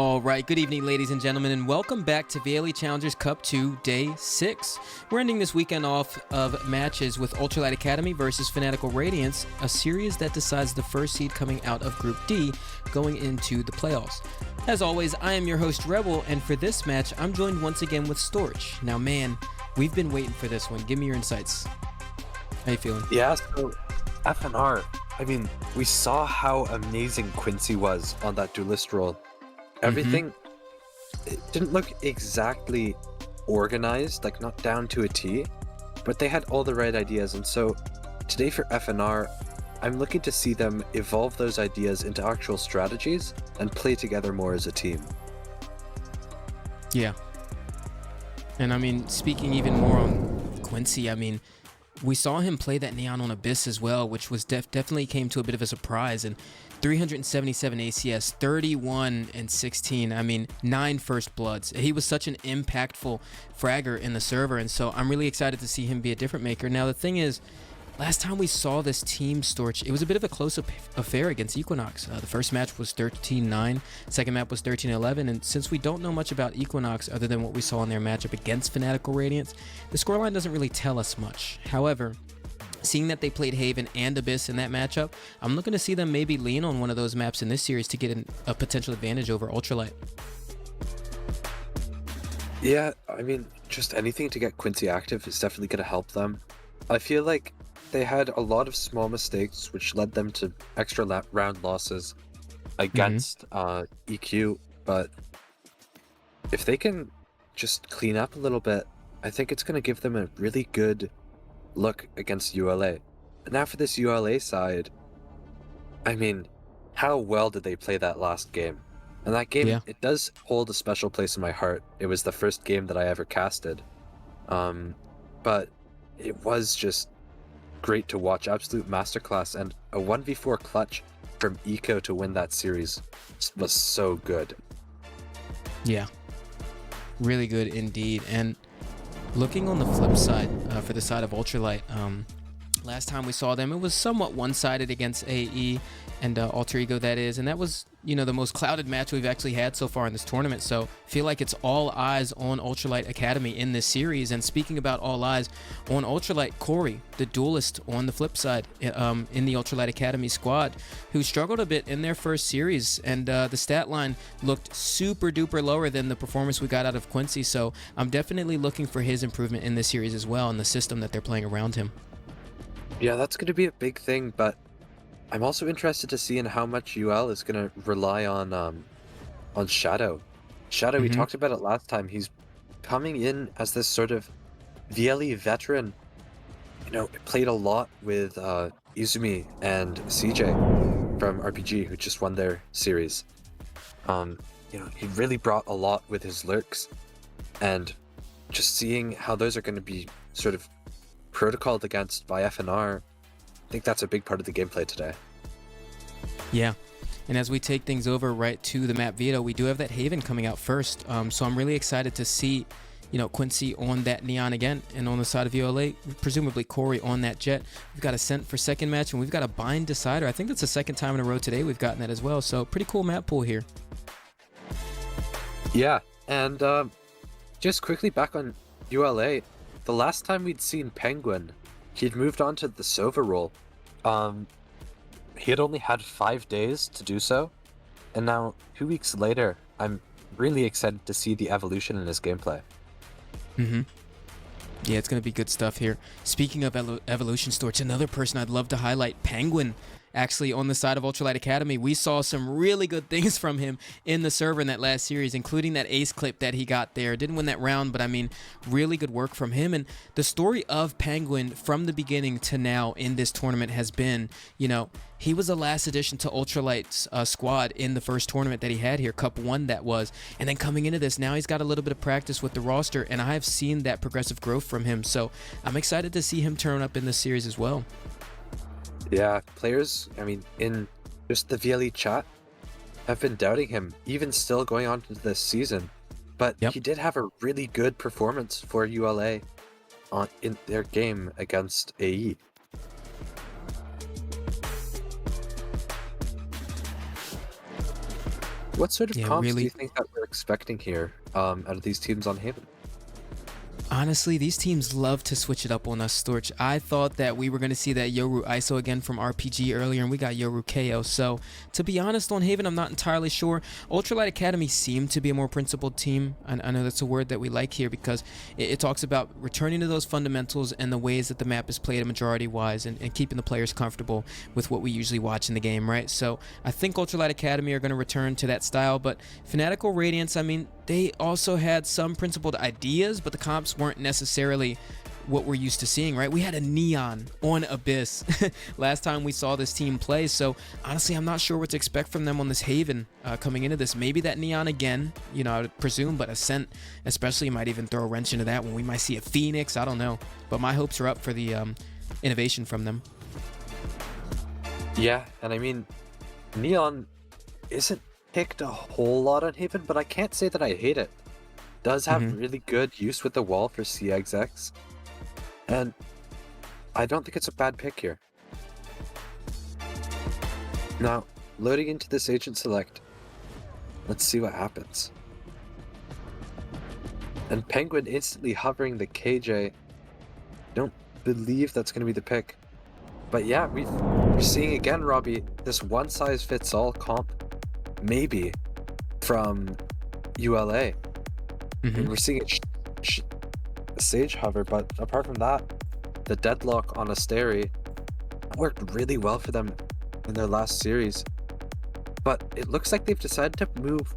All right, good evening, ladies and gentlemen, and welcome back to VLE Challengers Cup 2, Day 6. We're ending this weekend off of matches with ULTRALIGHT Academy versus FANATICAL Radiance, a series that decides the first seed coming out of Group D going into the playoffs. As always, I am your host, REBL, and for this match, I'm joined once again with Storch. Now, man, we've been waiting for this one. Give me your insights. How you feeling? Yeah, so FNR, I mean, we saw how amazing Quincy was on that duelist role. Everything, it didn't look exactly organized, like not down to a T, but they had all the right ideas. And so today for FNR, I'm looking to see them evolve those ideas into actual strategies and play together more as a team. Yeah. And I mean, speaking even more on Quincy, I mean, we saw him play that Neon on Abyss as well, which was definitely came to a bit of a surprise. And 377 ACS, 31 and 16. I mean, 9 first bloods. He was such an impactful fragger in the server, and so I'm really excited to see him be a different maker. Now, the thing is, last time we saw this team, Storch, it was a bit of a close affair against Equinox. The first match was 13-9, second map was 13-11, and since we don't know much about Equinox other than what we saw in their matchup against FANATICAL Radiance, the scoreline doesn't really tell us much. However, seeing that they played Haven and Abyss in that matchup, I'm looking to see them maybe lean on one of those maps in this series to get a potential advantage over ULTRALIGHT. Yeah, I mean, just anything to get Quincy active is definitely going to help them. I feel like they had a lot of small mistakes, which led them to extra round losses against EQ, but if they can just clean up a little bit, I think it's going to give them a really good look against uLA. Now for this uLA side, I mean, how well did they play that last game? And that game, It does hold a special place in my heart. It was the first game that I ever casted. But it was just great to watch. Absolute masterclass, and a 1v4 clutch from Eco to win that series was so good. Yeah, really good indeed. And looking on the flip side, for the side of ULTRALIGHT, last time we saw them, it was somewhat one-sided against AE and Alter Ego, that is, and that was, you know, the most clouded match we've actually had so far in this tournament. So I feel like it's all eyes on ULTRALIGHT Academy in this series. And speaking about all eyes on ULTRALIGHT, Corey, the duelist on the flip side in the ULTRALIGHT Academy squad, who struggled a bit in their first series, and the stat line looked super duper lower than the performance we got out of Quincy. So I'm definitely looking for his improvement in this series as well, and the system that they're playing around him. Yeah, that's going to be a big thing, but I'm also interested to see in how much UL is going to rely on Shadow. Shadow, we talked about it last time. He's coming in as this sort of VLE veteran. You know, played a lot with Izumi and CJ from RPG, who just won their series. You know, he really brought a lot with his lurks, and just seeing how those are going to be sort of protocoled against by FNR, I think that's a big part of the gameplay today. Yeah, and as we take things over right to the map veto, we do have that Haven coming out first. So I'm really excited to see, you know, Quincy on that Neon again, and on the side of uLA, presumably Corey on that Jet. We've got Ascent for second match, and we've got a Bind Decider. I think that's the second time in a row today we've gotten that as well. So pretty cool map pool here. Yeah, and just quickly back on uLA, the last time we'd seen Penguin, he'd moved on to the Sova role. He had only had 5 days to do so, and now 2 weeks later, I'm really excited to see the evolution in his gameplay. Yeah, it's going to be good stuff here. Speaking of evolution, Storch, another person I'd love to highlight, Penguin. Actually, on the side of ULTRALIGHT Academy, we saw some really good things from him in the server in that last series, including that ace clip that he got there. Didn't win that round, but I mean, really good work from him. And the story of Penguin from the beginning to now in this tournament has been, you know, he was the last addition to ULTRALIGHT's squad in the first tournament that he had here, Cup 1 that was. And then coming into this, now he's got a little bit of practice with the roster, and I've seen that progressive growth from him. So I'm excited to see him turn up in this series as well. Yeah, players, I mean, in just the VLE chat, have been doubting him, even still going on to this season. But he did have a really good performance for uLA in their game against AE. What sort of Yeah, comps do you really. think that we're expecting here out of these teams on Haven? Honestly, these teams love to switch it up on us, Storch. I thought that we were going to see that Yoru ISO again from RPG earlier, and we got Yoru KO. So, to be honest, on Haven, I'm not entirely sure. Ultralight Academy seemed to be a more principled team. I know that's a word that we like here because it talks about returning to those fundamentals and the ways that the map is played majority-wise and keeping the players comfortable with what we usually watch in the game, right? So, I think Ultralight Academy are going to return to that style, but Fanatical Radiance, I mean, they also had some principled ideas, but the comps weren't necessarily what we're used to seeing, right? We had a Neon on Abyss last time we saw this team play, so honestly, I'm not sure what to expect from them on this Haven coming into this. Maybe that Neon again, you know, I would presume, but Ascent especially might even throw a wrench into that when we might see a Phoenix, I don't know. But my hopes are up for the innovation from them. Yeah, and I mean, Neon isn't picked a whole lot on Haven, but I can't say that I hate it. Does have really good use with the wall for CXX, and I don't think it's a bad pick here. Now, loading into this agent select, let's see what happens. And Penguin instantly hovering the KJ. Don't believe that's going to be the pick. But yeah, we're seeing again, Robbie, this one-size-fits-all comp, maybe, from ULA. And we're seeing a Sage hover, but apart from that, the deadlock on Asteri worked really well for them in their last series. But it looks like they've decided to move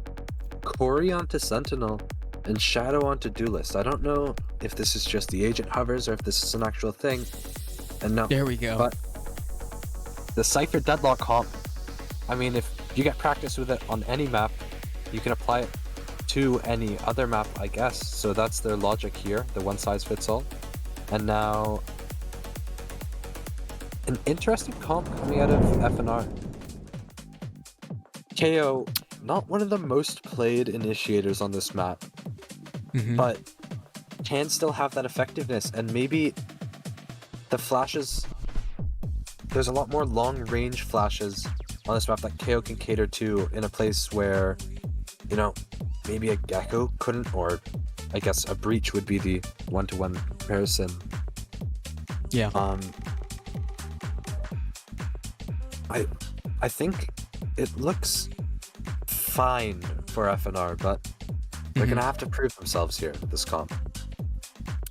Corey onto Sentinel and Shadow onto Duelist. I don't know if this is just the agent hovers or if this is an actual thing. And no, There we go. But the Cypher deadlock comp, I mean, if you get practice with it on any map, you can apply it to any other map, I guess. So that's their logic here, the one size fits all. And now, an interesting comp coming out of FNR. KO, not one of the most played initiators on this map, but can still have that effectiveness, and maybe the flashes, there's a lot more long range flashes on this map that KO can cater to in a place where, you know, maybe a Gecko couldn't, or I guess a Breach would be the one-to-one comparison. Yeah. I think it looks fine for FNR, but they're gonna have to prove themselves here with this comp.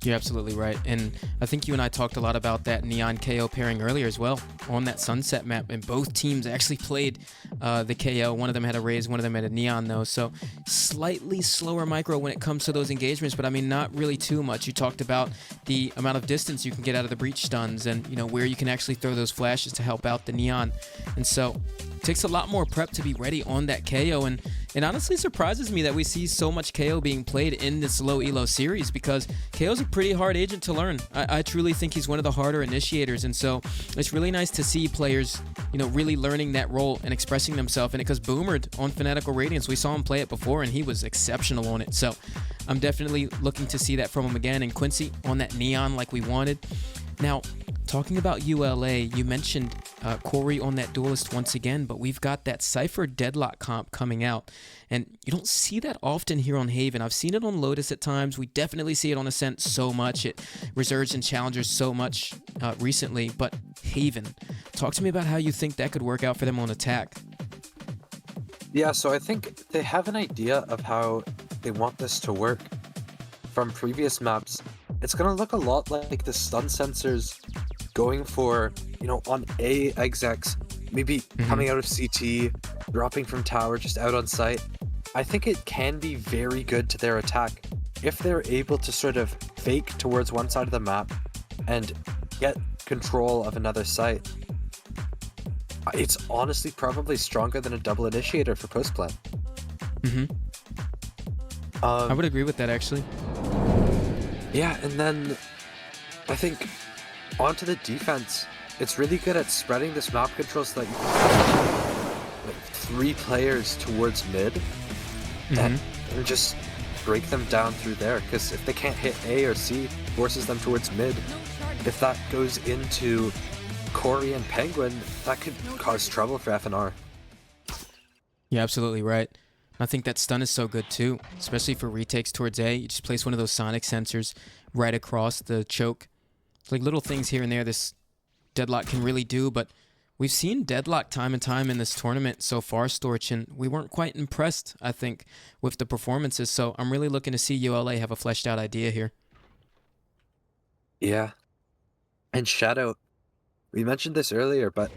You're absolutely right. And I think you and I talked a lot about that Neon KO pairing earlier as well on that Sunset map. And both teams actually played the KO. One of them had a Raze, one of them had a Neon though. So slightly slower micro when it comes to those engagements, but I mean, not really too much. You talked about the amount of distance you can get out of the breach stuns and, you know, where you can actually throw those flashes to help out the Neon. And so it takes a lot more prep to be ready on that KO. And it honestly surprises me that we see so much KO being played in this low elo series, because KO's a pretty hard agent to learn. I truly think he's one of the harder initiators, and so it's really nice to see players, you know, really learning that role and expressing themselves in it, because Boomered on Fanatical Radiance, we saw him play it before and he was exceptional on it. So I'm definitely looking to see that from him again. And Quincy on that Neon like we wanted. Now, talking about ULA, you mentioned Corey on that Duelist once again, but we've got that Cypher Deadlock comp coming out, and you don't see that often here on Haven. I've seen it on Lotus at times. We definitely see it on Ascent so much. It resurged in Challengers so much recently, but Haven, talk to me about how you think that could work out for them on attack. Yeah, so I think they have an idea of how they want this to work from previous maps. It's going to look a lot like the stun sensors going for, you know, on A execs, maybe coming out of CT, dropping from tower, just out on site. I think it can be very good to their attack if they're able to sort of fake towards one side of the map and get control of another site. It's honestly probably stronger than a double initiator for post plan. I would agree with that, actually. Yeah, and then I think onto the defense, it's really good at spreading this map control so that you can like 3 players towards mid and just break them down through there, because if they can't hit A or C, forces them towards mid. If that goes into Corey and Penguin, that could cause trouble for FNR. You're absolutely right. I think that stun is so good too, especially for retakes towards A. You just place one of those sonic sensors right across the choke. It's like little things here and there this Deadlock can really do, but we've seen Deadlock time and time in this tournament so far, Storch, and we weren't quite impressed, I think, with the performances. So I'm really looking to see uLA have a fleshed out idea here. Yeah. And Shadow, we mentioned this earlier, but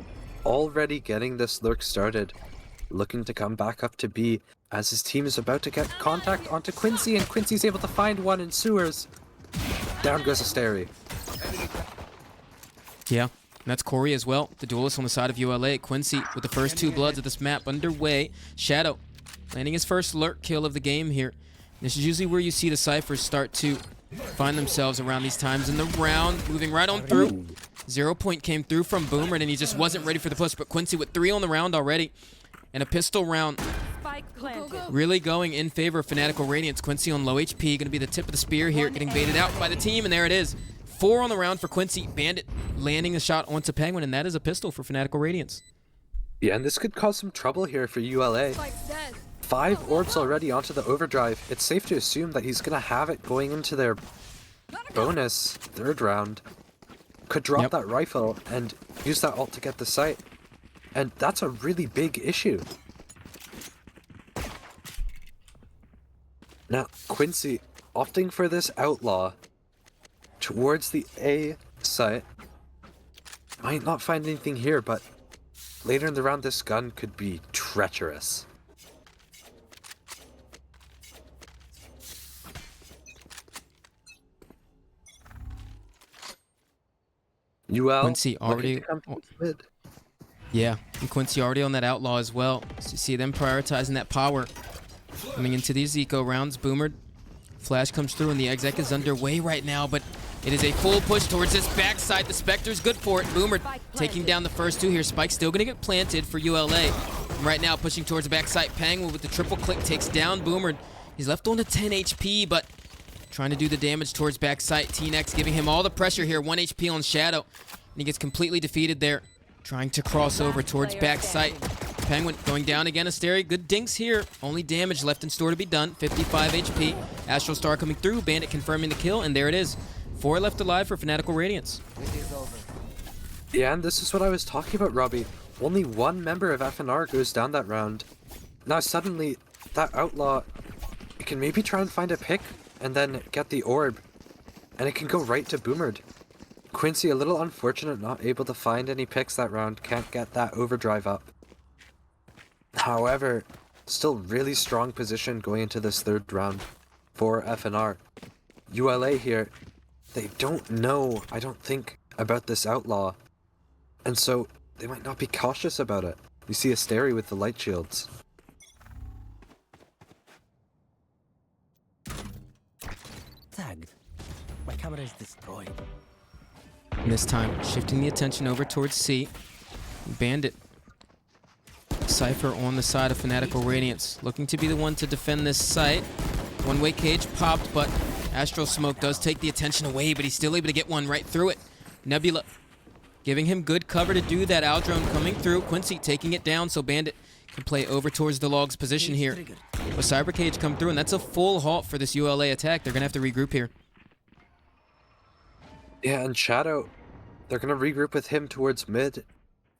already getting this lurk started, looking to come back up to B as his team is about to get contact onto Quincy, and Quincy's able to find one in sewers. Down goes Asteri. Yeah, and that's Corey as well, the duelist on the side of uLA. Quincy with the first 2 bloods of this map underway. Shadow landing his first lurk kill of the game here. This is usually where you see the Cyphers start to find themselves around these times in the round, moving right on through. 0 point came through from Boomer, and he just wasn't ready for the push, but Quincy with 3 on the round already, and a pistol round really going in favor of Fanatical Radiance. Quincy on low HP, going to be the tip of the spear here, getting baited out by the team, and there it is. 4 on the round for Quincy. Bandit landing a shot onto Penguin, and that is a pistol for Fanatical Radiance. Yeah, and this could cause some trouble here for uLA. 5 orbs already onto the overdrive. It's safe to assume that he's going to have it going into their bonus 3rd round. Could drop that rifle and use that ult to get the sight. And that's a really big issue. Now, Quincy opting for this outlaw towards the A site. Might not find anything here, but later in the round this gun could be treacherous. Quincy already, yeah, and Quincy already on that outlaw as well. So you see them prioritizing that power. Coming into these eco rounds, Boomer, flash comes through, and the exec is underway right now, but it is a full push towards this backside. The Spectre's good for it. Boomer taking down the first 2 here. Spike's still gonna get planted for uLA. And right now pushing towards the backside. Penguin with the triple click takes down Boomer. He's left on to 10 HP, but trying to do the damage towards backside. T-Nex giving him all the pressure here. 1 HP on Shadow. And he gets completely defeated there. Trying to cross over towards backside. Penguin going down again. Asteri, good dinks here. Only damage left in store to be done. 55 HP. Astral Star coming through. Bandit confirming the kill, and there it is. 4 left alive for Fanatical Radiance. Yeah, and this is what I was talking about, Robbie. Only 1 member of FNR goes down that round. Now suddenly, that outlaw can maybe try and find a pick and then get the orb, and it can go right to Boomered. Quincy, a little unfortunate, not able to find any picks that round, can't get that overdrive up. However, still really strong position going into this 3rd round for FNR. uLA here, they don't know, I don't think, about this outlaw, and so they might not be cautious about it. We see Asteri with the light shields. Tagged. My camera is destroyed. And this time, shifting the attention over towards C. Bandit. Cypher on the side of Fanatical Radiance. Looking to be the one to defend this site. One-way cage popped, but Astral Smoke does take the attention away, but he's still able to get one right through it. Nebula giving him good cover to do that. Aldrone coming through. Quincy taking it down, so Bandit can play over towards the Log's position here. But Cyber Cage come through, and that's a full halt for this uLA attack. They're going to have to regroup here. Yeah, and Shadow, they're going to regroup with him towards mid,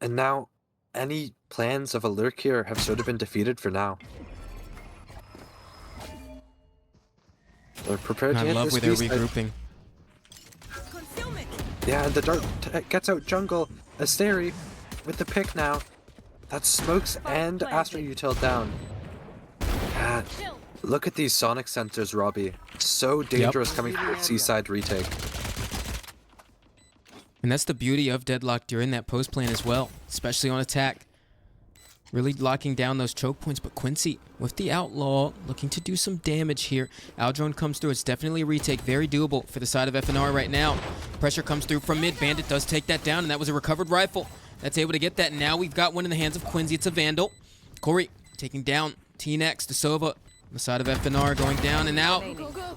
and now any plans of a lurk here have sort of been defeated for now. They're prepared to hit this I love where they're beast. regrouping. Yeah, and the dart gets out jungle. Asteri with the pick now. That's Smokes and Astro Util down. God, look at these sonic sensors, Robbie. So dangerous coming from the seaside retake. And that's the beauty of Deadlock during that post plan as well, especially on attack. Really locking down those choke points, but Quincy with the outlaw looking to do some damage here. Aldrone comes through. It's definitely a retake, very doable for the side of FNR right now. Pressure comes through from mid. Bandit does take that down, and that was a recovered rifle. That's able to get that. Now we've got one in the hands of Quincy. It's a Vandal. Corey taking down T-Nex. DeSova on the side of FNR going down and out.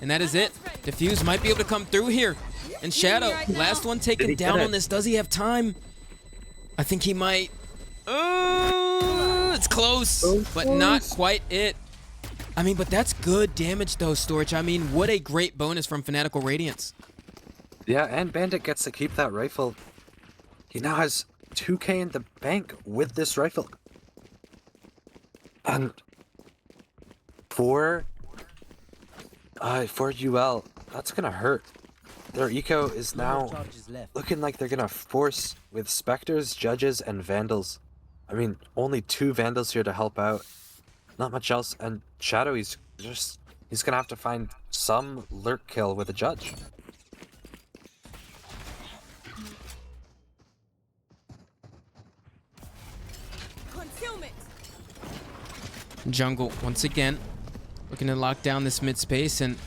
And that is it. Diffuse might be able to come through here. And Shadow, last one taken down on this. Does he have time? I think he might. It's close, but not quite it. I mean, but that's good damage though, Storch. I mean, what a great bonus from Fanatical Radiance. Yeah, and Bandit gets to keep that rifle. He now has 2K in the bank with this rifle. And for UL, that's gonna hurt. Their eco is now looking like they're gonna force with Spectres, Judges, and Vandals. I mean, only 2 Vandals here to help out. Not much else. And Shadow, he's gonna have to find some lurk kill with a Judge. Jungle, once again, looking to lock down this mid space, and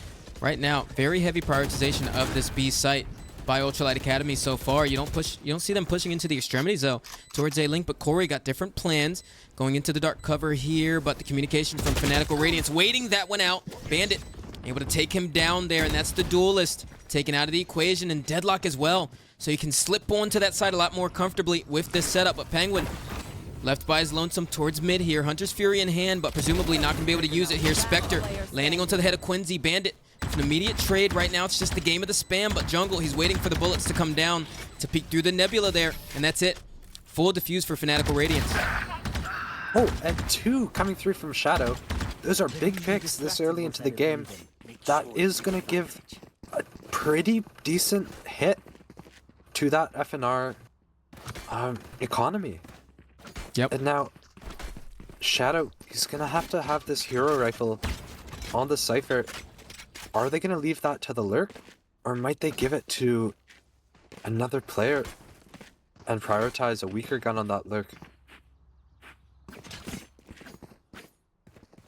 right now, very heavy prioritization of this B site by Ultralight Academy so far. You don't see them pushing into the extremities though towards A-Link, but Corey got different plans going into the dark cover here, but the communication from Fanatical Radiance waiting that one out. Bandit able to take him down there, and that's the duelist taken out of the equation, and Deadlock as well, so you can slip onto that side a lot more comfortably with this setup. But Penguin left by his lonesome towards mid here. Hunter's Fury in hand, but presumably not going to be able to use it here. Spectre landing onto the head of Quincy. Bandit with an immediate trade. Right now, it's just the game of the spam, but Jungle, he's waiting for the bullets to come down to peek through the nebula there, and that's it. Full defuse for Fanatical Radiance. Oh, and 2 coming through from Shadow. Those are big picks this early into the game. That is going to give a pretty decent hit to that FNR economy. Yep. And now, Shadow, he's going to have this hero rifle on the Cypher. Are they going to leave that to the lurk? Or might they give it to another player and prioritize a weaker gun on that lurk?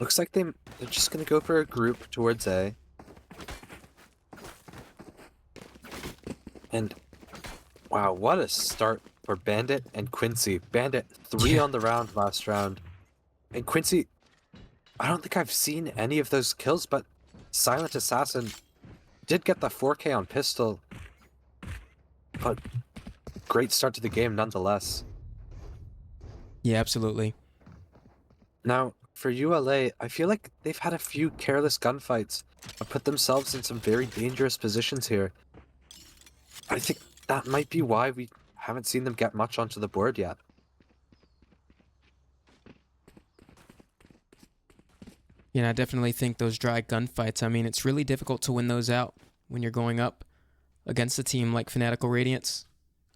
Looks like they're just going to go for a group towards A. And wow, what a start for Bandit and Quincy. Bandit 3 on the round last round. And Quincy, I don't think I've seen any of those kills, but Silent Assassin did get the 4K on pistol. But great start to the game nonetheless. Yeah, absolutely. Now, for ULA, I feel like they've had a few careless gunfights and put themselves in some very dangerous positions here. I think that might be why we haven't seen them get much onto the board yet. Yeah, I definitely think those dry gunfights, I mean, it's really difficult to win those out when you're going up against a team like Fanatical Radiance,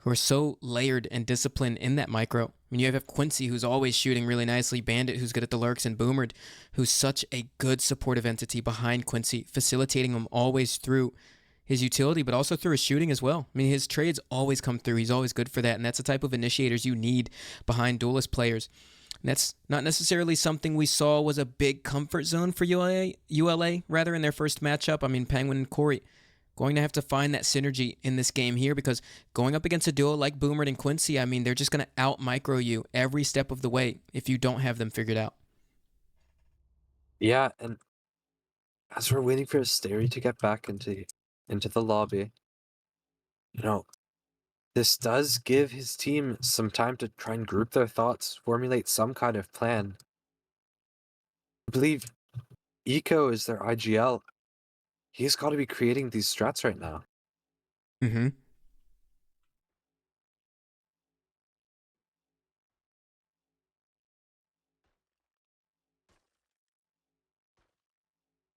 who are so layered and disciplined in that micro. I mean, you have Quincy, who's always shooting really nicely, Bandit, who's good at the lurks, and Boomered, who's such a good supportive entity behind Quincy, facilitating him always through his utility, but also through his shooting as well. I mean, his trades always come through. He's always good for that, and that's the type of initiators you need behind duelist players. And that's not necessarily something we saw was a big comfort zone for ULA rather, in their first matchup. I mean, Penguin and Corey going to have to find that synergy in this game here, because going up against a duo like Boomered and Quincy, I mean, they're just going to out-micro you every step of the way if you don't have them figured out. Yeah, and as we're waiting for Asteri to get back into the lobby, you know, this does give his team some time to try and group their thoughts, formulate some kind of plan. I believe Eco is their IGL. He's got to be creating these strats right now. Mm-hmm.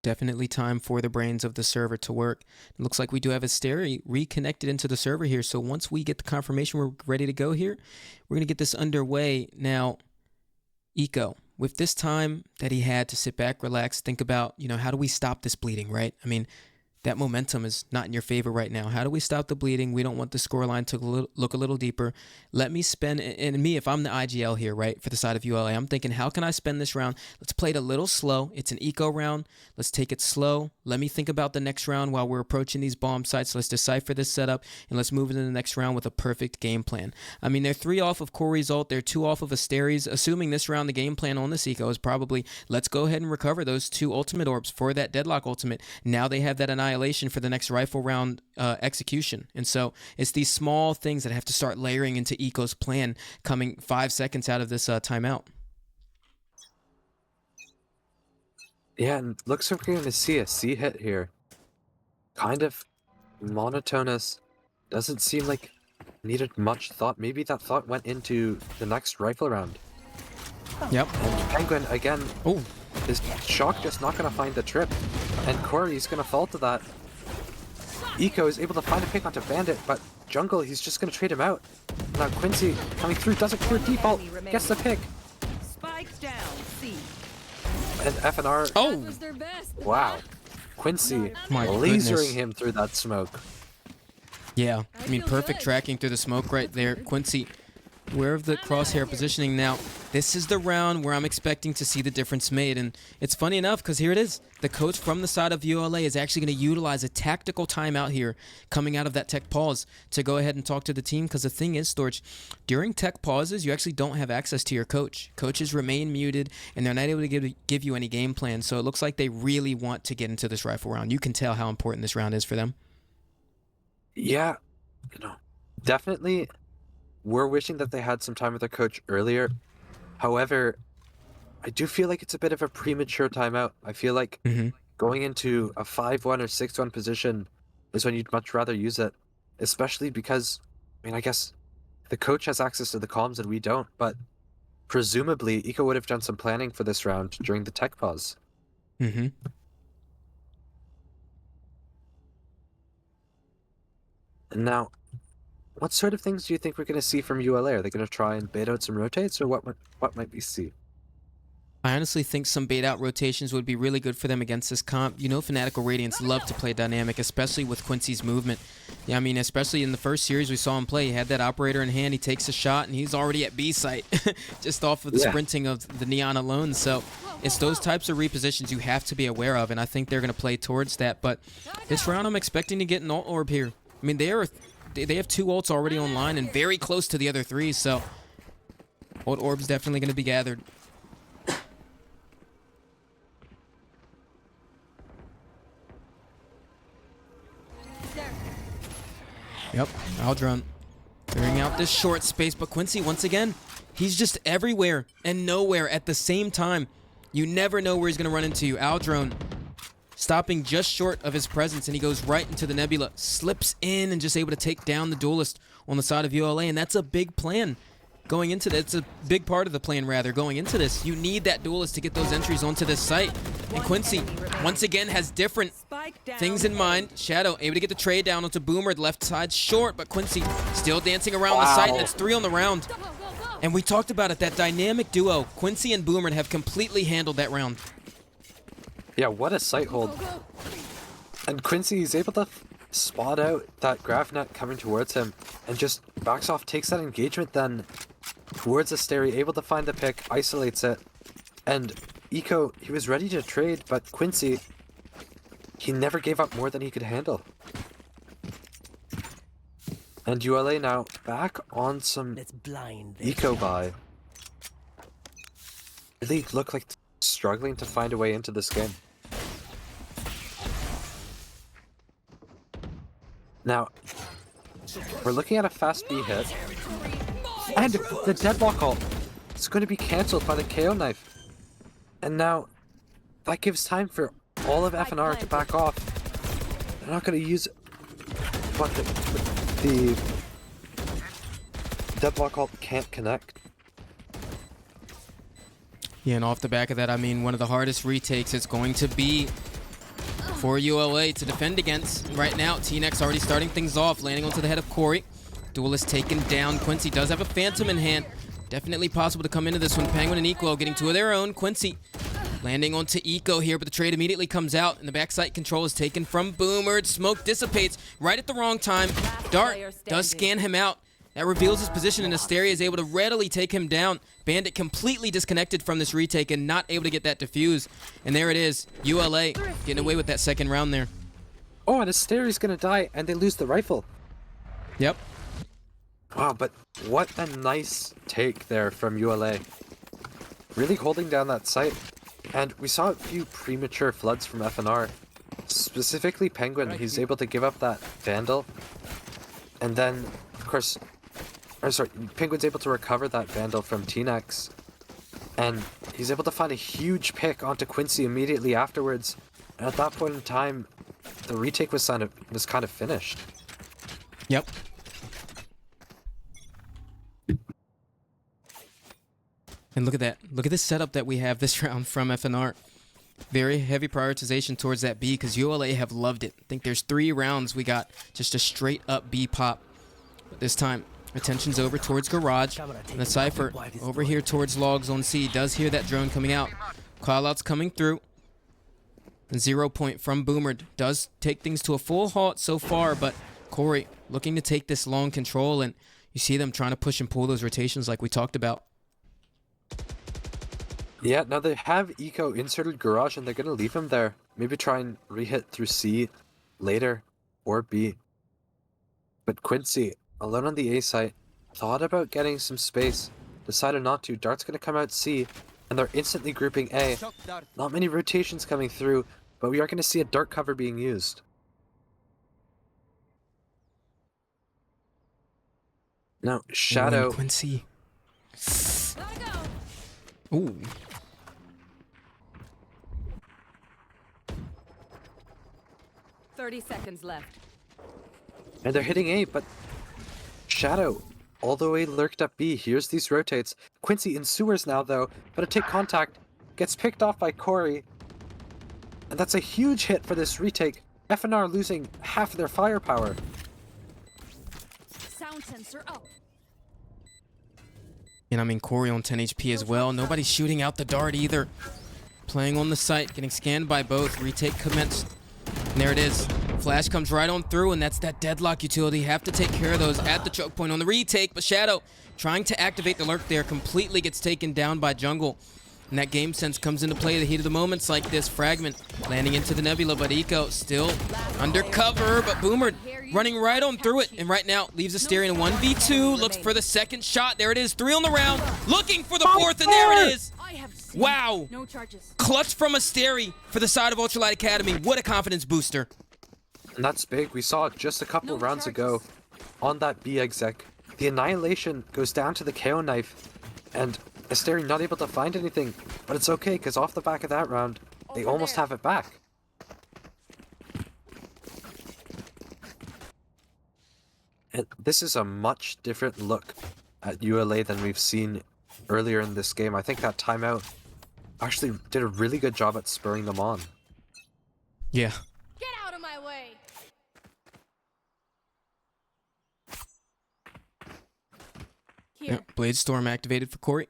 Definitely time for the brains of the server to work. It looks like we do have Asteri reconnected into the server here. So once we get the confirmation we're ready to go here, we're going to get this underway. Now, Eco, with this time that he had to sit back, relax, think about, you know, how do we stop this bleeding, right? I mean, that momentum is not in your favor right now. How do we stop the bleeding? We don't want the scoreline to look a little deeper. Let me spend, and me, if I'm the IGL here, right, for the side of ULA, I'm thinking, how can I spend this round? Let's play it a little slow. It's an eco round. Let's take it slow. Let me think about the next round while we're approaching these bomb sites. Let's decipher this setup, and let's move into the next round with a perfect game plan. I mean, they're 3 off of Corey's ult. They're 2 off of Asteri's. Assuming this round, the game plan on this eco is probably, let's go ahead and recover those 2 ultimate orbs for that deadlock ultimate. Now they have that annihilation for the next rifle round execution. And so it's these small things that have to start layering into Eco's plan coming 5 seconds out of this timeout. Yeah, and looks like we're going to see a C hit here. Kind of monotonous. Doesn't seem like needed much thought. Maybe that thought went into the next rifle round. Yep. And Penguin, again, Oh, is Shock just not going to find the trip. And Corey's going to fall to that. Eco is able to find a pick onto Bandit, but Jungle, he's just going to trade him out. Now Quincy coming through, doesn't clear default, gets the pick. Spike down, C. And FNR, oh, Was their best. wow. Quincy My lasering goodness. him through that smoke. yeah. I mean, feel perfect good. tracking through the smoke right there. Quincy, aware of the crosshair positioning now. This is the round where I'm expecting to see the difference made. And it's funny enough because here it is. The coach from the side of uLA is actually going to utilize a tactical timeout here coming out of that tech pause to go ahead and talk to the team. Because the thing is, Storch, during tech pauses, you actually don't have access to your coach. Coaches remain muted and they're not able to give you any game plan. So it looks like they really want to get into this rifle round. You can tell how important this round is for them. Yeah, definitely we're wishing that they had some time with their coach earlier. However, I do feel like it's a bit of a premature timeout. I feel like going into a 5-1 or 6-1 position is when you'd much rather use it, especially because, I mean, I guess the coach has access to the comms and we don't, but presumably Eco would have done some planning for this round during the tech pause. Mm-hmm. And now, what sort of things do you think we're going to see from uLA? Are they going to try and bait out some rotates, or what might we see? I honestly think some bait out rotations would be really good for them against this comp. You know, Fanatical Radiance love to play dynamic, especially with Quincy's movement. Yeah, I mean, especially in the first series we saw him play. He had that operator in hand, he takes a shot, and he's already at B site just off of the sprinting of the Neon alone. So it's those types of repositions you have to be aware of, and I think they're going to play towards that. But this round, I'm expecting to get an ult orb here. I mean, they have 2 ults already online and very close to the other 3, so ult orb's definitely going to be gathered. Yep, Aldrun clearing out this short space, but Quincy, once again, he's just everywhere and nowhere at the same time. You never know where he's going to run into you. Aldrun stopping just short of his presence, and he goes right into the nebula, slips in, and just able to take down the duelist on the side of uLA, and that's a big plan going into this. It's a big part of the plan, rather, going into this. You need that duelist to get those entries onto this site, and Quincy, once again, has different things in mind. Shadow able to get the trade down onto Boomer, the left side short, but Quincy still dancing around the site, and it's 3 on the round. And we talked about it, that dynamic duo. Quincy and Boomer have completely handled that round. Yeah, what a sight hold. And Quincy is able to spot out that GrafNet coming towards him and just backs off, takes that engagement then towards Asteri, able to find the pick, isolates it. And Eco, he was ready to trade, but Quincy, he never gave up more than he could handle. And uLA now back on some Let's blind them. Eco buy. Really look like struggling to find a way into this game. Now, we're looking at a fast B hit. And the deadlock ult is going to be cancelled by the KO knife. And now, that gives time for all of FNR to back off. They're not going to use... But the deadlock ult can't connect. Yeah, and off the back of that, I mean, one of the hardest retakes is going to be for uLA to defend against. Right now, T-Nex already starting things off, landing onto the head of Corey. Duelist taken down. Quincy does have a Phantom in hand. Definitely possible to come into this one. Penguin and Eco getting 2 of their own. Quincy landing onto Eco here, but the trade immediately comes out, and the backside control is taken from Boomer. Smoke dissipates right at the wrong time. Dart does scan him out. That reveals his position, and Asteria is able to readily take him down. Bandit completely disconnected from this retake and not able to get that defuse. And there it is, uLA getting away with that second round there. Oh, and Asteri's gonna die, and they lose the rifle. Yep. Wow, but what a nice take there from uLA. Really holding down that site. And we saw a few premature floods from FNR. Specifically Penguin, he's able to give up that Vandal. And then, of course... Penguin's able to recover that Vandal from T-Nex. And he's able to find a huge pick onto Quincy immediately afterwards. And at that point in time, the retake was kind of finished. Yep. And look at that. Look at this setup that we have this round from FNR. Very heavy prioritization towards that B because uLA have loved it. I think there's 3 rounds we got just a straight up B pop. But this time, attention's over towards Garage. And the Cypher over here towards Logs on C. Does hear that drone coming out. Callouts coming through. 0 point from Boomer. Does take things to a full halt so far, but Corey looking to take this long control, and you see them trying to push and pull those rotations like we talked about. Yeah, now they have Eco inserted Garage and they're going to leave him there. Maybe try and re-hit through C later or B. But Quincy, alone on the A site, thought about getting some space, decided not to. Dart's going to come out C, and they're instantly grouping A. Not many rotations coming through, but we are going to see a Dart cover being used. Now, Shadow... Ooh, Quincy. Gotta go. Ooh. "30 seconds left. And they're hitting A, but Shadow, all the way lurked up B, hears these rotates. Quincy in sewers now, though, but to take contact, gets picked off by Corey. And that's a huge hit for this retake. FNR losing half of their firepower. Sound sensor up. And I mean, Corey on 10 HP as well. Nobody's shooting out the Dart either. Playing on the site, getting scanned by both. Retake commenced. And there it is. Flash comes right on through, and that's that deadlock utility. Have to take care of those at the choke point on the retake. But Shadow, trying to activate the lurk there, completely gets taken down by Jungle. And that game sense comes into play, the heat of the moments like this. Fragment landing into the Nebula, but Eco still undercover. But Boomer running right on through it. And right now, leaves Asterion 1v2. Looks for the second shot. There it is, 3 on the round. Looking for the 4th, and there it is. Wow. No charges. Clutch from Asteri for the side of Ultralight Academy. What a confidence booster. And that's big. We saw it just a couple rounds ago on that B exec. The Annihilation goes down to the KO knife, and Asteri not able to find anything, but it's okay because off the back of that round, they almost have it back. And this is a much different look at uLA than we've seen earlier in this game. I think that timeout actually did a really good job at spurring them on. Yeah. Get out of my way. Here. Yep. Blade Storm activated for Corey.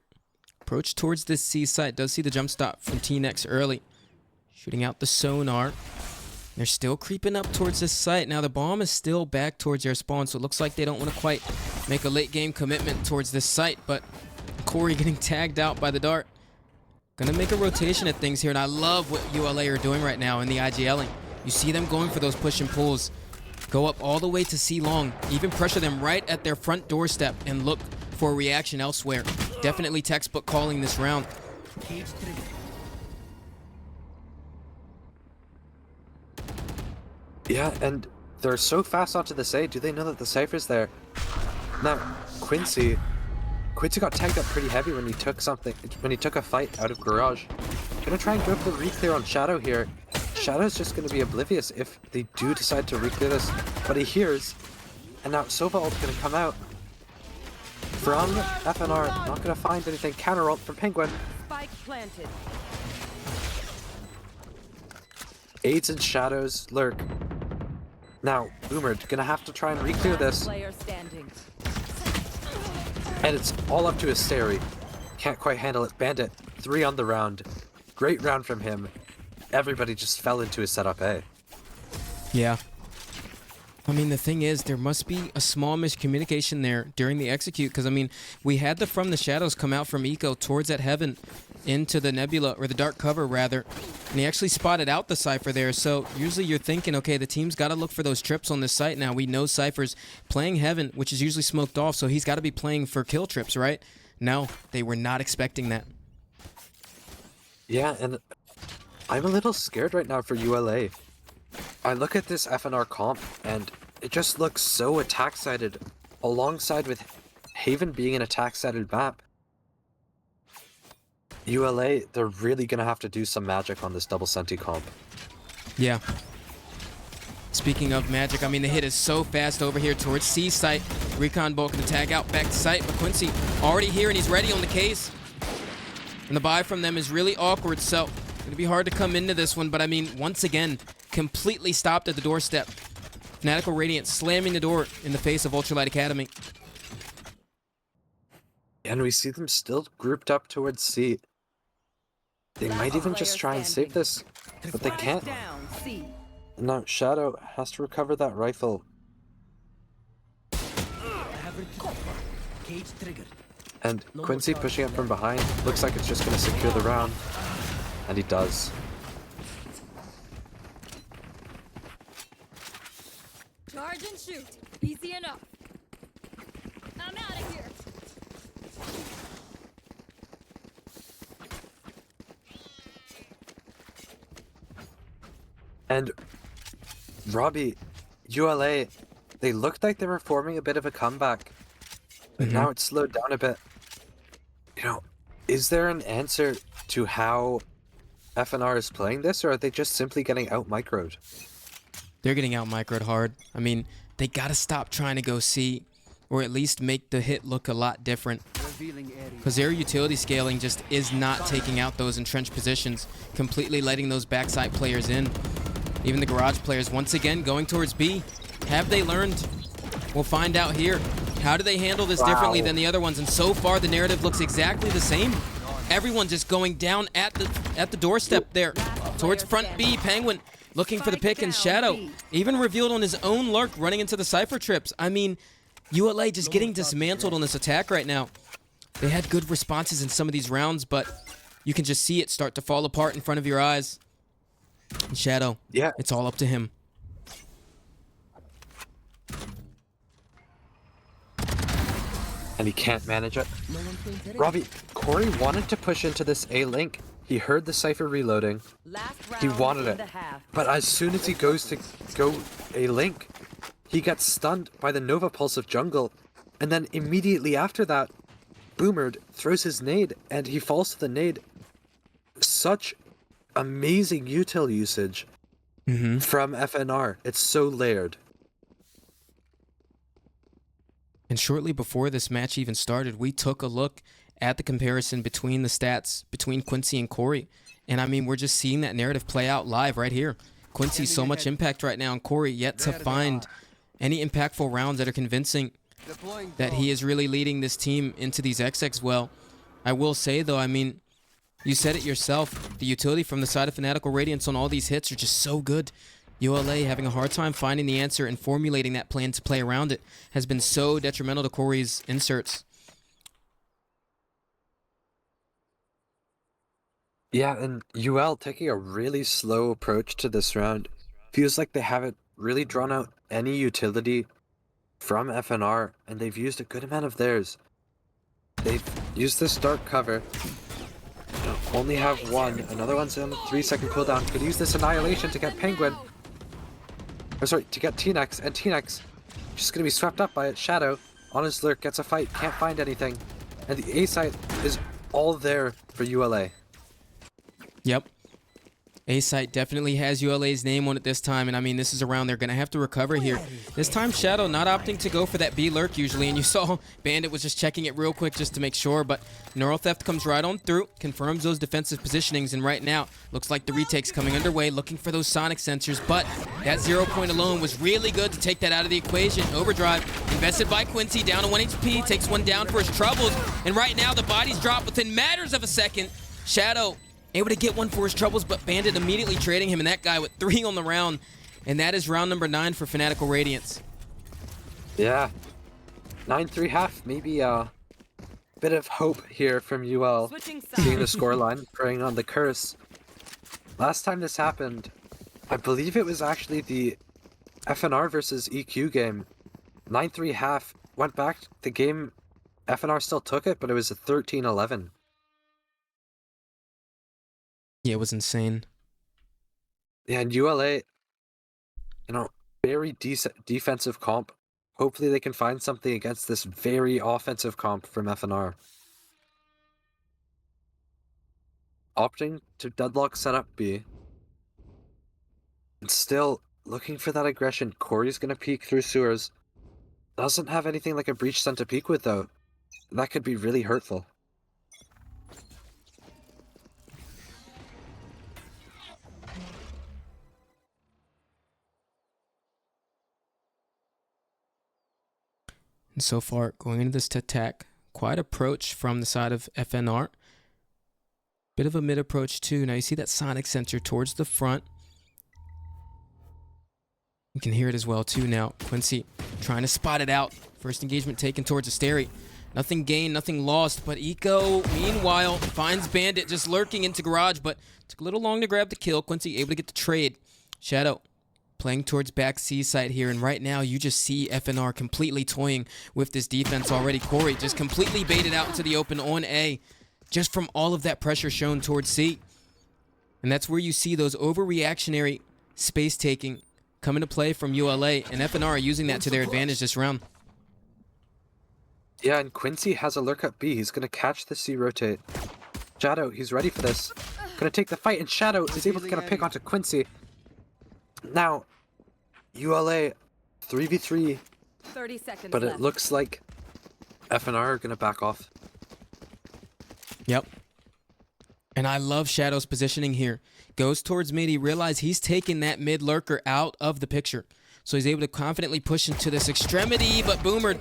Approach towards this C site. Does see the jump stop from T-Nex early. Shooting out the sonar. They're still creeping up towards this site. Now the bomb is still back towards their spawn, so it looks like they don't want to quite make a late game commitment towards this site, but Corey getting tagged out by the Dart. Gonna make a rotation of things here, and I love what uLA are doing right now in the IGLing. You see them going for those push and pulls. Go up all the way to C long. Even pressure them right at their front doorstep and look for a reaction elsewhere. Definitely textbook calling this round. Yeah, and they're so fast onto the side. Do they know that the Cypher's there? Now, Quincy got tagged up pretty heavy when he took a fight out of Garage. Gonna try and go for the re-clear on Shadow here. Shadow's just gonna be oblivious if they do decide to re-clear this, but he hears, and now Sova ult's gonna come out. From FNR, not gonna find anything. Counter ult from Penguin. Spike planted. Aids and Shadows lurk. Now, Boomer gonna have to try and re-clear this. Player standing. And it's all up to Asteri. Can't quite handle it. Bandit, 3 on the round. Great round from him. Everybody just fell into his setup A. Yeah. I mean, the thing is, there must be a small miscommunication there during the execute, because, I mean, we had the From the Shadows come out from Eco towards that Heaven into the Nebula, or the dark cover, rather, and he actually spotted out the Cypher there, so usually you're thinking, okay, the team's got to look for those trips on this site now. We know Cypher's playing Heaven, which is usually smoked off, so he's got to be playing for kill trips, right? No, they were not expecting that. Yeah, and I'm a little scared right now for uLA. I look at this FNR comp, and it just looks so attack-sided, alongside with Haven being an attack-sided map. ULA, they're really gonna have to do some magic on this double senti comp. Yeah. Speaking of magic, I mean, the hit is so fast over here towards C site. Recon Bolt can tag out back to site, but Quincy already here and he's ready on the case. And the buy from them is really awkward, so it'll be hard to come into this one, but I mean, once again, completely stopped at the doorstep. Fanatical Radiance slamming the door in the face of Ultralight Academy. And we see them still grouped up towards C. They might even just try and save this, but they can't. Down, C. Now, Shadow has to recover that rifle. I have retreated. Cage triggered. And Quincy pushing up from behind. Looks like it's just going to secure the round. And he does. Charge and shoot. Easy enough. I'm out of here. And Robbie, ULA, they looked like they were forming a bit of a comeback. But now it's slowed down a bit. You know, is there an answer to how FNR is playing this, or are they just simply getting out-microed? They're getting out microed hard. I mean, they gotta stop trying to go C, or at least make the hit look a lot different. Because their utility scaling just is not taking out those entrenched positions, completely letting those backside players in. Even the garage players once again going towards B. Have they learned? We'll find out here. How do they handle this differently than the other ones? And so far the narrative looks exactly the same. Everyone just going down at the doorstep there towards front B. Penguin looking for the pick, and Shadow even revealed on his own lurk running into the Cypher trips. I mean, ULA just getting dismantled on this attack right now. They had good responses in some of these rounds, but you can just see it start to fall apart in front of your eyes. And Shadow, Yeah. it's all up to him. And he can't manage it. Robbie, Corey wanted to push into this A link. He heard the Cypher reloading. Last He round wanted in it. the half. But as soon as he goes to go A link, he gets stunned by the Nova Pulse of Jungle. And then immediately after that, Boomered throws his nade and he falls to the nade. Such amazing util usage from FNR. It's so layered. And shortly before this match even started, we took a look at the comparison between the stats between Quincy and Corey. And I mean, we're just seeing that narrative play out live right here. Quincy's so much impact right now, and Corey yet to find any impactful rounds that are convincing that he is really leading this team into these XX well. I will say, though, I mean, you said it yourself, the utility from the side of Fanatical Radiance on all these hits are just so good. ULA having a hard time finding the answer and formulating that plan to play around it has been so detrimental to Corey's inserts. Yeah, and UL taking a really slow approach to this round. Feels like they haven't really drawn out any utility from FNR, and they've used a good amount of theirs. They've used this dark cover. Only have one. Another one's on a 3-second cooldown. Could use this Annihilation to get Penguin. Or sorry, to get T-Nex, and T-Nex just gonna be swept up by it. Shadow on his lurk gets a fight, can't find anything. And the A site is all there for ULA. Yep. A-Site definitely has ULA's name on it this time, and I mean, this is a round they're going to have to recover here. This time, Shadow not opting to go for that B lurk usually, and you saw Bandit was just checking it real quick just to make sure, but Neural Theft comes right on through, confirms those defensive positionings, and right now, looks like the retake's coming underway, looking for those sonic sensors, but that 0 point alone was really good to take that out of the equation. Overdrive, invested by Quincy, down to 1 HP, takes one down for his troubles, and right now, the bodies drop within matters of a second. Shadow able to get one for his troubles, but Bandit immediately trading him, and that guy with 3 on the round. And that is round number 9 for Fanatical Radiance. Yeah. 9-3 half. Maybe a bit of hope here from UL. Seeing the scoreline, preying on the curse. Last time this happened, I believe it was actually the FNR versus EQ game. 9-3 half. Went back, the game, FNR still took it, but it was a 13-11. Yeah, it was insane. Yeah, and ULA, very decent defensive comp. Hopefully they can find something against this very offensive comp from FNR. opting to deadlock setup B. And still looking for that aggression. Corey's gonna peek through sewers. Doesn't have anything like a breach stun to peek with though. That could be really hurtful. And so far, going into this attack, quite approach from the side of FNR. Bit of a mid approach too. Now you see that sonic sensor towards the front. You can hear it as well too now. Quincy trying to spot it out. First engagement taken towards Asteri. Nothing gained, nothing lost, but Eco, meanwhile, finds Bandit just lurking into garage, but took a little long to grab the kill. Quincy able to get the trade. Shadow playing towards back C side here, and right now you just see FNR completely toying with this defense already. Corey just completely baited out into the open on A, just from all of that pressure shown towards C. And that's where you see those overreactionary space taking come into play from ULA, and FNR are using that to their advantage this round. Yeah, and Quincy has a lurk up B. He's gonna catch the C rotate. Shadow, he's ready for this. Gonna take the fight, and Shadow is able to get a pick onto Quincy. Now, ULA 3v3, 30 seconds but left. it looks like FNR are gonna back off. Yep. And I love Shadow's positioning here. Goes towards mid. He realized he's taking that mid lurker out of the picture. So he's able to confidently push into this extremity, but Boomer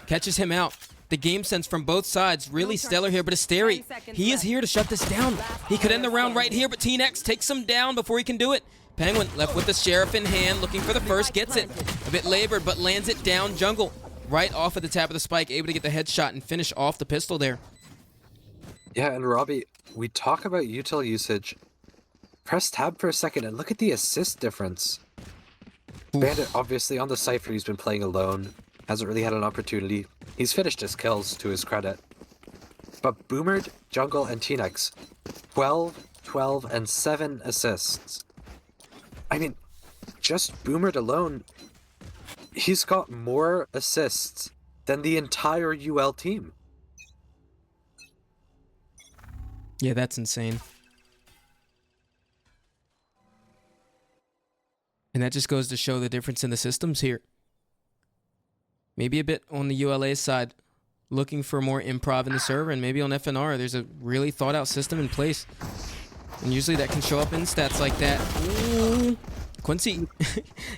catches him out. The game sense from both sides, really stellar here, but Asteri, he is here to shut this down. He could end the round right here, but T-Nex takes him down before he can do it. Penguin left with the Sheriff in hand, looking for the first, gets it. A bit labored, but lands it down jungle. Right off of the tap of the spike, able to get the headshot and finish off the pistol there. Yeah, and Robbie, we talk about util usage. Press tab for a second and look at the assist difference. Oof. Bandit, obviously on the Cypher, he's been playing alone. Hasn't really had an opportunity. He's finished his kills, to his credit. But Boomered, Jungle, and T-Nex, 12, 12, and 7 assists. I mean, just Boomered alone, he's got more assists than the entire UL team. Yeah, that's insane. And that just goes to show the difference in the systems here. Maybe a bit on the ULA side, looking for more improv in the server, and maybe on FNR, there's a really thought out system in place. And usually that can show up in stats like that. Ooh. Quincy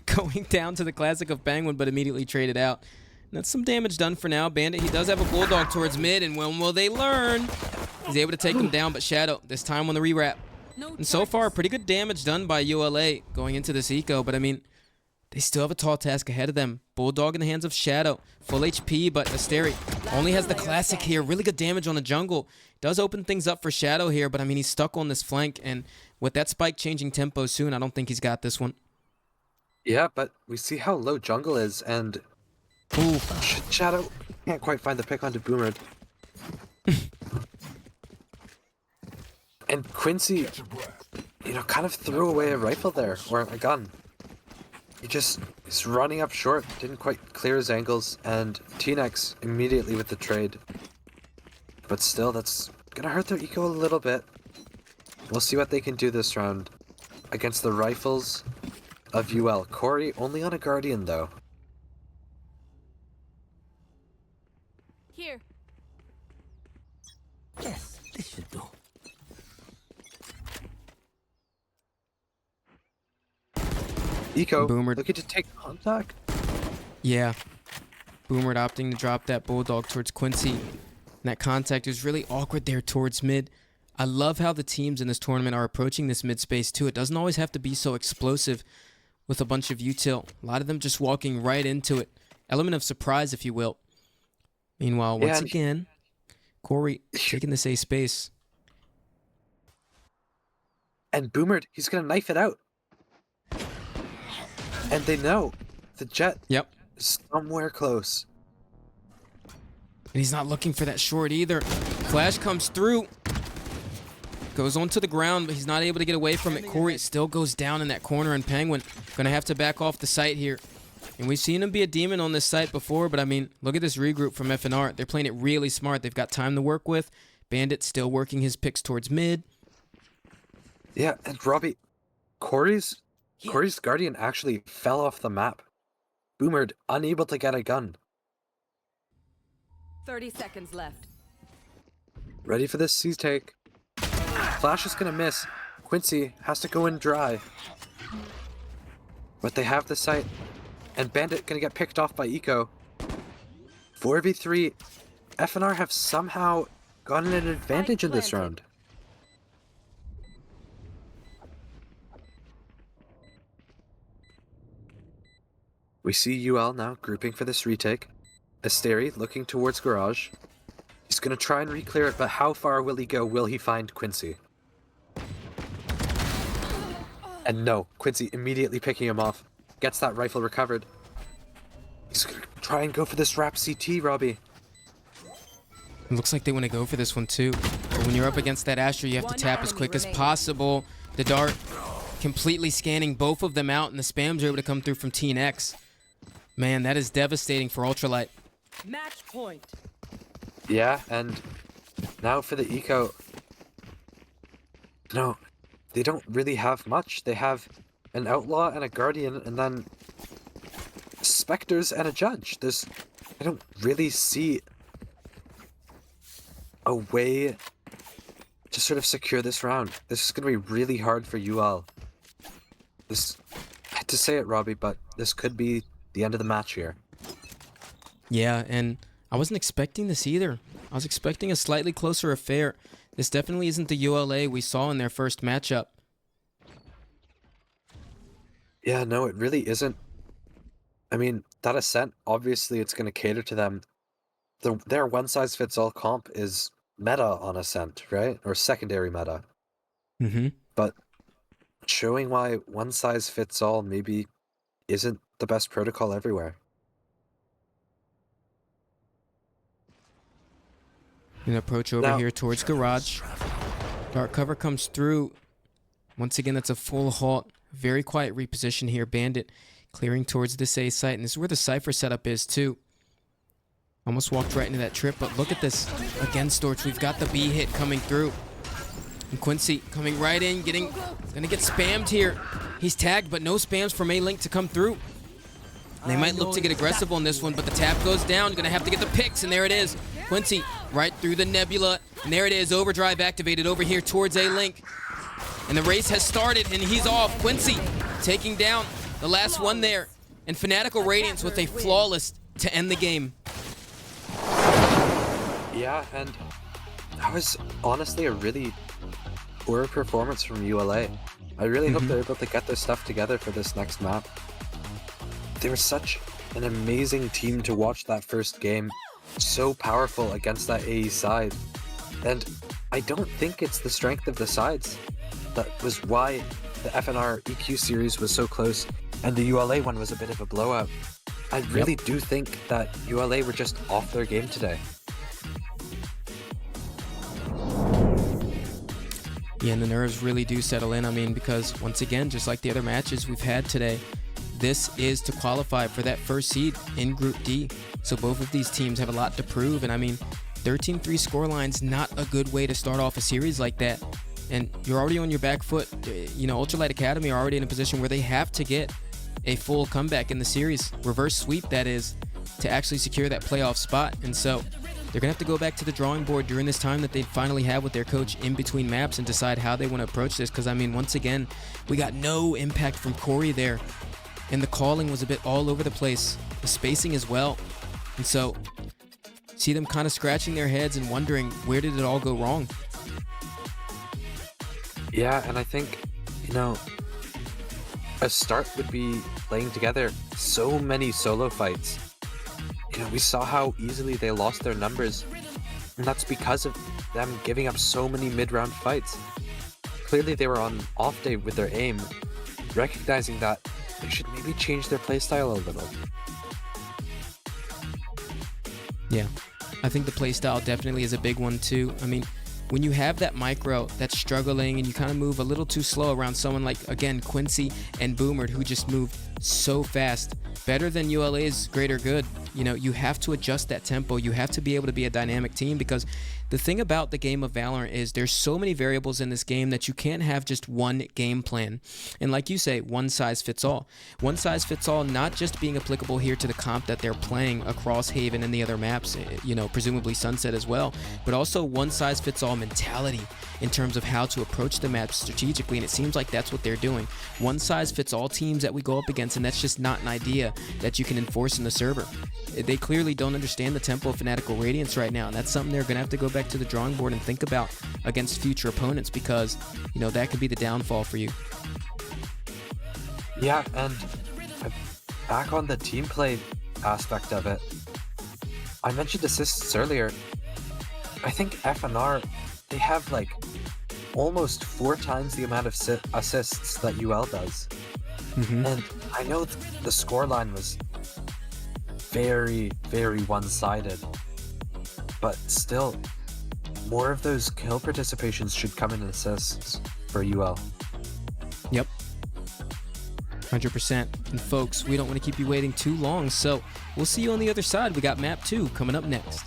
going down to the classic of Penguin, but immediately traded out. And that's some damage done for now. Bandit, he does have a Bulldog towards mid, and when will they learn? He's able to take him down, but Shadow, this time on the rewrap. And so far, pretty good damage done by ULA going into this eco, but I mean, they still have a tall task ahead of them. Bulldog in the hands of Shadow. Full HP, but Asteri only has the classic here. Really good damage on the jungle. Does open things up for Shadow here, but I mean, he's stuck on this flank, and with that spike changing tempo soon, I don't think he's got this one. Yeah, but we see how low jungle is, and Ooh. Shadow can't quite find the pick onto Boomered. And Quincy, you know, kind of threw away a rifle there, or a gun. He's running up short, didn't quite clear his angles, and T-Nex immediately with the trade. But still, that's gonna hurt their eco a little bit. We'll see what they can do this round against the rifles of UL. Corey only on a Guardian though. Here. Yes, this should do. Eco, Boomer. looking to take contact. Yeah. Boomer opting to drop that Bulldog towards Quincy. And that contact is really awkward there towards mid. I love how the teams in this tournament are approaching this mid space too. It doesn't always have to be so explosive with a bunch of util. A lot of them just walking right into it. Element of surprise, if you will. Meanwhile, once again, Corey taking this A space. And Boomered, he's gonna knife it out. And they know the jet Yep. is somewhere close. And he's not looking for that short either. Flash comes through. Goes onto the ground, but he's not able to get away from it. Corey still goes down in that corner, and Penguin gonna have to back off the site here. And we've seen him be a demon on this site before, but I mean, look at this regroup from FNR. They're playing it really smart. They've got time to work with. Bandit still working his picks towards mid. Yeah, and Robbie, Corey's Guardian actually fell off the map. Boomered, unable to get a gun. 30 seconds left. Ready for this C-take. Flash is gonna miss. Quincy has to go in dry. But they have the site. And Bandit gonna get picked off by Eco. 4v3. FNR have somehow gotten an advantage in this round. We see UL now grouping for this retake. Asteri looking towards Garage. He's gonna try and re-clear it, but how far will he go? Will he find Quincy? And no, Quincy immediately picking him off. Gets that rifle recovered. He's gonna try and go for this wrap CT, Robbie. It looks like they want to go for this one too. But when you're up against that Astra, you have to tap as quick as possible. The dart completely scanning both of them out, and the spams are able to come through from TNX. Man, that is devastating for Ultralight. Match point. Yeah, and now for the Eco. No, they don't really have much. They have an Outlaw and a Guardian, and then Spectres and a Judge. I don't really see a way to sort of secure this round. This is going to be really hard for UL. I hate to say it, Robbie, but this could be the end of the match here. Yeah, and I wasn't expecting this either. I was expecting a slightly closer affair. This definitely isn't the ULA we saw in their first matchup. Yeah, no, it really isn't. I mean, that Ascent, obviously it's going to cater to them. Their one-size-fits-all comp is meta on Ascent, right? Or secondary meta. Mm-hmm. But showing why one-size-fits-all maybe isn't the best protocol everywhere. An approach over here towards Garage. Dark cover comes through. Once again, that's a full halt. Very quiet reposition here. Bandit clearing towards this A site. And this is where the Cypher setup is too. Almost walked right into that trip, but look at this. Again, Storch, we've got the B hit coming through. And Quincy coming right in, gonna get spammed here. He's tagged, but no spams from A-Link to come through. They might look to get aggressive on this one, but the tap goes down. Gonna have to get the picks, and there it is. Quincy right through the nebula, and there it is. Overdrive activated over here towards A-Link. And the race has started, and he's off. Quincy taking down the last one there. And FANATICAL Radiance with a flawless to end the game. Yeah, and that was honestly a really poor performance from ULA. I really hope they're able to get their stuff together for this next map. They were such an amazing team to watch that first game. So powerful against that AE side. And I don't think it's the strength of the sides. That was why the FNR EQ series was so close and the ULA one was a bit of a blowout. I really do think that ULA were just off their game today. Yeah, and the nerves really do settle in. I mean, because once again, just like the other matches we've had today, this is to qualify for that first seed in Group D. So both of these teams have a lot to prove. And I mean, 13-3 scoreline's not a good way to start off a series like that. And you're already on your back foot. You know, Ultralight Academy are already in a position where they have to get a full comeback in the series. Reverse sweep, that is, to actually secure that playoff spot. And so they're going to have to go back to the drawing board during this time that they finally have with their coach in between maps and decide how they want to approach this. Because, I mean, once again, we got no impact from Corey there. And the calling was a bit all over the place. The spacing as well. And so, see them kind of scratching their heads and wondering, where did it all go wrong? Yeah, and I think, you know, a start would be playing together so many solo fights. You know, we saw how easily they lost their numbers, and that's because of them giving up so many mid-round fights. Clearly they were on off day with their aim, recognizing that they should maybe change their playstyle a little. Yeah, I think the playstyle definitely is a big one too. I mean, when you have that micro that's struggling and you kind of move a little too slow around someone like, again, Quincy and Boomer, who just moved so fast, better than ULA's greater good, you know, you have to adjust that tempo. You have to be able to be a dynamic team because the thing about the game of Valorant is there's so many variables in this game that you can't have just one game plan. And like you say, one size fits all. One size fits all not just being applicable here to the comp that they're playing across Haven and the other maps, you know, presumably Sunset as well, but also one size fits all mentality in terms of how to approach the map strategically, and it seems like that's what they're doing. One size fits all teams that we go up against, and that's just not an idea that you can enforce in the server. They clearly don't understand the tempo of Fanatical Radiance right now, and that's something they're going to have to go back to the drawing board and think about against future opponents, because, you know, that could be the downfall for you. Yeah, and back on the team play aspect of it, I mentioned assists earlier. I think FNR, they have like almost 4 times the amount of assists that UL does. And I know the scoreline was very, very one-sided, but still, more of those kill participations should come in assists for UL. Yep. 100%. And folks, we don't want to keep you waiting too long, so we'll see you on the other side. We got map 2 coming up next.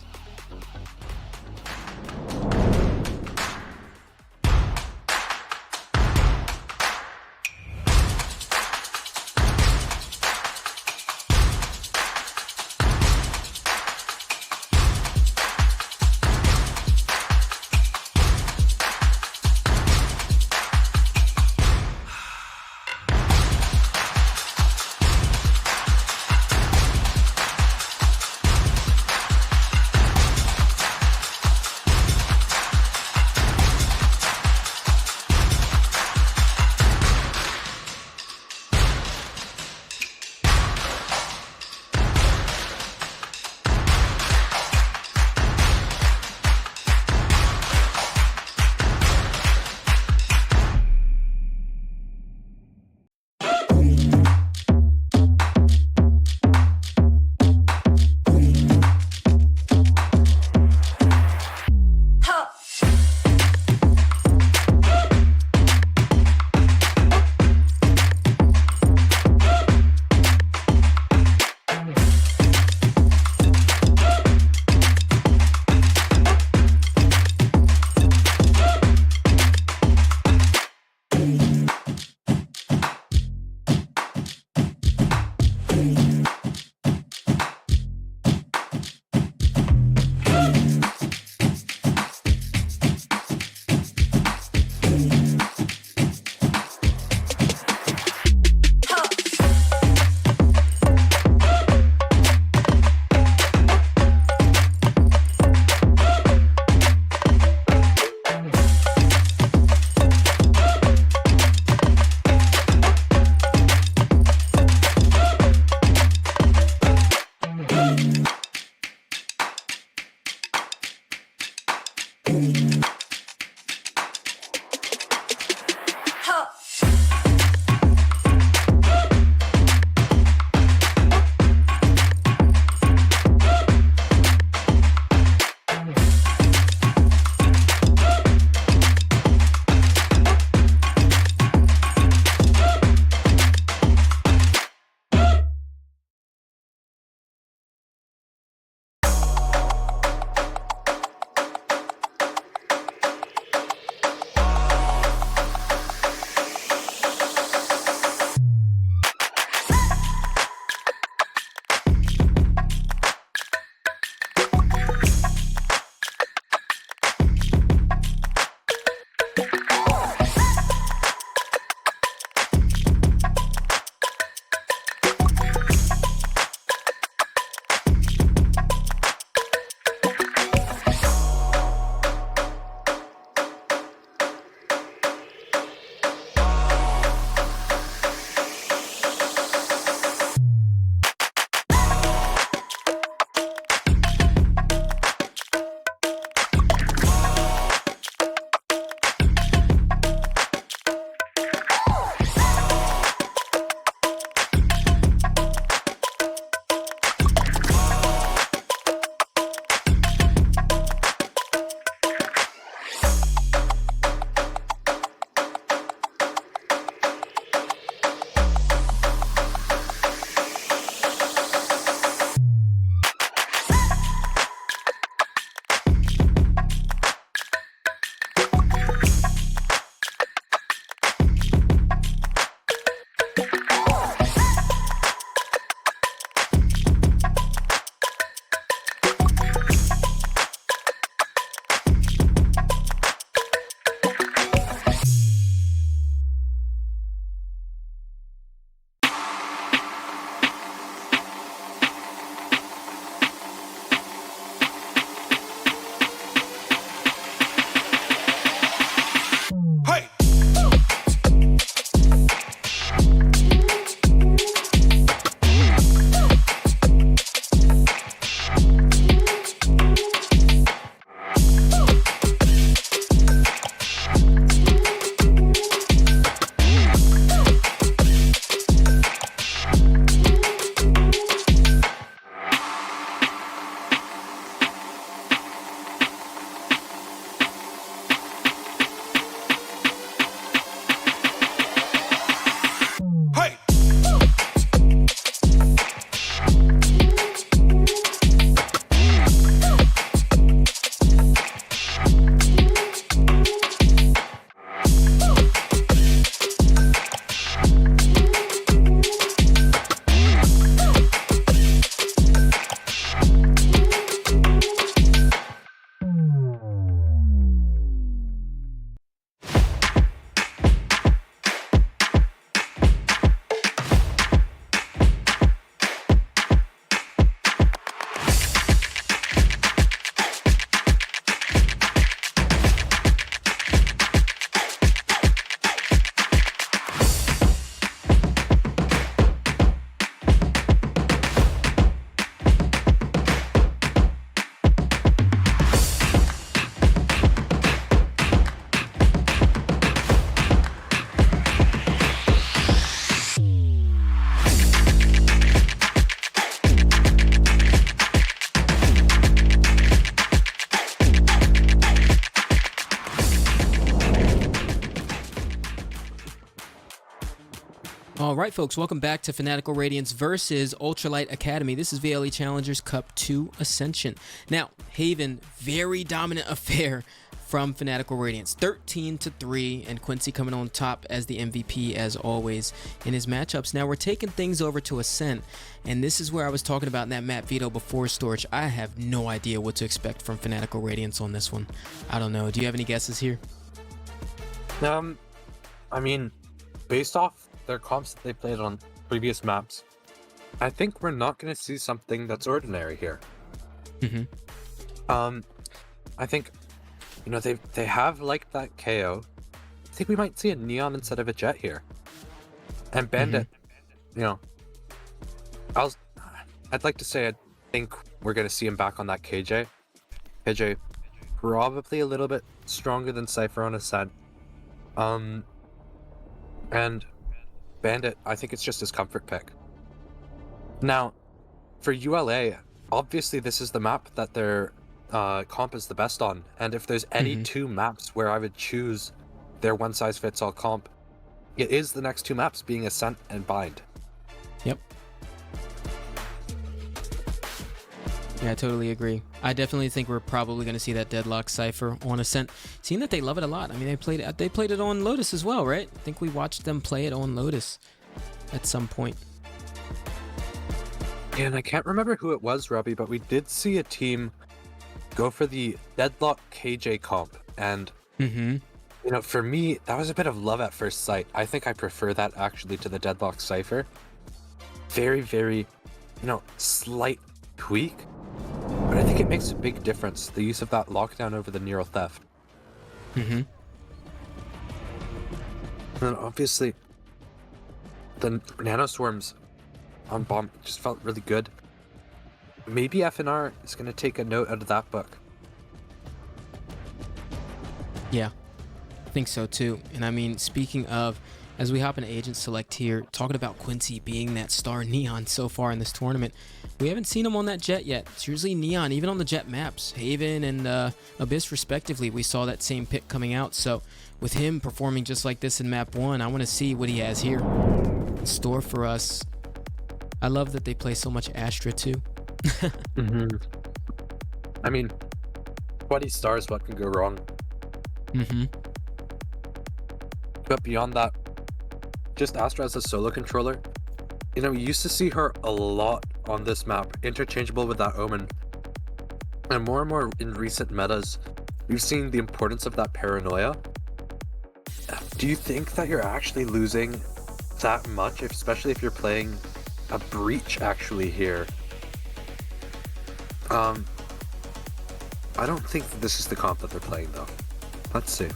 All right, folks, welcome back to Fanatical Radiance versus Ultralight Academy. This is VLE Challengers Cup 2 Ascension. Now, Haven, very dominant affair from Fanatical Radiance, 13-3, and Quincy coming on top as the MVP as always in his matchups. Now we're taking things over to Ascent, and this is where I was talking about in that map veto before Storch. I have no idea what to expect from Fanatical Radiance on this one. I don't know. Do you have any guesses here? I mean, based off their comps that they played on previous maps, I think we're not going to see something that's ordinary here. I think, you know, they have liked that KO. I think we might see a Neon instead of a Jet here. And Bandit, you know, I'd like to say I think we're going to see him back on that KJ. KJ probably a little bit stronger than Cypher on Ascent. And Bandit, I think it's just his comfort pick. Now, for ULA, obviously this is the map that their comp is the best on, and if there's any two maps where I would choose their one-size-fits-all comp, it is the next two maps, being Ascent and Bind. Yep. Yeah, I totally agree. I definitely think we're probably going to see that Deadlock Cypher on Ascent. Seeing that they love it a lot. I mean, they played it on Lotus as well, right? I think we watched them play it on Lotus at some point. Yeah, and I can't remember who it was, Robbie, but we did see a team go for the Deadlock KJ comp, and you know, for me, that was a bit of love at first sight. I think I prefer that actually to the Deadlock Cypher. Very, very, you know, slight tweak. But I think it makes a big difference, the use of that lockdown over the Neural Theft. And obviously, the Nanoswarms on Bomb just felt really good. Maybe FNR is going to take a note out of that book. Yeah, I think so too. And I mean, speaking of, as we hop into Agent Select here, talking about Quincy being that star Neon so far in this tournament, we haven't seen him on that Jet yet. It's usually Neon, even on the Jet maps, Haven and Abyss respectively. We saw that same pick coming out. So with him performing just like this in map 1, I want to see what he has here in store for us. I love that they play so much Astra too. I mean, 20 stars, what can go wrong? But beyond that, just Astra as a solo controller, you know, we used to see her a lot on this map, interchangeable with that Omen. And more in recent metas, we've seen the importance of that paranoia. Do you think that you're actually losing that much, especially if you're playing a Breach actually here? I don't think that this is the comp that they're playing though. Let's see.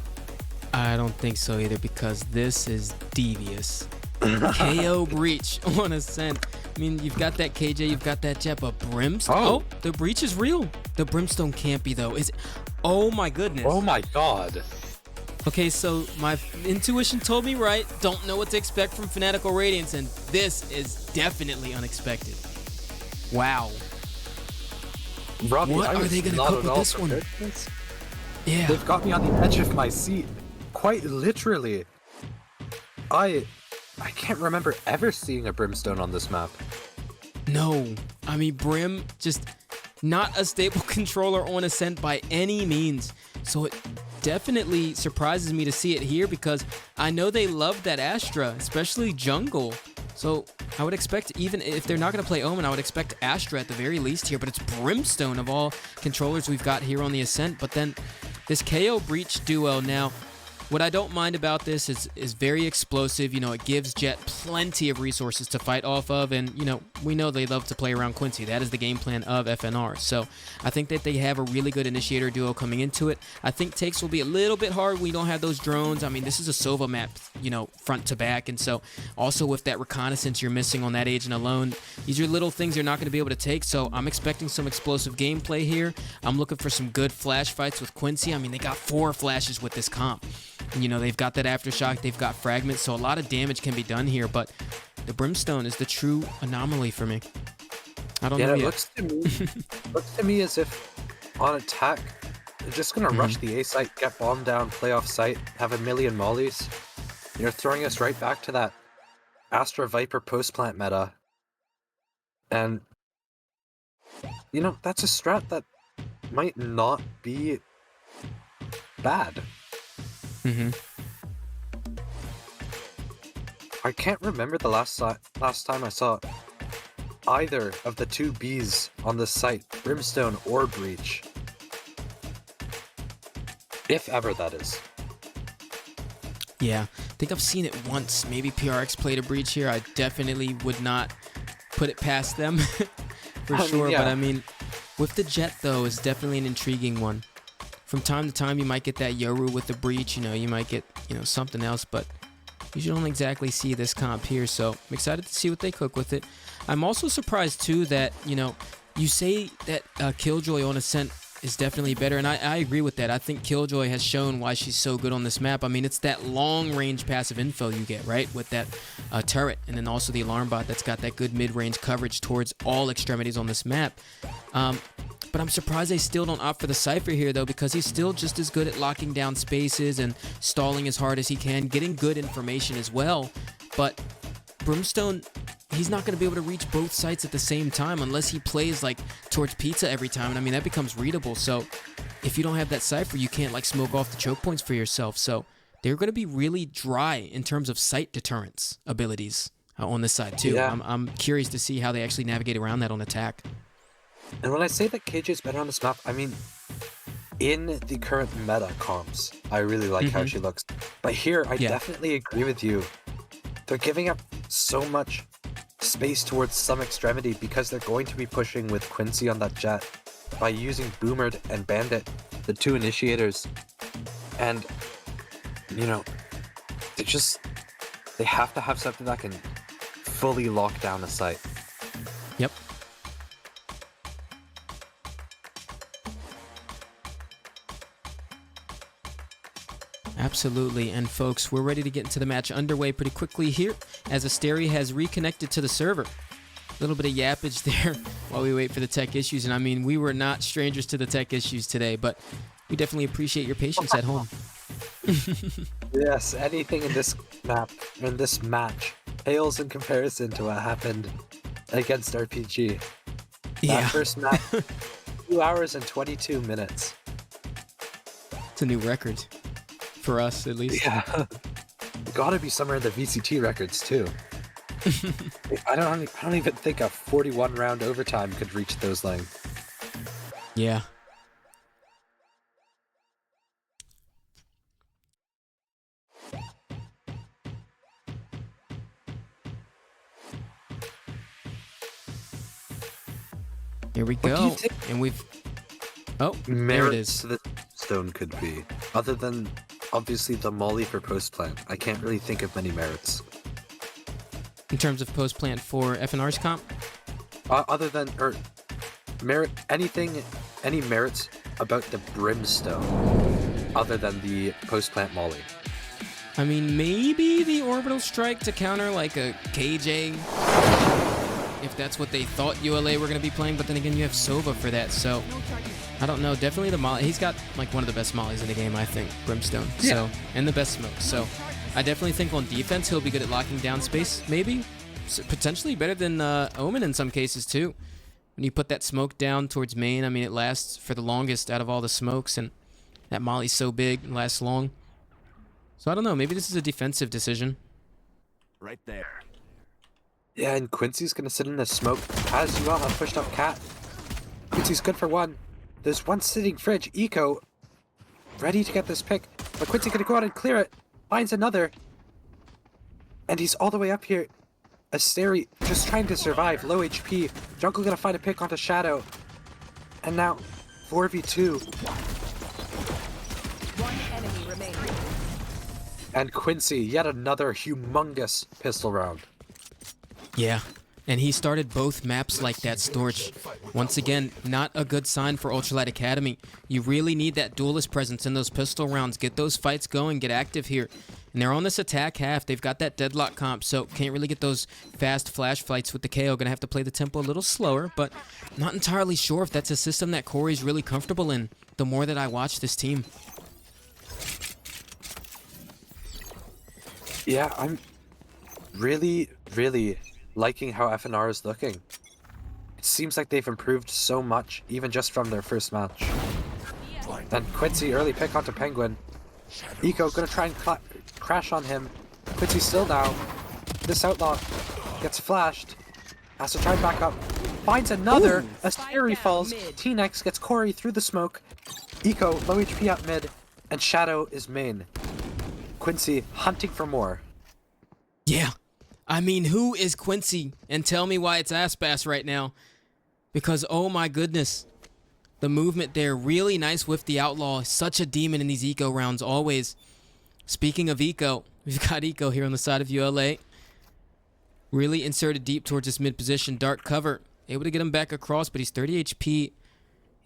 I don't think so either, because this is devious. KO Breach on Ascent. I mean, you've got that KJ, you've got that Jet, but Brimstone. Oh, the Breach is real. The Brimstone can't be though. Is it? Oh my goodness. Oh my god. Okay, so my intuition told me right. Don't know what to expect from Fanatical Radiance, and this is definitely unexpected. Wow. Robbie, what are they going to cook with this one? Yeah. They've got me on the edge of my seat. Quite literally. I can't remember ever seeing a Brimstone on this map. No. I mean, Brim, just not a stable controller on Ascent by any means. So it definitely surprises me to see it here, because I know they love that Astra, especially jungle. So I would expect, even if they're not going to play Omen, I would expect Astra at the very least here. But it's Brimstone of all controllers we've got here on the Ascent. But then this KO Breach duo now, what I don't mind about this is very explosive. You know, it gives Jet plenty of resources to fight off of, and you know, we know they love to play around Quincy. That is the game plan of FNR. So I think that they have a really good initiator duo coming into it. I think takes will be a little bit hard. We don't have those drones. I mean, this is a Sova map, you know, front to back, and so also with that reconnaissance you're missing on that agent alone, these are little things you're not going to be able to take. So I'm expecting some explosive gameplay here. I'm looking for some good flash fights with Quincy. I mean, they got 4 flashes with this comp. And, you know, they've got that aftershock, they've got fragments, so a lot of damage can be done here, but the Brimstone is the true anomaly for me. I don't know it yet. looks to me as if on attack, they're just going to rush the A site, get bomb down, play off site, have a million mollies. You're throwing us right back to that Astra Viper post-plant meta. And, you know, that's a strat that might not be bad. Mm-hmm. I can't remember the last time I saw either of the two Bs on this site, Brimstone or Breach. If ever, that is. Yeah, I think I've seen it once. Maybe PRX played a breach here. I definitely would not put it past them for sure. yeah. But I mean, with the Jet though, is definitely an intriguing one. From time to time, you might get that Yoru with the breach. You know, you might get something else, but you don't exactly see this comp here. So I'm excited to see what they cook with it. I'm also surprised too that you say that Killjoy on Ascent is definitely better, and I agree with that. I think Killjoy has shown why she's so good on this map. I mean, it's that long-range passive info you get, right, with that turret, and then also the alarm bot that's got that good mid-range coverage towards all extremities on this map. But I'm surprised they still don't opt for the Cypher here, though, because he's still just as good at locking down spaces and stalling as hard as he can, getting good information as well. But Brimstone, he's not going to be able to reach both sites at the same time unless he plays like towards pizza every time. And I mean, that becomes readable. So if you don't have that Cypher, you can't like smoke off the choke points for yourself. So they're going to be really dry in terms of sight deterrence abilities on this side too. Yeah. I'm curious to see how they actually navigate around that on attack. And when I say that KJ is better on this map, I mean, in the current meta comps, I really like how she looks. But here, I definitely agree with you. They're giving up so much space towards some extremity because they're going to be pushing with Quincy on that Jet by using Boomer and Bandit, the two initiators. And, they have to have something that can fully lock down a site. Yep. Absolutely, and folks, we're ready to get into the match underway pretty quickly here as Asteri has reconnected to the server. A little bit of yappage there while we wait for the tech issues, and I mean, we were not strangers to the tech issues today, but we definitely appreciate your patience at home. Yes, anything in this map, in this match, pales in comparison to what happened against RPG. That first map, 2 hours and 22 minutes. It's a new record. For us, at least. Yeah. Gotta be somewhere in the VCT records, too. I don't even think a 41 round overtime could reach those lengths. Yeah. Here we go. And we've... Oh, there it is. The stone could be, other than obviously the molly for post plant. I can't really think of many merits. In terms of post plant for FNR's comp? Other than any merits about the brimstone, other than the post plant molly. I mean, maybe the orbital strike to counter like a KJ, if that's what they thought ULA were going to be playing. But then again, you have Sova for that, so I don't know. Definitely the molly. He's got like one of the best mollies in the game, I think, Brimstone. Yeah. So, and the best smoke. So I definitely think on defense he'll be good at locking down space. Maybe potentially better than Omen in some cases too. When you put that smoke down towards main, I mean, it lasts for the longest out of all the smokes, and that molly's so big and lasts long. So I don't know. Maybe this is a defensive decision. Right there. Yeah, and Quincy's gonna sit in the smoke as uLA pushed up Cat. Quincy's good for one. There's one sitting fridge, Eco, ready to get this pick, but Quincy gonna go out and clear it. Finds another, and he's all the way up here. Asteri just trying to survive, low HP. Jungle gonna find a pick onto Shadow, and now 4v2. One enemy remaining. And Quincy, yet another humongous pistol round. Yeah, and he started both maps like that, Storch. Once again, not a good sign for Ultralight Academy. You really need that duelist presence in those pistol rounds. Get those fights going, get active here. And they're on this attack half. They've got that deadlock comp, so can't really get those fast flash fights with the KO. Gonna have to play the tempo a little slower, but not entirely sure if that's a system that Corey's really comfortable in, the more that I watch this team. Yeah, I'm really really liking how FNR is looking. It seems like they've improved so much, even just from their first match. And Quincy, early pick onto Penguin. Eco gonna try and crash on him. Quincy still down. This outlaw gets flashed. Has to try and back up. Finds another. As Terry falls, T-Nex gets Corey through the smoke. Eco, low HP at mid. And Shadow is main. Quincy hunting for more. Yeah. I mean, who is Quincy? And tell me why it's ass-bass right now. Because, oh my goodness. The movement there, really nice with the Outlaw. Such a demon in these Eco rounds, always. Speaking of Eco, we've got Eco here on the side of ULA. Really inserted deep towards this mid position. Dark cover. Able to get him back across, but he's 30 HP. He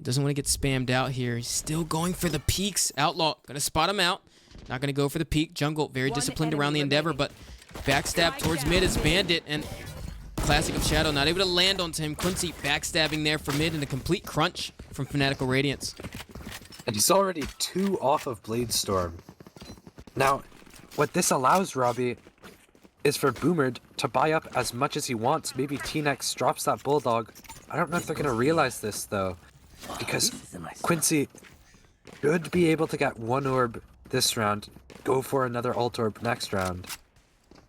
doesn't want to get spammed out here. He's still going for the peaks. Outlaw, gonna spot him out. Not gonna go for the peak. Jungle, very disciplined around the Endeavor, but backstab towards mid is Bandit, and classic of Shadow, not able to land onto him. Quincy backstabbing there for mid, and a complete crunch from Fanatical Radiance. And he's already 2 off of Blade Storm. Now, what this allows Robbie is for Boomer to buy up as much as he wants. Maybe T-Nex drops that Bulldog. I don't know if they're going to realize this, though, because Quincy should be able to get 1 orb this round, go for another ult orb next round.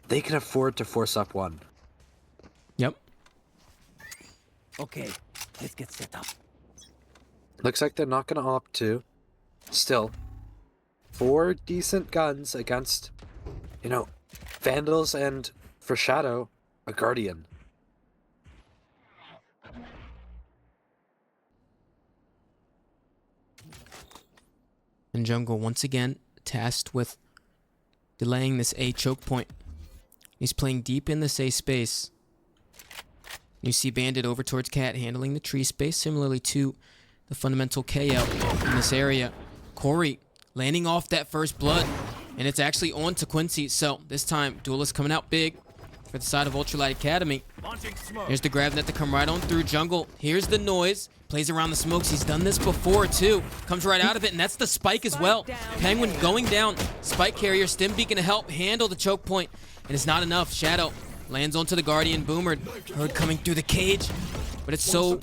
They can afford to force up 1. Yep. Okay, let's get set up. Looks like they're not going to opt to. Still, 4 decent guns against, you know, Vandals and, for Shadow, a Guardian. And Jungle, once again, tasked with delaying this A choke point. He's playing deep in this A space. You see Bandit over towards Cat, handling the tree space, similarly to the fundamental KO in this area. Corey landing off that first blood, and it's actually on to Quincy. So this time, Duelist coming out big for the side of ULTRALIGHT Academy. Here's the grab net to come right on through. Jungle, here's the noise. Plays around the smokes. He's done this before, too. Comes right out of it, and that's the spike as well. Penguin going down. Spike carrier, Stim Beacon to help handle the choke point, and it's not enough. Shadow lands onto the Guardian. Boomer, heard coming through the cage, but it's so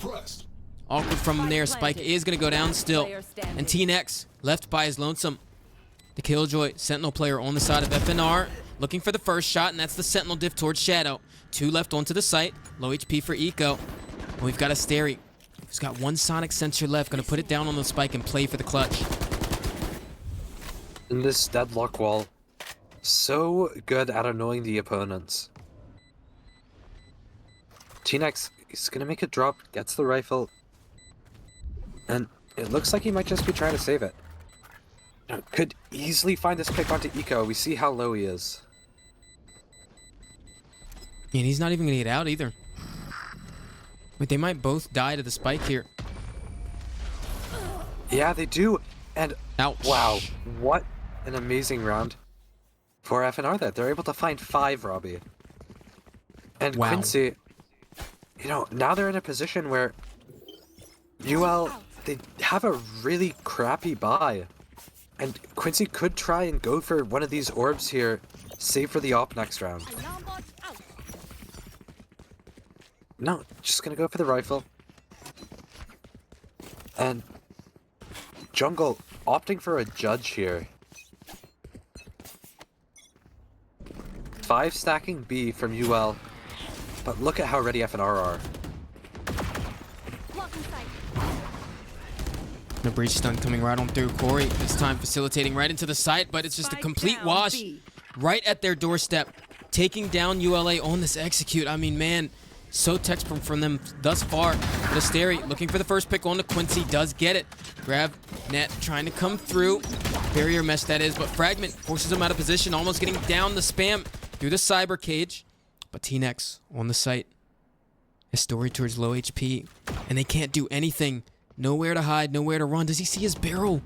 awkward from there. Spike is going to go down still, and T-Nex left by his lonesome. The Killjoy Sentinel player on the side of FNR, looking for the first shot, and that's the Sentinel diff towards Shadow. 2 left onto the site. Low HP for Eco. And we've got a Stary. He's got 1 Sonic Sensor left. Gonna put it down on the spike and play for the clutch. In this deadlock wall, so good at annoying the opponents. T-Nex is gonna make a drop, gets the rifle, and it looks like he might just be trying to save it. Now, could easily find this pick onto Eco. We see how low he is. And he's not even gonna get out either. Wait, they might both die to the spike here. Yeah, they do. And ouch. Wow, what an amazing round for FNR there. They're able to find 5, Robbie. And wow. Quincy, you know, now they're in a position where UL, they have a really crappy buy. And Quincy could try and go for one of these orbs here, save for the op next round. No, just gonna go for the rifle. And Jungle opting for a judge here. 5 stacking B from UL, but look at how ready FNR are. The breach stun coming right on through. Corey this time facilitating right into the site, but it's just a complete wash right at their doorstep, taking down ULA on this execute. I mean, man, so textbook from them thus far. But Asteri looking for the first pick on to Quincy, does get it. Grab net trying to come through. Barrier mesh that is, but Fragment forces him out of position, almost getting down the spam through the cyber cage. But T-Nex on the site. Astori towards low HP, and they can't do anything. Nowhere to hide, nowhere to run. Does he see his barrel?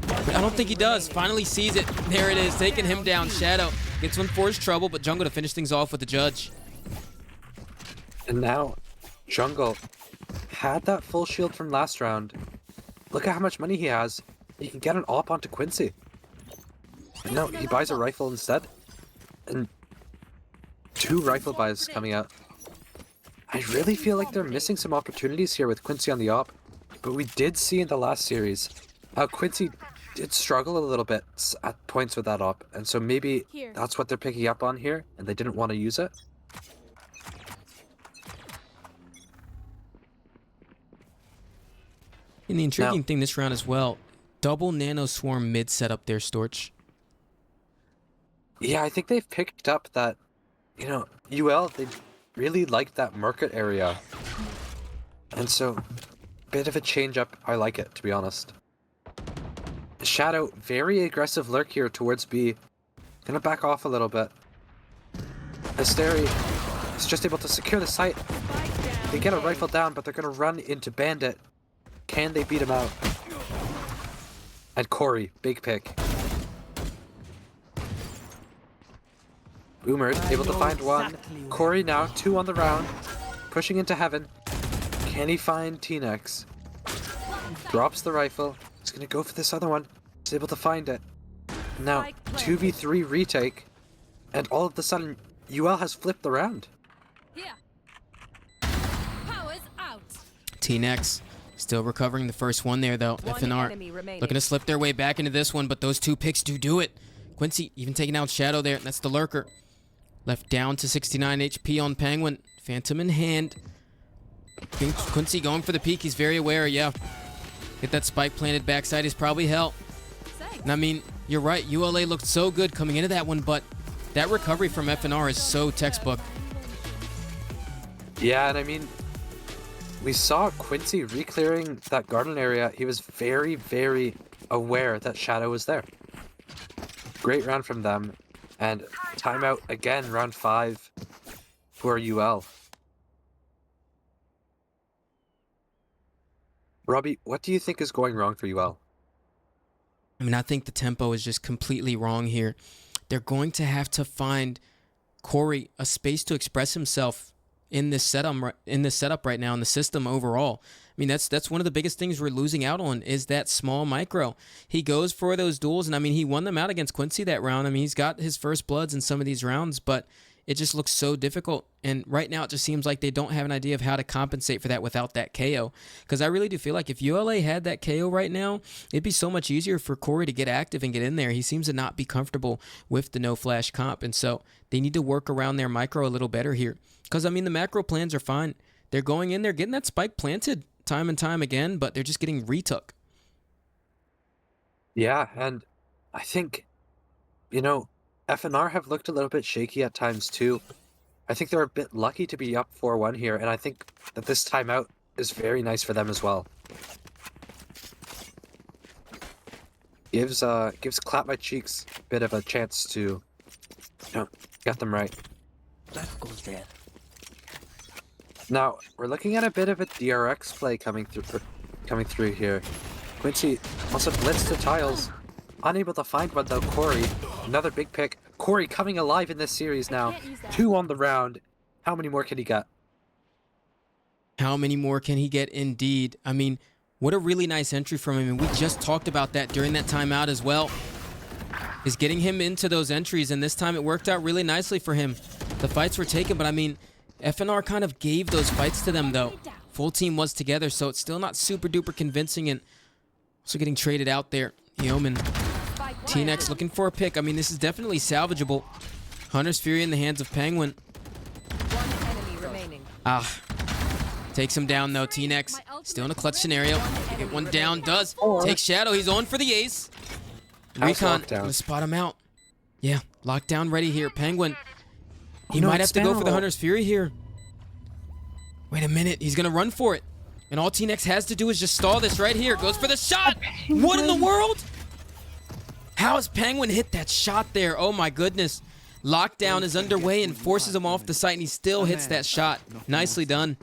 But I don't think he does. Finally sees it. There it is, taking him down. Shadow gets one for his trouble, but Jungle to finish things off with the judge. And now, Jungle had that full shield from last round. Look at how much money he has. He can get an op onto Quincy. And no, he buys a rifle instead. And 2 rifle buys coming out. I really feel like they're missing some opportunities here with Quincy on the op. But we did see in the last series how Quincy did struggle a little bit at points with that op. And so maybe that's what they're picking up on here, and they didn't want to use it. And the intriguing thing this round as well, double nano swarm mid setup there, Storch. Yeah, I think they've picked up that, you know, UL, they really like that market area. And so, bit of a change up. I like it, to be honest. Shadow, very aggressive lurk here towards B. Gonna back off a little bit. Asteri is just able to secure the site. They get a rifle down, but they're gonna run into Bandit. Can they beat him out? And Corey, big pick. Boomer able to find one. Corey now, 2 on the round. Pushing into heaven. Can he find T-Nex? Drops the rifle. He's gonna go for this other one. He's able to find it. Now, 2v3 retake. And all of a sudden, UL has flipped the round. Here. Powers out. T-Nex still recovering the first one there, though. FNR looking to slip their way back into this one, but those 2 picks do it. Quincy even taking out Shadow there. That's the lurker. Left down to 69 HP on Penguin. Phantom in hand. Quincy going for the peek. He's very aware, yeah. Get that spike planted backside is probably hell. And I mean, you're right. ULA looked so good coming into that one, but that recovery from FNR is so textbook. Yeah, and I mean, we saw Quincy re-clearing that garden area. He was very, very aware that Shadow was there. Great round from them. And timeout again, round 5 for UL. Robbie, what do you think is going wrong for UL? I mean, I think the tempo is just completely wrong here. They're going to have to find Corey a space to express himself in this setup right now in the system overall. I mean, that's one of the biggest things we're losing out on is that small micro. He goes for those duels, and I mean, he won them out against Quincy that round. I mean, he's got his first bloods in some of these rounds, but it just looks so difficult. And right now, it just seems like they don't have an idea of how to compensate for that without that KO. Because I really do feel like if ULA had that KO right now, it'd be so much easier for Corey to get active and get in there. He seems to not be comfortable with the no flash comp, and so they need to work around their micro a little better here. Because, I mean, the macro plans are fine. They're going in there, getting that spike planted time and time again, but they're just getting retook. Yeah, and I think, you know, FNR have looked a little bit shaky at times too. I think they're a bit lucky to be up 4-1 here, and I think that this timeout is very nice for them as well. Gives Clap My Cheeks a bit of a chance to, you know, get them right. That goes there. Now, we're looking at a bit of a DRX play coming through here. Quincy wants to blitz the tiles. Unable to find one though, Corey. Another big pick. Corey coming alive in this series now. 2 on the round. How many more can he get? How many more can he get indeed? I mean, what a really nice entry from him, and we just talked about that during that timeout as well. Is getting him into those entries, and this time it worked out really nicely for him. The fights were taken, but I mean, FNR kind of gave those fights to them though. Full team was together, so it's still not super duper convincing, and also getting traded out there. Yeoman. T-Nex looking for a pick. I mean, this is definitely salvageable. Hunter's Fury in the hands of Penguin. One enemy remaining. Takes him down though. T-Nex still in a clutch scenario. Get one down, does. Take Shadow, he's on for the ace. Recon, gonna spot him out. Yeah, lockdown ready here. Penguin. He might have to go for the Hunter's Fury here. Wait a minute, he's gonna run for it. And all T-Nex has to do is just stall this right here. Goes for the shot! What in the world? How has Penguin hit that shot there? Oh my goodness. Lockdown is underway and forces him off the site, and he still hits that shot. Nicely done.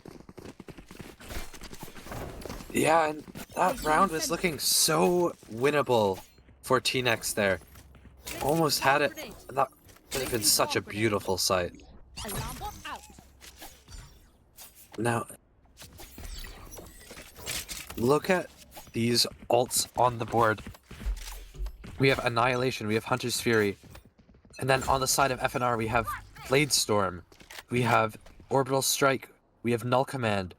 Yeah, and that round was looking so winnable for T-Nex there. Almost had it. That would have been such a beautiful sight. Now, look at these ults on the board. We have Annihilation, we have Hunter's Fury, and then on the side of FNR we have Blade Storm, we have Orbital Strike, we have Null Command,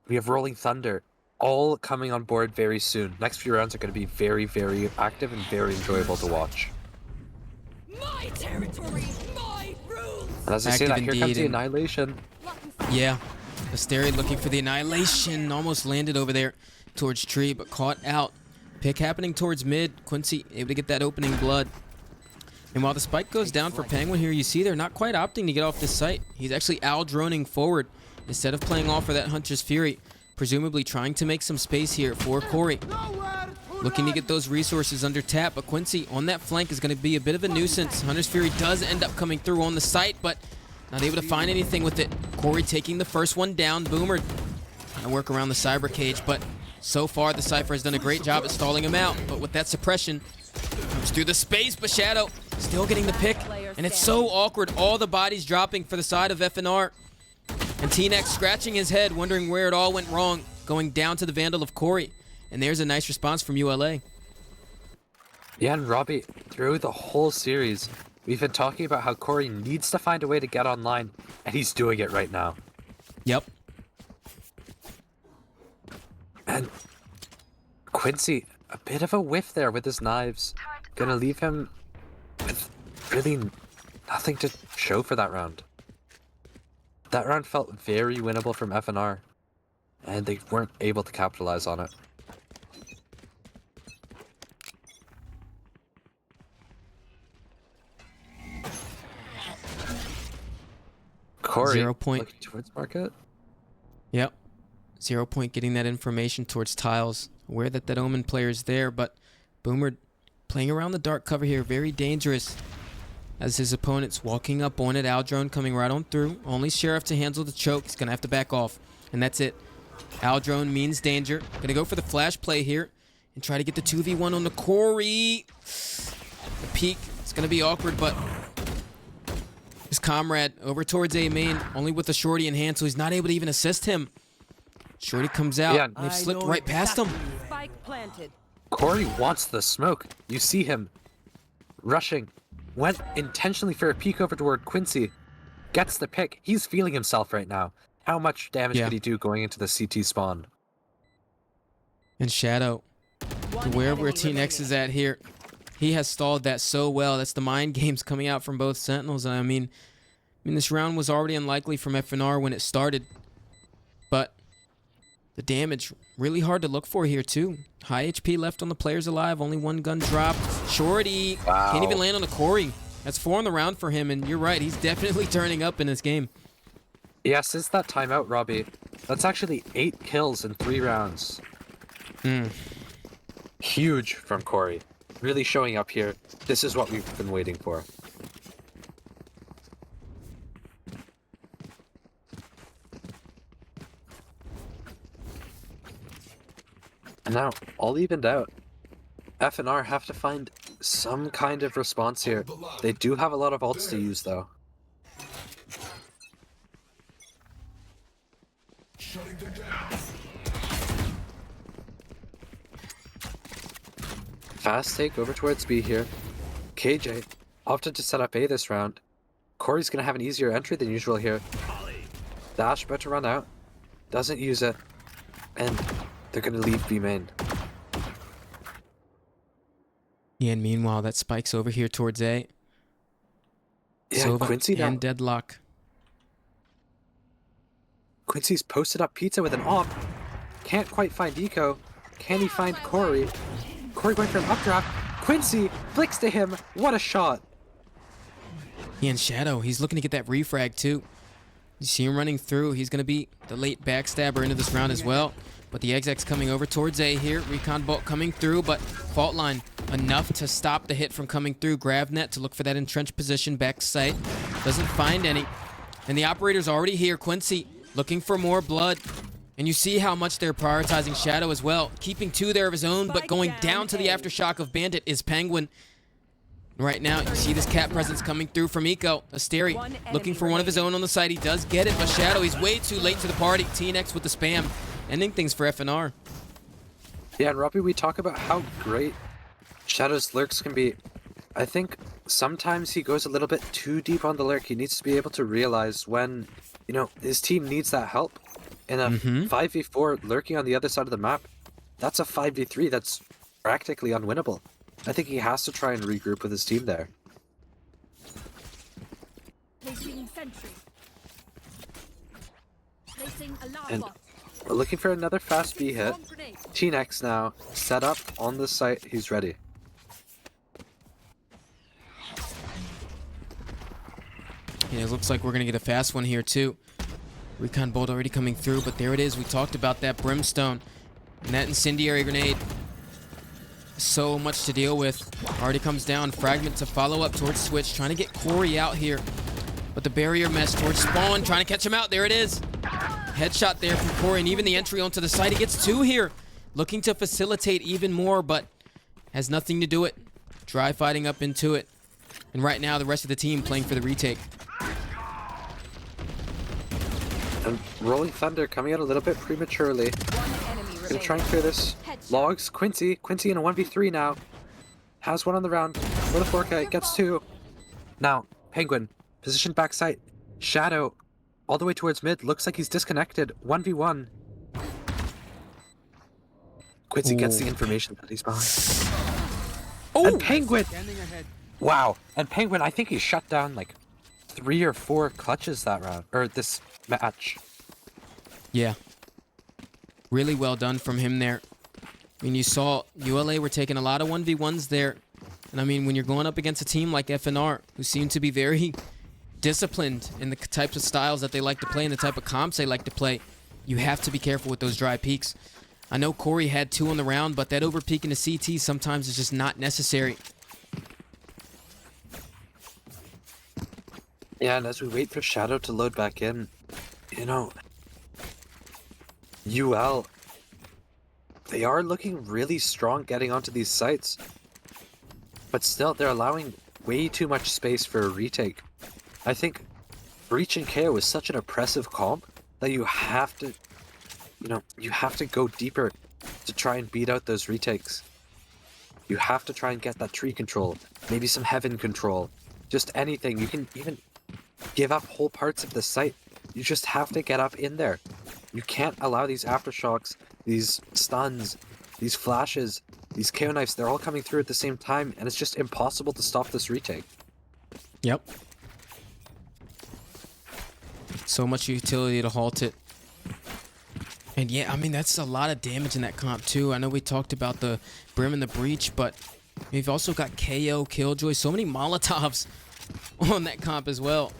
we have Rolling Thunder, all coming on board very soon. Next few rounds are going to be very, very active and very enjoyable to watch. My territory, my rules. And as I say Active that, here comes indeed, the and- Annihilation. Yeah, Asteri looking for the Annihilation. Almost landed over there towards Tree, but caught out. Pick happening towards mid. Quincy able to get that opening blood. And while the spike goes down for Penguin here, you see they're not quite opting to get off this site. He's actually droning forward instead of playing off for that Hunter's Fury. Presumably trying to make some space here for Corey. Looking to get those resources under tap, but Quincy on that flank is going to be a bit of a nuisance. Hunter's Fury does end up coming through on the site, but not able to find anything with it. Corey taking the first one down. Boomer trying to work around the Cyber Cage, but so far the Cypher has done a great job at stalling him out. But with that suppression, comes through the space, but Shadow still getting the pick. And it's so awkward. All the bodies dropping for the side of FNR. And T-Nex scratching his head, wondering where it all went wrong, going down to the Vandal of Corey. And there's a nice response from ULA. Yeah, and Robbie, through the whole series, we've been talking about how Corey needs to find a way to get online, and he's doing it right now. Yep. And Quincy, a bit of a whiff there with his knives. Gonna leave him with really nothing to show for that round. That round felt very winnable from FNR, and they weren't able to capitalize on it. Corey, 0 point. looking towards market. Yep. 0 point getting that information towards tiles. Aware that that Omen player is there, but Boomer playing around the dark cover here. Very dangerous. As his opponent's walking up on it. Aldrone coming right on through. Only Sheriff to handle the choke. He's going to have to back off. And that's it. Aldrone means danger. Going to go for the flash play here. And try to get the 2v1 on the Corey. The peek. It's going to be awkward, but his comrade over towards A main. Only with the shorty in hand, so he's not able to even assist him. Shorty comes out. Yeah. And they've slipped right past him. Spike planted. Corey wants the smoke. You see him rushing. Went intentionally for a peek over toward Quincy. Gets the pick. He's feeling himself right now. How much damage could he do going into the CT spawn? And Shadow, where T-Nex is at here, he has stalled that so well. That's the mind games coming out from both Sentinels. And I mean, this round was already unlikely from FNR when it started. But the damage, really hard to look for here too. High HP left on the players alive. Only one gun dropped. Shorty can't even land on the Corey. That's 4 on the round for him. And you're right, he's definitely turning up in this game. Yeah, since that timeout, Robbie, that's actually 8 kills in 3 rounds. Huge from Corey. Really showing up here. This is what we've been waiting for. And now, all evened out. FNR have to find some kind of response here. They do have a lot of ults to use, though. Fast take over towards B here. KJ opted to set up A this round. Corey's gonna have an easier entry than usual here. Dash about to run out. Doesn't use it. And they're gonna leave B main. Yeah, and meanwhile, that spike's over here towards A. Yeah, Sova Quincy now. and Deadlock. Quincy's posted up Pizza with an op. Can't quite find Eco. Can he find Corey? Corey going for an updraft. Quincy flicks to him. What a shot. He and Shadow, he's looking to get that refrag too. You see him running through. He's going to be the late backstabber into this round as well. But the exec's coming over towards A here. Recon bolt coming through, but fault line enough to stop the hit from coming through. Gravnet to look for that entrenched position back site. Doesn't find any. And the operator's already here. Quincy looking for more blood. And you see how much they're prioritizing Shadow as well. Keeping 2 there of his own, but going down to the aftershock of Bandit is Penguin. Right now, you see this cat presence coming through from Eco. Asteri looking for one of his own on the side. He does get it, but Shadow, he's way too late to the party. T-Nex with the spam, ending things for FNR. Yeah, and Robbie, we talk about how great Shadow's lurks can be. I think sometimes he goes a little bit too deep on the lurk. He needs to be able to realize when, you know, his team needs that help. In a 5v4 lurking on the other side of the map, that's a 5v3 that's practically unwinnable. I think he has to try and regroup with his team there. Placing sentry. Placing alarm And bot. we're looking for another fast B hit. Bomb grenade. T-Nex now set up on the site. He's ready. Yeah, it looks like we're gonna get a fast one here too. Recon bolt already coming through, but there it is. We talked about that brimstone and that incendiary grenade. So much to deal with. Already comes down. Fragment to follow up towards Switch, trying to get Corey out here. But the barrier mesh towards Spawn, trying to catch him out. There it is. Headshot there from Corey, and even the entry onto the site. He gets two here. Looking to facilitate even more, but has nothing to do it. Dry fighting up into it. And right now, the rest of the team playing for the retake. And Rolling Thunder coming out a little bit prematurely. One enemy Gonna remaining. try and clear this. Logs, Quincy in a 1v3 now. Has one on the round. For the 4K, gets two. Now, Penguin, position backside. Shadow, all the way towards mid. Looks like he's disconnected. 1v1. Quincy gets the information that he's behind. Oh! And Penguin! Wow. And Penguin, I think he shut down like 3 or 4 clutches that round. Or this match. Yeah. Really well done from him there. I mean, you saw uLA were taking a lot of 1v1s there. And I mean, when you're going up against a team like FNR, who seem to be very disciplined in the types of styles that they like to play and the type of comps they like to play, you have to be careful with those dry peaks. I know Corey had 2 on the round, but that over peek into CT sometimes is just not necessary. Yeah, and as we wait for Shadow to load back in, you know, UL, they are looking really strong getting onto these sites, but still they're allowing way too much space for a retake. I think Breach and KO is such an oppressive comp that you have to, you know, you have to go deeper to try and beat out those retakes. You have to try and get that tree control, maybe some heaven control, just anything. You can even give up whole parts of the site. You just have to get up in there. You can't allow these aftershocks, these stuns, these flashes, these KO knives, they're all coming through at the same time, and it's just impossible to stop this retake. Yep. So much utility to halt it. And yeah, I mean, that's a lot of damage in that comp too. I know we talked about the Brim and the Breach, but we've also got KO, Killjoy, so many Molotovs on that comp as well.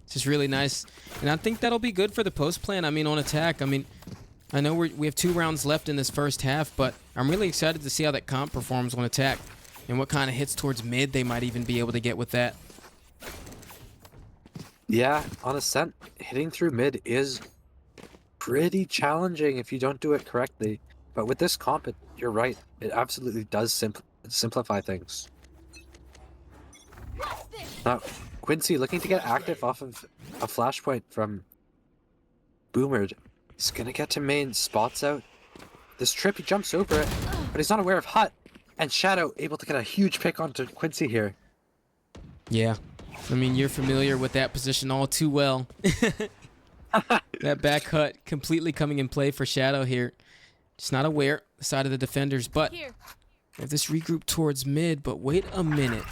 It's just really nice. And I think that'll be good for the post plan. I mean, on attack. I mean, I know we have 2 rounds left in this first half, but I'm really excited to see how that comp performs on attack and what kind of hits towards mid they might even be able to get with that. Yeah, on Ascent, hitting through mid is pretty challenging if you don't do it correctly. But with this comp, you're right. It absolutely does simplify things. Now, Quincy looking to get active off of a flashpoint from Boomered. He's gonna get to main, spots out. This trip, he jumps over it, but he's not aware of Hut. And Shadow able to get a huge pick onto Quincy here. Yeah. I mean, you're familiar with that position all too well. That back hut completely coming in play for Shadow here. Just not aware the side of the defenders, but Here. if this regroup towards mid, but wait a minute.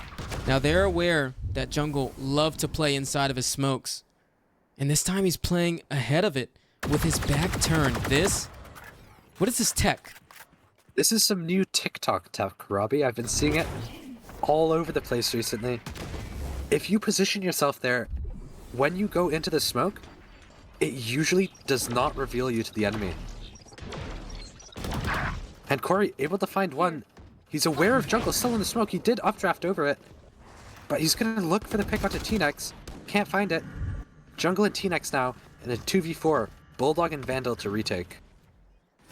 Now they're aware that Jungle loved to play inside of his smokes. And this time he's playing ahead of it with his back turned. What is this tech? This is some new TikTok tech, Robbie. I've been seeing it all over the place recently. If you position yourself there, when you go into the smoke, it usually does not reveal you to the enemy. And Corey able to find one. He's aware of Jungle still in the smoke. He did updraft over it, but he's gonna look for the pick onto T-Nex. Can't find it. Jungle and T-Nex now in a 2v4. Bulldog and Vandal to retake.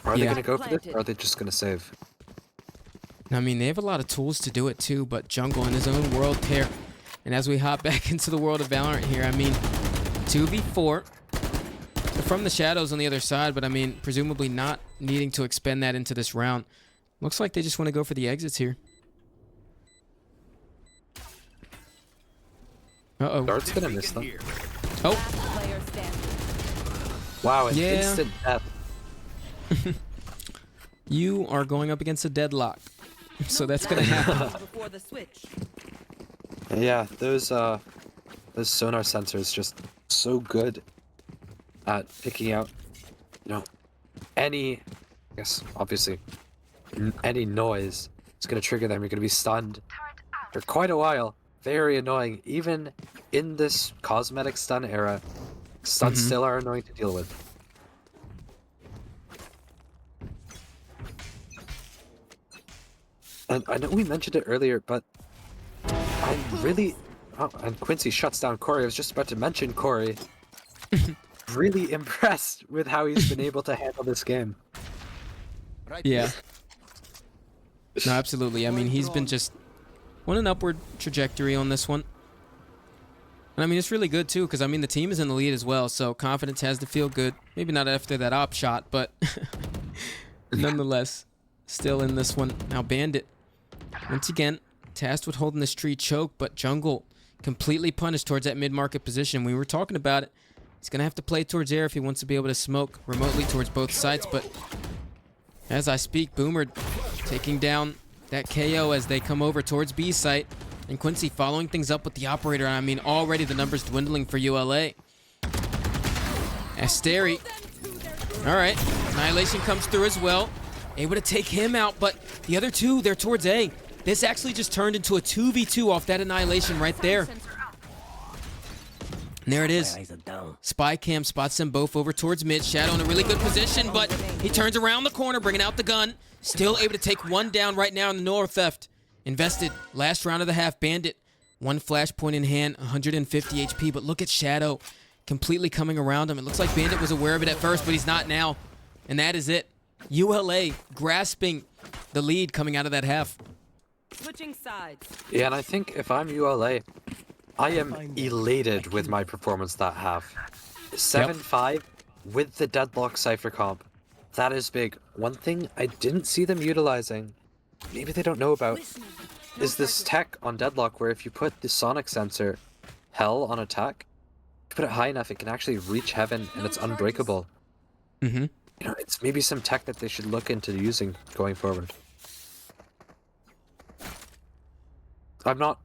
Are they Yeah. gonna go for this, or are they just gonna save? I mean, they have a lot of tools to do it too, but Jungle in his own world here. And as we hop back into the world of Valorant here, I mean, 2v4. They're from the shadows on the other side, but I mean, presumably not needing to expend that into this round. Looks like they just want to go for the exits here. Uh-oh. Dart's gonna miss them. Oh, Last player standing. Wow, an Yeah. instant death. you are going up against a deadlock. So that's gonna happen. Before the switch. Yeah, those sonar sensors just so good at picking out, any, I guess, obviously, any noise. It's gonna trigger them. You're gonna be stunned for quite a while. Very annoying. Even in this cosmetic stun era, stuns still are annoying to deal with. And I know we mentioned it earlier, but I'm really... Oh, and Quincy shuts down Corey. I was just about to mention Corey. Really impressed with how he's been able to handle this game. Yeah. No, absolutely. I mean, he's been just on an upward trajectory on this one. And I mean, it's really good too, because I mean, the team is in the lead as well, so confidence has to feel good. Maybe not after that op shot, but nonetheless, still in this one. Now, Bandit, once again, tasked with holding this tree choke, but Jungle completely punished towards that mid-market position. We were talking about it. He's going to have to play towards air if he wants to be able to smoke remotely towards both sites, but as I speak, Boomer taking down that KO as they come over towards B site, and Quincy following things up with the operator. I mean, already the numbers dwindling for ULA. Asteri. All right, Annihilation comes through as well. Able to take him out, but the other two, they're towards A. This actually just turned into a 2v2 off that Annihilation right there. And there it is. Spy Cam spots them both over towards mid. Shadow in a really good position, but he turns around the corner, bringing out the gun. Still able to take one down right now in the Nora theft. Invested. Last round of the half. Bandit. One flashpoint in hand, 150 HP. But look at Shadow completely coming around him. It looks like Bandit was aware of it at first, but he's not now. And that is it. ULA grasping the lead coming out of that half. Switching sides. Yeah, and I think if I'm ULA, I am elated with my performance that half. 7-5 with the deadlock Cypher comp. That is big. One thing I didn't see them utilizing, maybe they don't know about, is this tech on deadlock where if you put the sonic sensor hell on attack, if you put it high enough, it can actually reach heaven and it's unbreakable. Mm-hmm. It's maybe some tech that they should look into using going forward. I'm not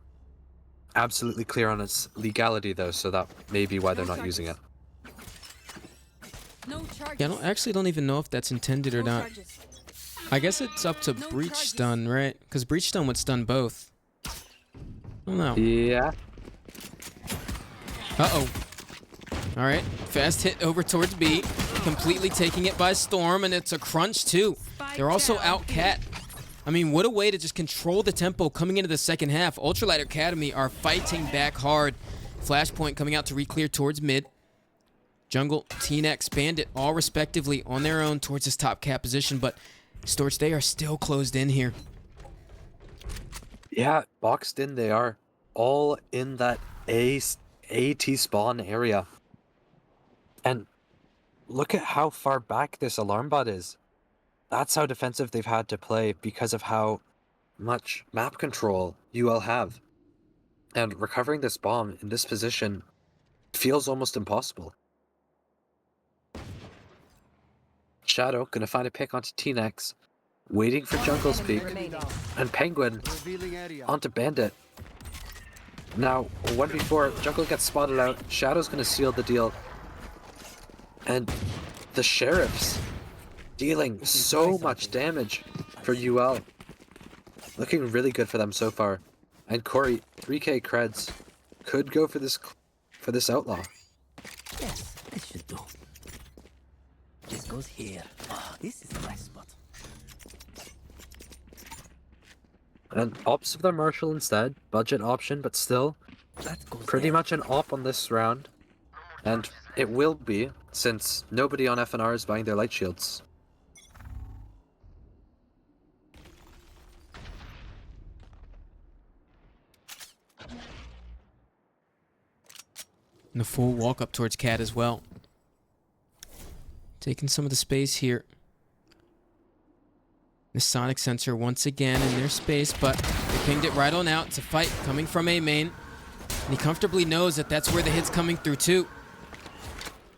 absolutely clear on its legality though, so that may be why they're not using it. No charges. Yeah, I don't even know if that's intended or No not. charges. I guess it's up to No Breach charges. Stun, right? Because Breach Stun would stun both. I don't know. Yeah. Uh-oh. All right, fast hit over towards B, completely taking it by storm, and it's a crunch too. They're also out Cat. I mean, what a way to just control the tempo coming into the second half. ULTRALIGHT Academy are fighting back hard. Flashpoint coming out to re-clear towards mid. Jungle, T-Nex, Bandit, all respectively on their own towards this top Cat position, but Storch, they are still closed in here. Yeah, boxed in they are. All in that AT spawn area. And look at how far back this alarm bot is. That's how defensive they've had to play because of how much map control UL have. And recovering this bomb in this position feels almost impossible. Shadow gonna find a pick onto T-Nex, waiting for Jungle's peek, and Penguin onto Bandit. Now, 1v4, Jungle gets spotted out, Shadow's gonna seal the deal, and the Sheriffs dealing so much damage for UL. Looking really good for them so far. And Corey, 3k creds, could go for this outlaw. Yes, this should do. This goes here. Oh, this is a nice spot. And opts of their Marshall instead, budget option, but still That goes pretty there. much an op on this round. And it will be, since nobody on FNR is buying their light shields. And a full walk up towards Cat as well. Taking some of the space here. The sonic sensor once again in their space, but they pinged it right on out. It's a fight coming from A main. And he comfortably knows that that's where the hit's coming through too.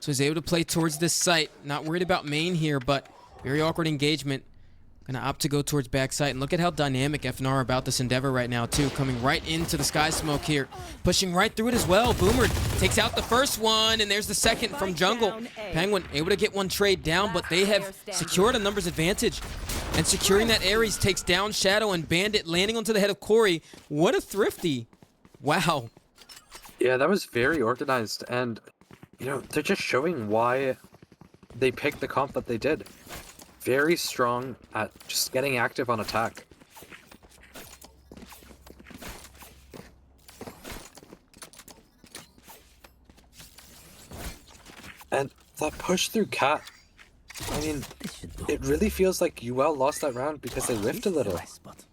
So he's able to play towards this site. Not worried about main here, but very awkward engagement. Gonna opt to go towards backside. And look at how dynamic FNR are about this endeavor right now too. Coming right into the sky smoke here. Pushing right through it as well. Boomer takes out the first one, and there's the second from jungle. Penguin able to get one trade down, but they have secured a numbers advantage. And securing that Ares takes down Shadow and Bandit, landing onto the head of Corey. What a thrifty. Wow. Yeah, that was very organized, and you know, they're just showing why they picked the comp that they did. Very strong at just getting active on attack. And that push through Cat, I mean, This should do. it really feels like UL lost that round because they whiffed a little. Dry spot.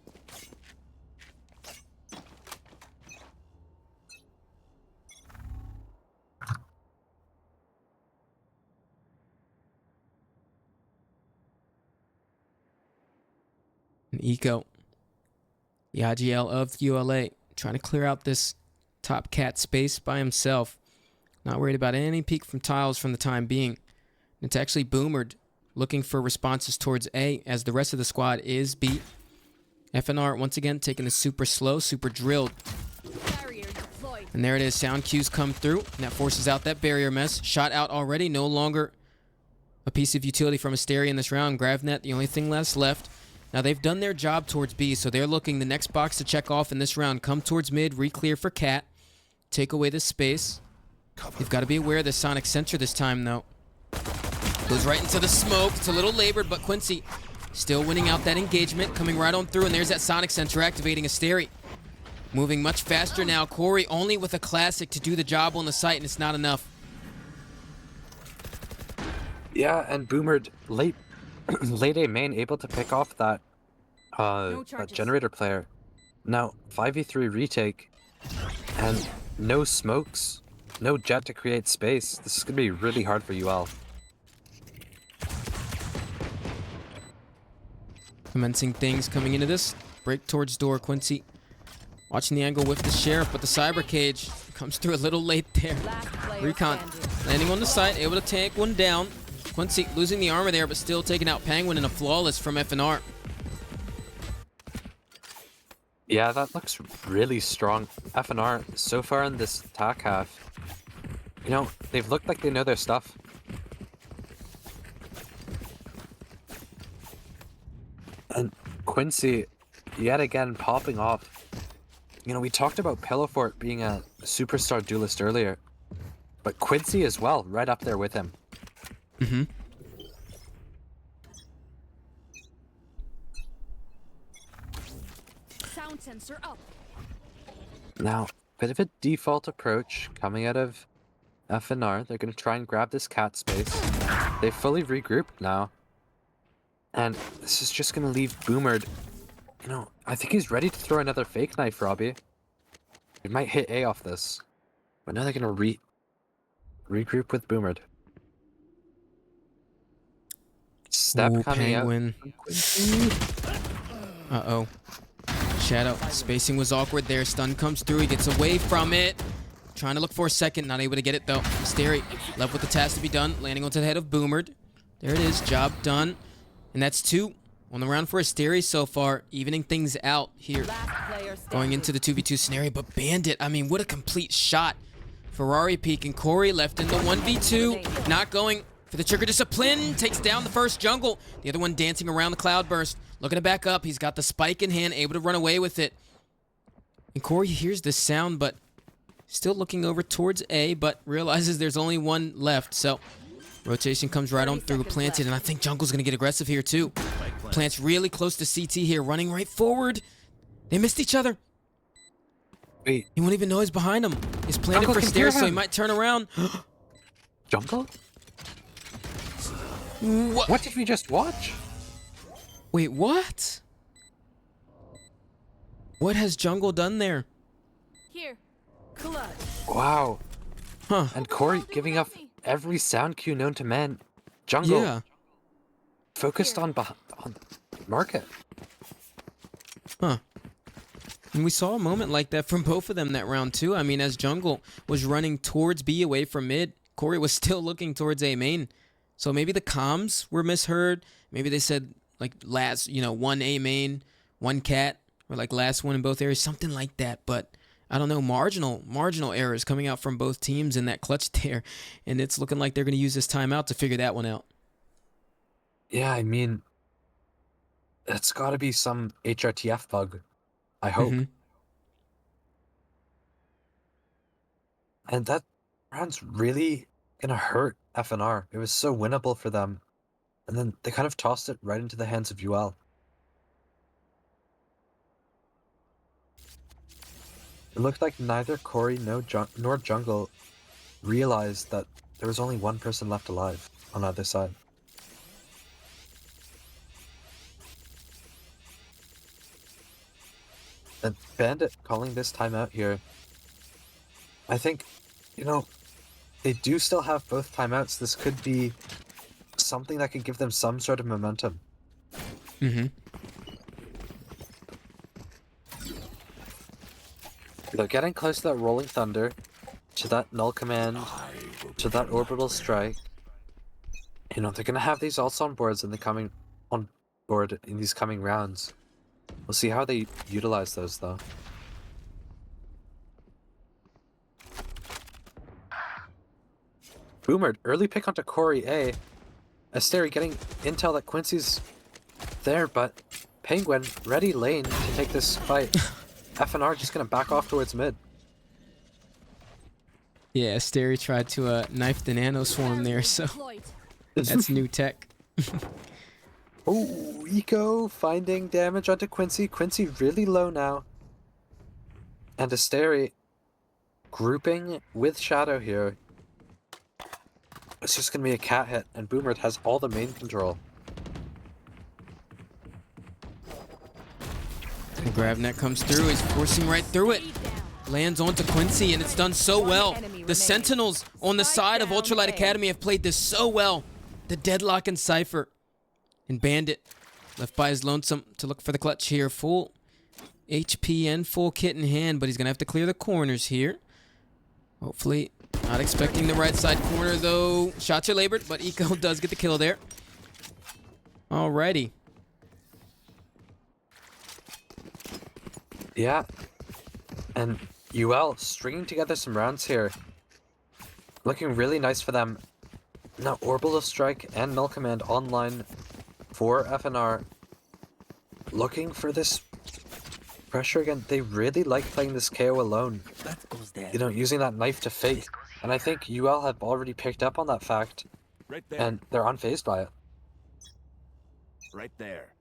And Eco, the IGL of ULA, trying to clear out this top cat space by himself. Not worried about any peek from tiles from the time being. It's actually Boomered looking for responses towards A as the rest of the squad is B. FNR once again taking the super slow, super drilled. Barrier deployed. And there it is. Sound cues come through. And that forces out that barrier mess. Shot out already. No longer a piece of utility from Asteria in this round. Gravnet, the only thing left. Now they've done their job towards B, so they're looking the next box to check off in this round. Come towards mid, re-clear for Cat. Take away the space. You've got to be aware of the Sonic Sensor this time, though. Goes right into the smoke. It's a little labored, but Quincy still winning out that engagement. Coming right on through, and there's that Sonic Sensor activating Asteria. Moving much faster now. Corey only with a classic to do the job on the site, and it's not enough. Yeah, and Boomered late A main able to pick off that that charges. generator player. Now 5v3 retake and no smokes, no jet to create space. This is gonna be really hard for UL. Commencing things coming into this. Break towards door, Quincy. Watching the angle with the Sheriff, but the Cyber Cage comes through a little late there. Last player Recon standing. landing on the side, able to take one down. Quincy losing the armor there, but still taking out Penguin in a flawless from FNR. Yeah, that looks really strong. FNR so far in this attack half, you know, they've looked like they know their stuff. And Quincy, yet again, popping off. You know, we talked about Pillowfort being a superstar duelist earlier, but Quincy as well, right up there with him. Mm-hmm. Sound sensor up. Now, bit of a default approach coming out of FNR. They're going to try and grab this cat space. They fully regrouped now. And this is just going to leave Boomered. You know, I think he's ready to throw another fake knife, Robbie. It might hit A off this. But now they're going to regroup with Boomered. Step Ooh, coming Penguin. out. Uh-oh. Shadow. Spacing was awkward there. Stun comes through. He gets away from it. Trying to look for a second. Not able to get it, though. Mystery left with the task to be done. Landing onto the head of Boomered. There it is. Job done. And that's 2 on the round for Asteria so far. Evening things out here. Last player standing. Going into the 2v2 scenario. But Bandit, I mean, what a complete shot. Ferrari peeking. Corey left in the 1v2. Not going for the trigger discipline. Takes down the first jungle. The other one dancing around the cloudburst. Looking to back up. He's got the spike in hand. Able to run away with it. And Corey hears this sound, but still looking over towards A, but realizes there's only one left. So rotation comes right on through. Planted, and I think jungle's going to get aggressive here too. Plants really close to CT here. Running right forward. They missed each other. Wait, He won't even know he's behind him. He's planted Jungle for can stairs, hear so he him. might turn around. jungle? What? What did we just watch? Wait, what? What has jungle done there? Here. Clutch. Wow. Huh. And Corey giving up every sound cue known to man. Jungle Yeah. focused on market. Huh. And we saw a moment like that from both of them that round too. I mean, as jungle was running towards B away from mid, Corey was still looking towards A main. So maybe the comms were misheard. Maybe they said like last, one A main, one cat, or like last one in both areas, something like that. But I don't know, marginal errors coming out from both teams in that clutch there. And it's looking like they're going to use this timeout to figure that one out. Yeah, I mean, it's got to be some HRTF bug, I hope. And that round's really gonna hurt FNR. It was so winnable for them. And then they kind of tossed it right into the hands of UL. It looked like neither Corey nor Jungle realized that there was only one person left alive on either side. And Bandit calling this timeout here, I think, they do still have both timeouts. This could be something that could give them some sort of momentum. They're getting close to that Rolling Thunder, to that Null Command, to that Orbital Strike. They're gonna have these ults on board in these coming rounds. We'll see how they utilize those though. Boomer, early pick onto Corey A. Asteri getting intel that Quincy's there, but Penguin ready lane to take this fight. FNR just gonna back off towards mid. Yeah, Asteri tried to knife the nano swarm there, so that's new tech. Oh, Eco finding damage onto Quincy. Quincy really low now. And Asteri grouping with Shadow here. It's just gonna be a cat hit, and Boomer has all the main control. The grab net comes through, he's forcing right through it. Lands onto Quincy, and it's done so well. The Sentinels on the side of Ultralight Academy have played this so well. The Deadlock and Cypher. And Bandit left by his lonesome to look for the clutch here. Full HP and full kit in hand, but he's going to have to clear the corners here. Hopefully, not expecting the right side corner though. Shots are labored, but Eco does get the kill there. Alrighty. Yeah. And UL stringing together some rounds here. Looking really nice for them. Now Orbital Strike and Null Command online for FNR. Looking for this pressure again. They really like playing this KO alone. That goes there. Using that knife to fake. And I think UL have already picked up on that fact. Right there. And they're unfazed by it. Right there.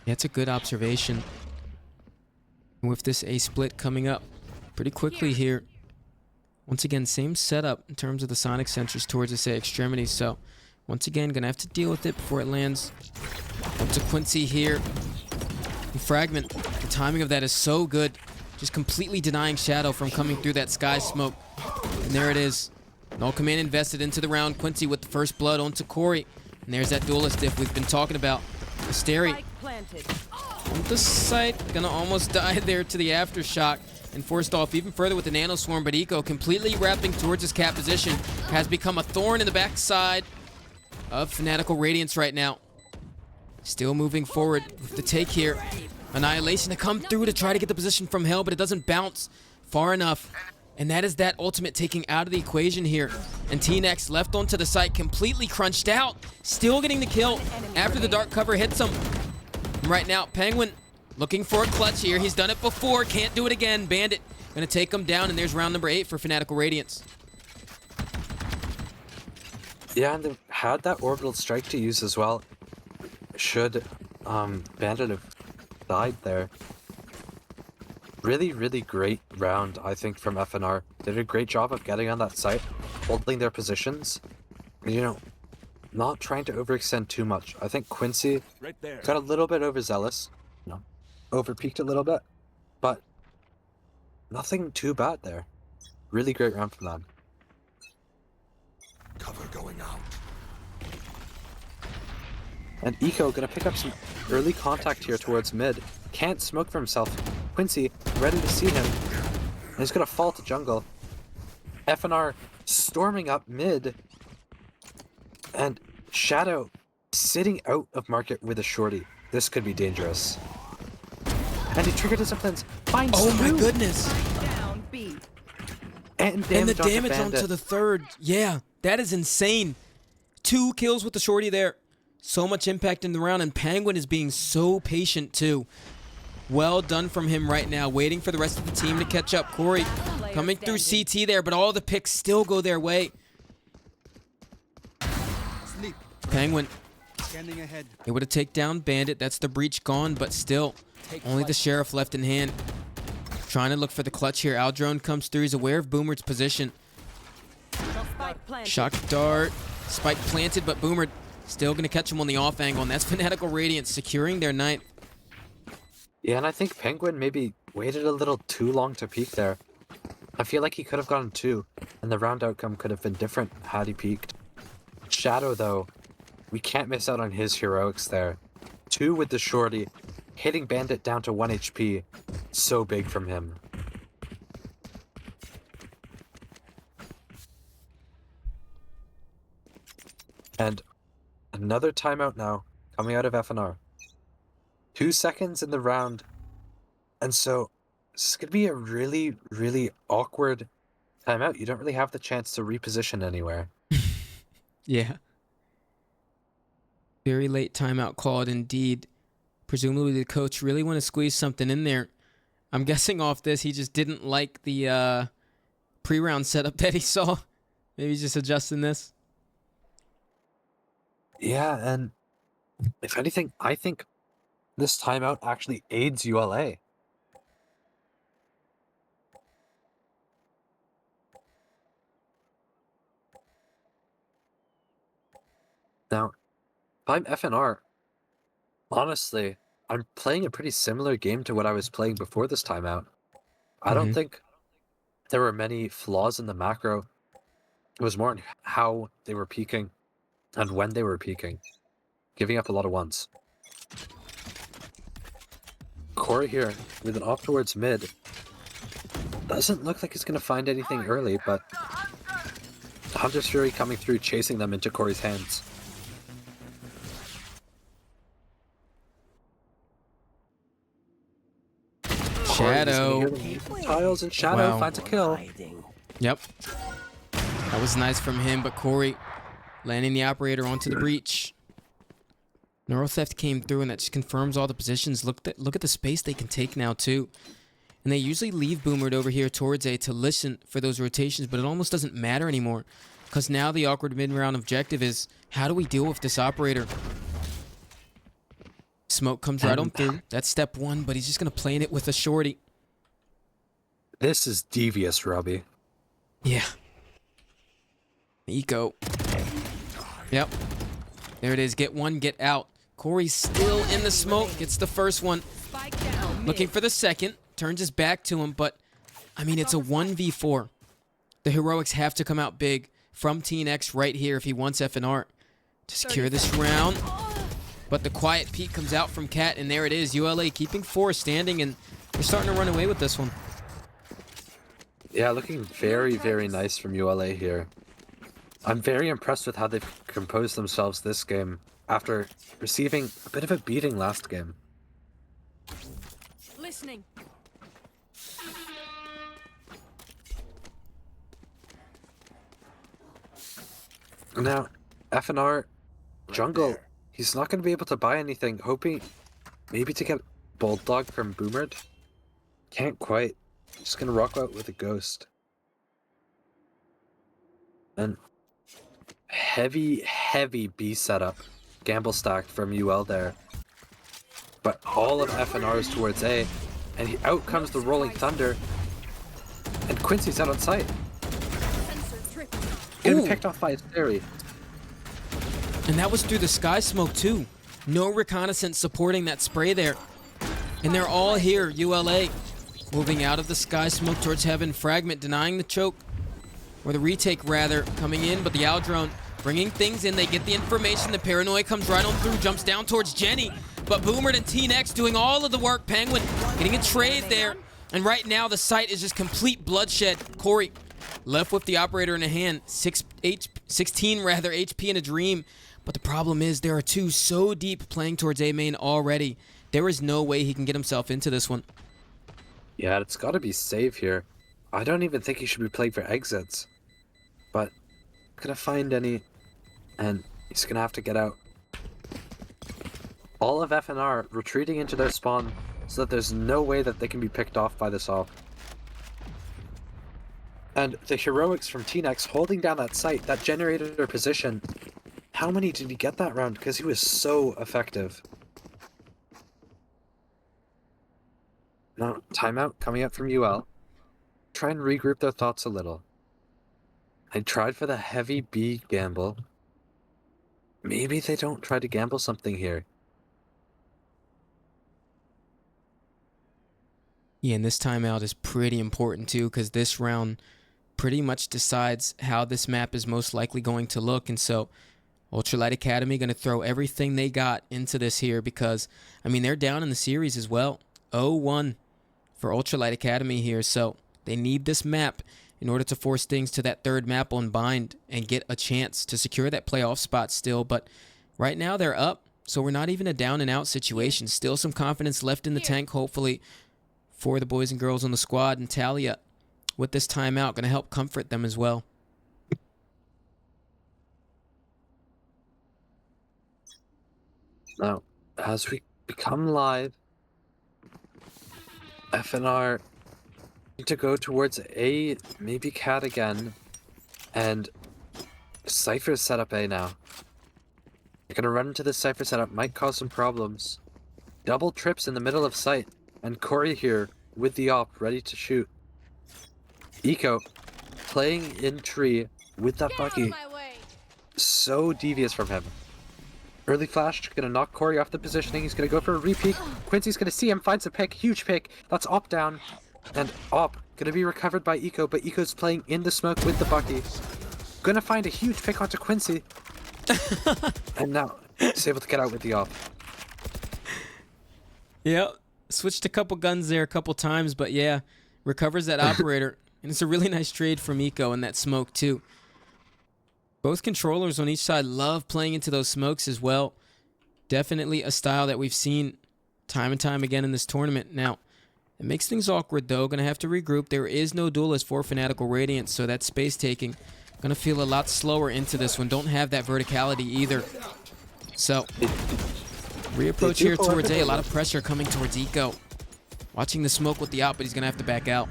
Yeah, it's a good observation. With this A split coming up pretty quickly here. Once again, same setup in terms of the sonic sensors towards the extremities. So once again, gonna have to deal with it before it lands. Up to Quincy here. And Fragment, the timing of that is so good. Just completely denying Shadow from coming through that sky smoke. And there it is. Null Command invested into the round. Quincy with the first blood onto Corey. And there's that duelist diff we've been talking about. Asteri on the site, gonna almost die there to the aftershock and forced off even further with the nano swarm, but Eco completely wrapping towards his cap position has become a thorn in the backside of Fanatical Radiance right now. Still moving forward with the take here. Annihilation to come through to try to get the position from Hell, but it doesn't bounce far enough. And that is that ultimate taking out of the equation here. And T-Nex left onto the site, completely crunched out. Still getting the kill after the dark cover hits him. And right now, Penguin looking for a clutch here. He's done it before, can't do it again. Bandit gonna take him down, and there's round number 8 for Fanatical Radiance. Yeah, and they had that Orbital Strike to use as well. Should Bandit have died there. Really, really great round, I think, from FNR. They did a great job of getting on that site, holding their positions. And, not trying to overextend too much. I think Quincy Right there. got a little bit overzealous. Overpeaked a little bit. But nothing too bad there. Really great round from them. Cover going out. And Eco gonna pick up some early contact here towards mid. Can't smoke for himself. Quincy ready to see him. And he's gonna fall to jungle. FNR storming up mid. And Shadow sitting out of market with a shorty. This could be dangerous. And he trigger disciplines. Finds Oh my through. goodness. Down B. And And the onto damage Bandit. onto the third. Yeah, that is insane. 2 kills with the shorty there. So much impact in the round, and Penguin is being so patient too. Well done from him right now, waiting for the rest of the team to catch up. Corey coming through CT there, but all the picks still go their way. Sleep. Penguin Scanning ahead. able to take down Bandit. That's the breach gone, but still, only the Sheriff left in hand. Trying to look for the clutch here. Aldrone comes through. He's aware of Boomer's position. Spike planted. Shock dart. Spike planted, but Boomer still going to catch him on the off angle, and that's Fanatical Radiance securing their 9th. Yeah, and I think Penguin maybe waited a little too long to peek there. I feel like he could have gotten 2, and the round outcome could have been different had he peeked. Shadow, though, we can't miss out on his heroics there. 2 with the shorty, hitting Bandit down to 1 HP. So big from him. And another timeout now, coming out of FNR. 2 seconds in the round. And so, this is going to be a really, really awkward timeout. You don't really have the chance to reposition anywhere. Yeah. Very late timeout called indeed. Presumably the coach really want to squeeze something in there. I'm guessing off this he just didn't like the pre-round setup that he saw. Maybe he's just adjusting this. Yeah, and if anything, I think this timeout actually aids ULA. Now, if I'm FNR, honestly, I'm playing a pretty similar game to what I was playing before this timeout. I don't think there were many flaws in the macro. It was more in how they were peaking and when they were peaking, giving up a lot of ones. Corey here with an off towards mid. Doesn't look like he's going to find anything early, but Hunter's Fury coming through, chasing them into Corey's hands. Shadow. Tiles and Shadow Wow. finds a kill. Hiding. Yep. That was nice from him, but Corey landing the operator onto the breach. Neural Theft came through, and that just confirms all the positions. Look at the space they can take now, too. And they usually leave Boomered over here towards A to listen for those rotations, but it almost doesn't matter anymore. Because now the awkward mid-round objective is, how do we deal with this operator? Smoke comes right on through. That's step 1, but he's just going to play in it with a shorty. This is devious, Robbie. Yeah. Eco. Yep. There it is. Get one, get out. Corey's still in the smoke. Gets the first one. Spike down. Looking for the second. Turns his back to him, but, I mean, it's a 1v4. The heroics have to come out big from TNX right here if he wants FNR to secure this round. But the quiet peek comes out from Cat, and there it is. ULA keeping 4 standing, and they're starting to run away with this one. Yeah, looking very, very nice from ULA here. I'm very impressed with how they've composed themselves this game after receiving a bit of a beating last game. Listening. Now, FNR jungle, he's not going to be able to buy anything, hoping maybe to get Bulldog from Boomered. Can't quite. Just going to rock out with a Ghost. And heavy, heavy B setup. Gamble stacked from UL there. But all of FNR is towards A, and out comes the Rolling Thunder, and Quincy's out on sight. Getting Ooh. picked off by his theory. And that was through the sky smoke, too. No reconnaissance supporting that spray there. And they're all here, ULA. Moving out of the sky smoke towards heaven. Fragment denying the choke. Or the retake, rather, coming in. But the Aldrone bringing things in. They get the information. The paranoia comes right on through, jumps down towards Jenny. But Boomer and T-Nex doing all of the work. Penguin getting a trade there. And right now, the site is just complete bloodshed. Corey left with the operator in a hand. 16 rather, HP in a dream. But the problem is there are two so deep playing towards A main already. There is no way he can get himself into this one. Yeah, it's got to be save here. I don't even think he should be playing for exits. But gonna find any, and he's gonna have to get out. All of FNR retreating into their spawn so that there's no way that they can be picked off by this op. And the heroics from T-Nex holding down that site, that generator position. How many did he get that round? Because he was so effective. Now, timeout coming up from UL. Try and regroup their thoughts a little. I tried for the heavy B gamble. Maybe they don't try to gamble something here. Yeah, and this timeout is pretty important too, because this round pretty much decides how this map is most likely going to look. And so Ultralight Academy going to throw everything they got into this here because, I mean, they're down in the series as well. 0-1 for Ultralight Academy here. So they need this map in order to force things to that third map on bind and get a chance to secure that playoff spot still. But right now they're up, so we're not even a down and out situation. Still some confidence left in the tank, hopefully, for the boys and girls on the squad. And Talia, with this timeout, going to help comfort them as well. Now, as we become live, FNR need to go towards A, maybe Cat again, and Cypher's set up A now. They're gonna run into this Cypher setup, might cause some problems. Double trips in the middle of sight, and Corey here with the op, ready to shoot. Eco playing in tree with that buggy. So devious from him. Early flash, gonna knock Corey off the positioning. He's gonna go for a repeat. Quincy's gonna see him, finds a pick, huge pick. That's op down. And op gonna be recovered by Eco, but Eco's playing in the smoke with the Bucky. Gonna find a huge pick onto Quincy. And now he's able to get out with the op. Yep. Switched a couple guns there a couple times, but yeah, recovers that operator. And it's a really nice trade from Eco in that smoke too. Both controllers on each side love playing into those smokes as well. Definitely a style that we've seen time and time again in this tournament. Now, it makes things awkward though. Going to have to regroup. There is no duelist for Fanatical Radiance, so that space taking going to feel a lot slower into this one. Don't have that verticality either. So, reapproach here towards A. A lot of pressure coming towards Eco. Watching the smoke with the op, but he's going to have to back out.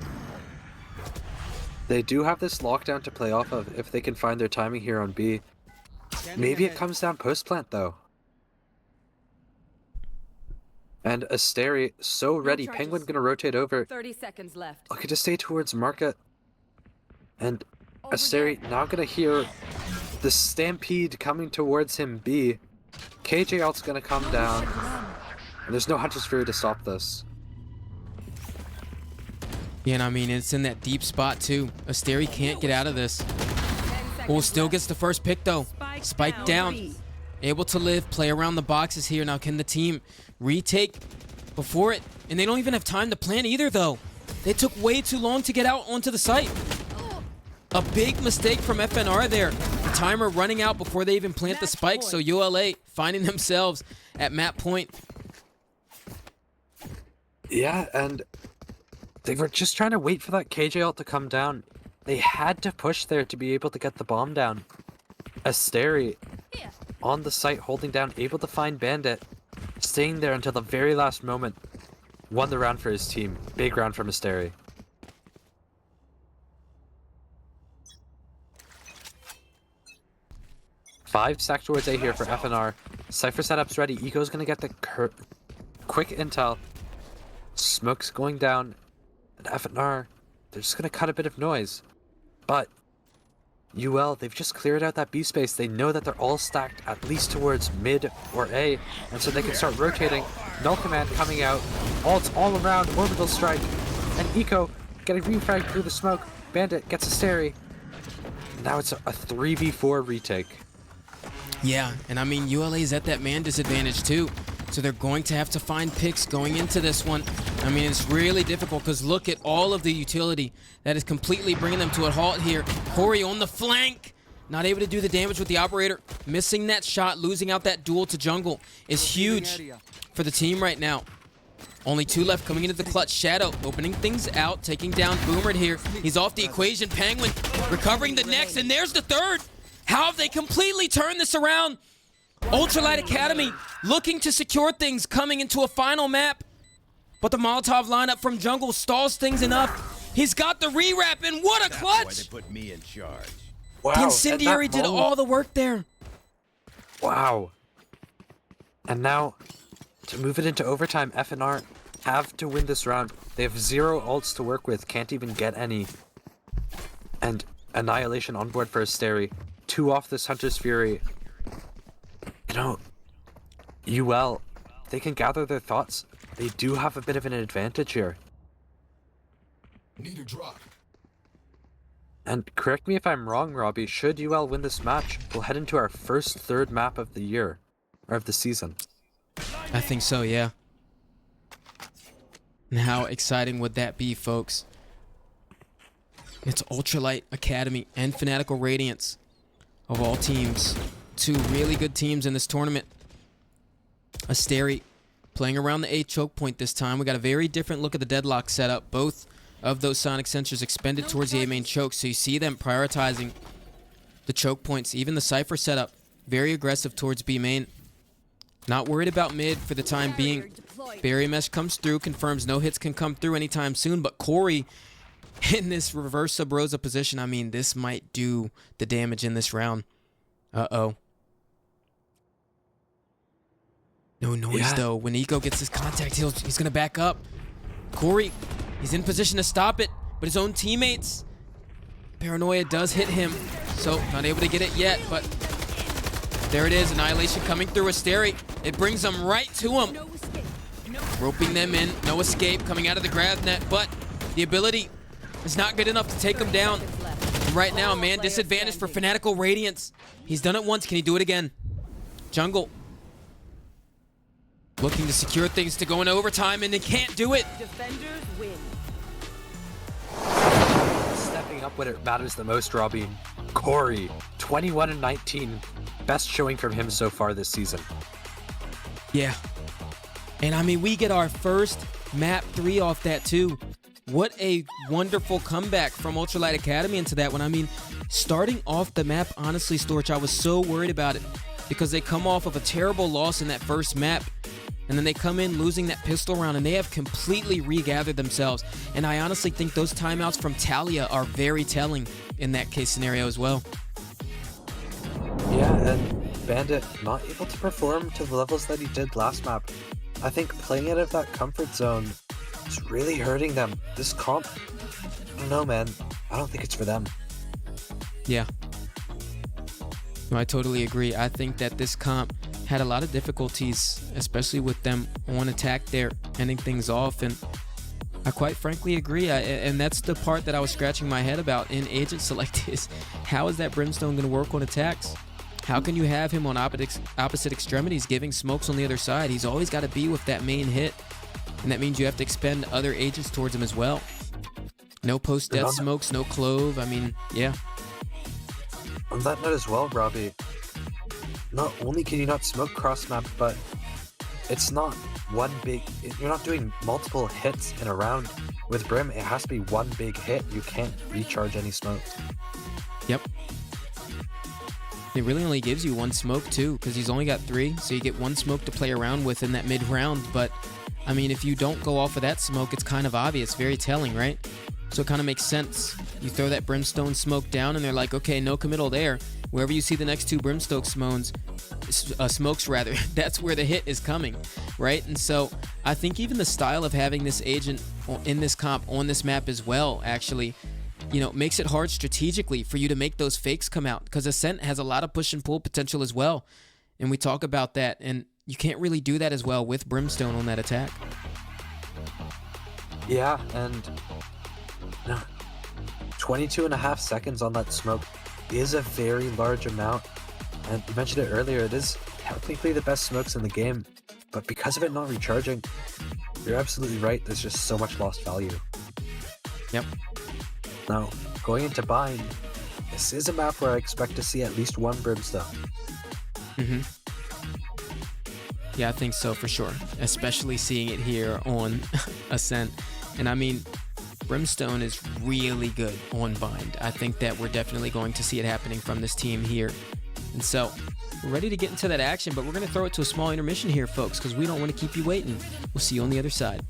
They do have this lockdown to play off of if they can find their timing here on B. Maybe it comes down post-plant though. And Asteri so ready. Penguin gonna rotate over. 30 seconds left. Looking to stay towards Market. And Asteri now gonna hear the stampede coming towards him B. KJ ult's gonna come down. And there's no Hunter's Fury to stop this. Yeah, and I mean, it's in that deep spot too. Asteri can't get out of this. Oh, still gets the first pick though. Spike down. Able to live, play around the boxes here. Now can the team retake before it? And they don't even have time to plan either though. They took way too long to get out onto the site. A big mistake from FNR there. The timer running out before they even plant the spike. So ULA finding themselves at map point. Yeah, and they were just trying to wait for that KJ ult to come down. They had to push there to be able to get the bomb down. Asteri on the site holding down, able to find Bandit. Staying there until the very last moment. Won the round for his team. Big round from Asteri. Five stack towards A here for FNR. Cypher setup's ready. Eco's gonna get the quick intel. Smoke's going down. And FNR, they're just gonna cut a bit of noise. But UL, they've just cleared out that B space. They know that they're all stacked at least towards mid or A, and so they can start rotating. Null command coming out. Ults all around, orbital strike. And Eco getting refragged through the smoke. Bandit gets Asteri. Now it's a 3v4 retake. Yeah, and I mean, ULA is at that man disadvantage too. So they're going to have to find picks going into this one. I mean, it's really difficult because look at all of the utility that is completely bringing them to a halt here. Corey on the flank, not able to do the damage with the operator. Missing that shot, losing out that duel to jungle is huge for the team right now. Only 2 left coming into the clutch. Shadow opening things out, taking down Boomer here. He's off the equation. Penguin recovering the next, and there's the third. How have they completely turned this around? Ultralight Academy looking to secure things coming into a final map. But the Molotov lineup from jungle stalls things enough. He's got the re-wrap, and what a That's why they clutch! put me in charge. Wow, The at incendiary that did moment- all the work there. Wow. And now, to move it into overtime, FNR have to win this round. They have 0 ults to work with, can't even get any. And Annihilation on board for Asteri. 2 off this Hunter's Fury. You know, UL, they can gather their thoughts. They do have a bit of an advantage here. Need a drop. And correct me if I'm wrong, Robbie, should UL win this match, we'll head into our first third map of the year, or of the season. I think so, yeah. And how exciting would that be, folks? It's Ultralight Academy and Fanatical Radiance, of all teams. 2 really good teams in this tournament. Asteri playing around the A choke point this time. We got a very different look at the deadlock setup. Both of those sonic sensors expended towards the A main choke, so you see them prioritizing the choke points. Even the Cypher setup, very aggressive towards B main. Not worried about mid for the time being. Barrier mesh comes through, confirms no hits can come through anytime soon, but Corey in this reverse sub Rosa position, I mean, this might do the damage in this round. Uh-oh. No noise, though. When Eco gets his contact, he's going to back up. Corey, he's in position to stop it, but his own teammates. Paranoia does hit him, so not able to get it yet, but there it is. Annihilation coming through Asteri. It brings them right to him. Roping them in. No escape coming out of the grab net, but the ability is not good enough to take him down. And right now, man, disadvantage for Fanatical Radiance. He's done it once. Can he do it again? Jungle looking to secure things to go into overtime, and they can't do it. Defenders win. Stepping up when it matters the most, Robbie. Corey, 21 and 19. Best showing from him so far this season. Yeah. And I mean, we get our first map 3 off that too. What a wonderful comeback from Ultralight Academy into that one. I mean, starting off the map, honestly, Storch, I was so worried about it because they come off of a terrible loss in that first map. And then they come in losing that pistol round, and they have completely regathered themselves. And I honestly think those timeouts from Talia are very telling in that case scenario as well. Yeah, and Bandit not able to perform to the levels that he did last map. I think playing out of that comfort zone is really hurting them. This comp, I don't know, man. I don't think it's for them. Yeah. No, I totally agree. I think that this comp had a lot of difficulties, especially with them on attack there, ending things off, and I quite frankly agree. And that's the part that I was scratching my head about in Agent Select is how is that Brimstone going to work on attacks? How can you have him on opposite extremities giving smokes on the other side? He's always got to be with that main hit, and that means you have to expend other agents towards him as well. No post-death smokes, no clove. I mean, yeah. On that note as well, Robbie, not only can you not smoke cross map, but it's not one big, you're not doing multiple hits in a round. With Brim, it has to be one big hit. You can't recharge any smoke. Yep. It really only gives you 1 smoke too, because he's only got 3, so you get 1 smoke to play around with in that mid-round. But I mean, if you don't go off of that smoke, it's kind of obvious, very telling, right? So it kind of makes sense. You throw that Brimstone smoke down, and they're like, okay, no committal there. Wherever you see the next 2 Brimstone smokes rather, that's where the hit is coming, right? And so I think even the style of having this agent in this comp on this map as well, actually, you know, makes it hard strategically for you to make those fakes come out, because Ascent has a lot of push and pull potential as well. And we talk about that, and you can't really do that as well with Brimstone on that attack. Yeah, and 22.5 seconds on that smoke is a very large amount. And you mentioned it earlier, it is technically the best smokes in the game, but because of it not recharging, you're absolutely right, there's just so much lost value. Yep. Now, going into Bind, this is a map where I expect to see at least one Brimstone. Mm-hmm. Yeah, I think so for sure, especially seeing it here on Ascent. And I mean, Brimstone is really good on Bind. I think that we're definitely going to see it happening from this team here. And so, we're ready to get into that action, but we're going to throw it to a small intermission here, folks, because we don't want to keep you waiting. We'll see you on the other side.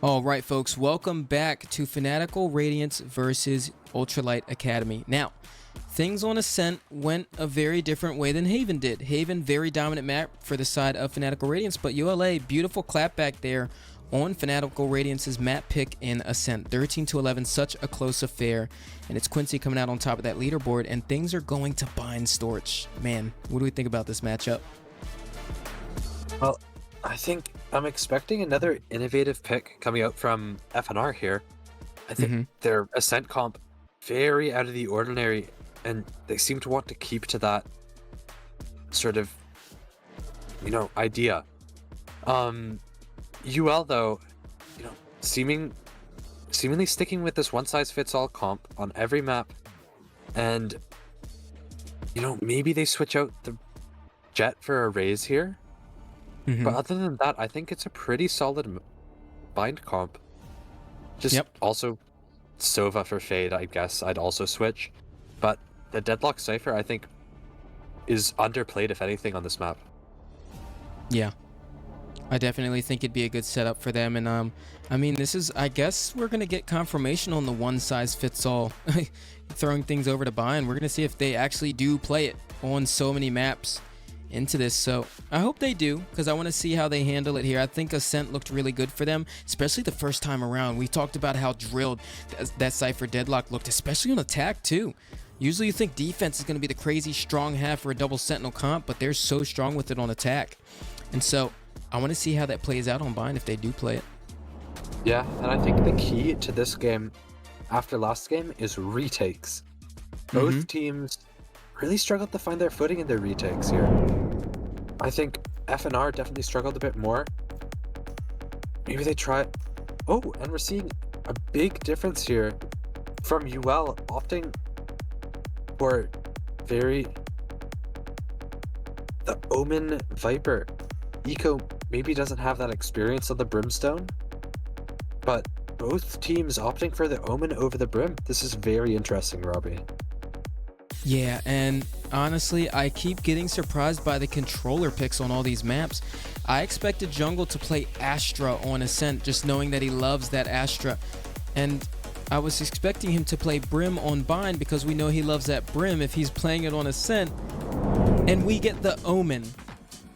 All right, folks, welcome back to Fanatical Radiance versus Ultralight Academy. Now, things on Ascent went a very different way than Haven did. Haven, very dominant map for the side of Fanatical Radiance, but ULA, beautiful clapback there on Fanatical Radiance's map pick in Ascent. 13-11, such a close affair, and it's Quincy coming out on top of that leaderboard, and things are going to bind Storch. Man, what do we think about this matchup? Well, I think I'm expecting another innovative pick coming out from FNR here. I think their Ascent comp very out of the ordinary, and they seem to want to keep to that sort of, you know, idea. UL though, you know, seemingly sticking with this one-size-fits-all comp on every map, and you know, maybe they switch out the Jet for a Raze here. But other than that, I think it's a pretty solid bind comp. Just also Sova for Fade, I guess I'd also switch. But the Deadlock Cypher, I think, is underplayed, if anything, on this map. Yeah. I definitely think it'd be a good setup for them. And, I mean, this is, I guess we're going to get confirmation on the one-size-fits-all. Throwing things over to bind. We're going to see if they actually do play it on so many maps into this. So I hope they do, because I want to see how they handle it here. I think Ascent looked really good for them, especially the first time around. We talked about how drilled that Cypher Deadlock looked, especially on attack too. Usually you think defense is going to be the crazy strong half for a double Sentinel comp, but they're so strong with it on attack. And so I want to see how that plays out on bind if they do play it. Yeah, and I think the key to this game after last game is retakes. Both teams really struggled to find their footing in their retakes here. I think FNR definitely struggled a bit more. Maybe they try... Oh, and we're seeing a big difference here from UL opting for the Omen Viper. Eco maybe doesn't have that experience of the Brimstone, but both teams opting for the Omen over the Brim. This is very interesting, Robbie. Yeah, and honestly, I keep getting surprised by the controller picks on all these maps. I expected Jungle to play Astra on Ascent, just knowing that he loves that Astra. And I was expecting him to play Brim on Bind because we know he loves that Brim if he's playing it on Ascent. And we get the Omen.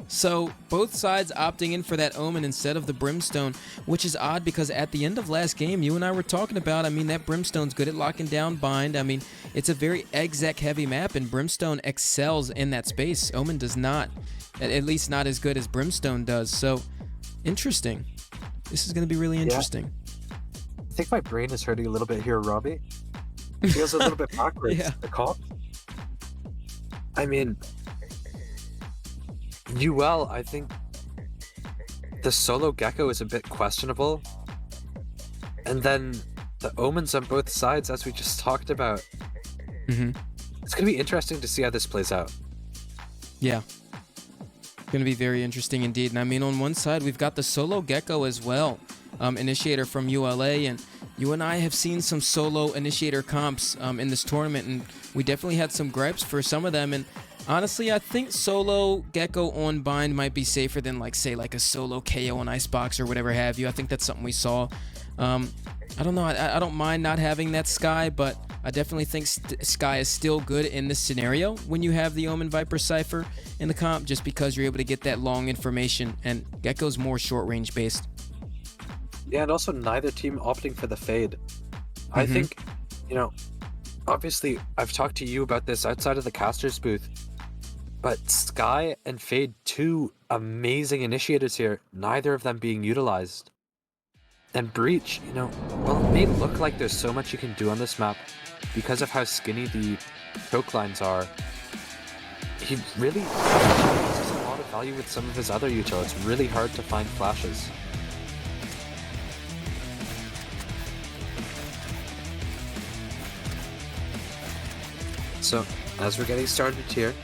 So both sides opting in for that Omen instead of the Brimstone, which is odd because at the end of last game, you and I were talking about, I mean, that Brimstone's good at locking down bind. I mean, it's a very exec heavy map and Brimstone excels in that space. Omen does not, at least not as good as Brimstone does. So interesting. This is going to be really interesting. I think my brain is hurting a little bit here, Robbie. It feels a little bit backwards, the comp. I mean, UL, I think the solo Gecko is a bit questionable. And then the Omens on both sides, as we just talked about. It's going to be interesting to see how this plays out. Yeah. Going to be very interesting indeed. And I mean, on one side, we've got the solo Gecko as well. Initiator from ULA, and you and I have seen some solo initiator comps in this tournament, and we definitely had some gripes for some of them. And honestly, I think solo Gecko on bind might be safer than, like, say, like a solo KO on Icebox or whatever have you. I think that's something we saw. I don't know. I don't mind not having that Sky, but I definitely think Sky is still good in this scenario when you have the Omen Viper Cypher in the comp, just because you're able to get that long information, and Gecko's more short range based. Yeah, and also neither team opting for the Fade. I think, you know, obviously I've talked to you about this outside of the caster's booth, but Sky and Fade, two amazing initiators here, neither of them being utilized. And Breach, you know, well, it may look like there's so much you can do on this map because of how skinny the choke lines are. He really has a lot of value with some of his other util. It's really hard to find flashes. So, as we're getting started here,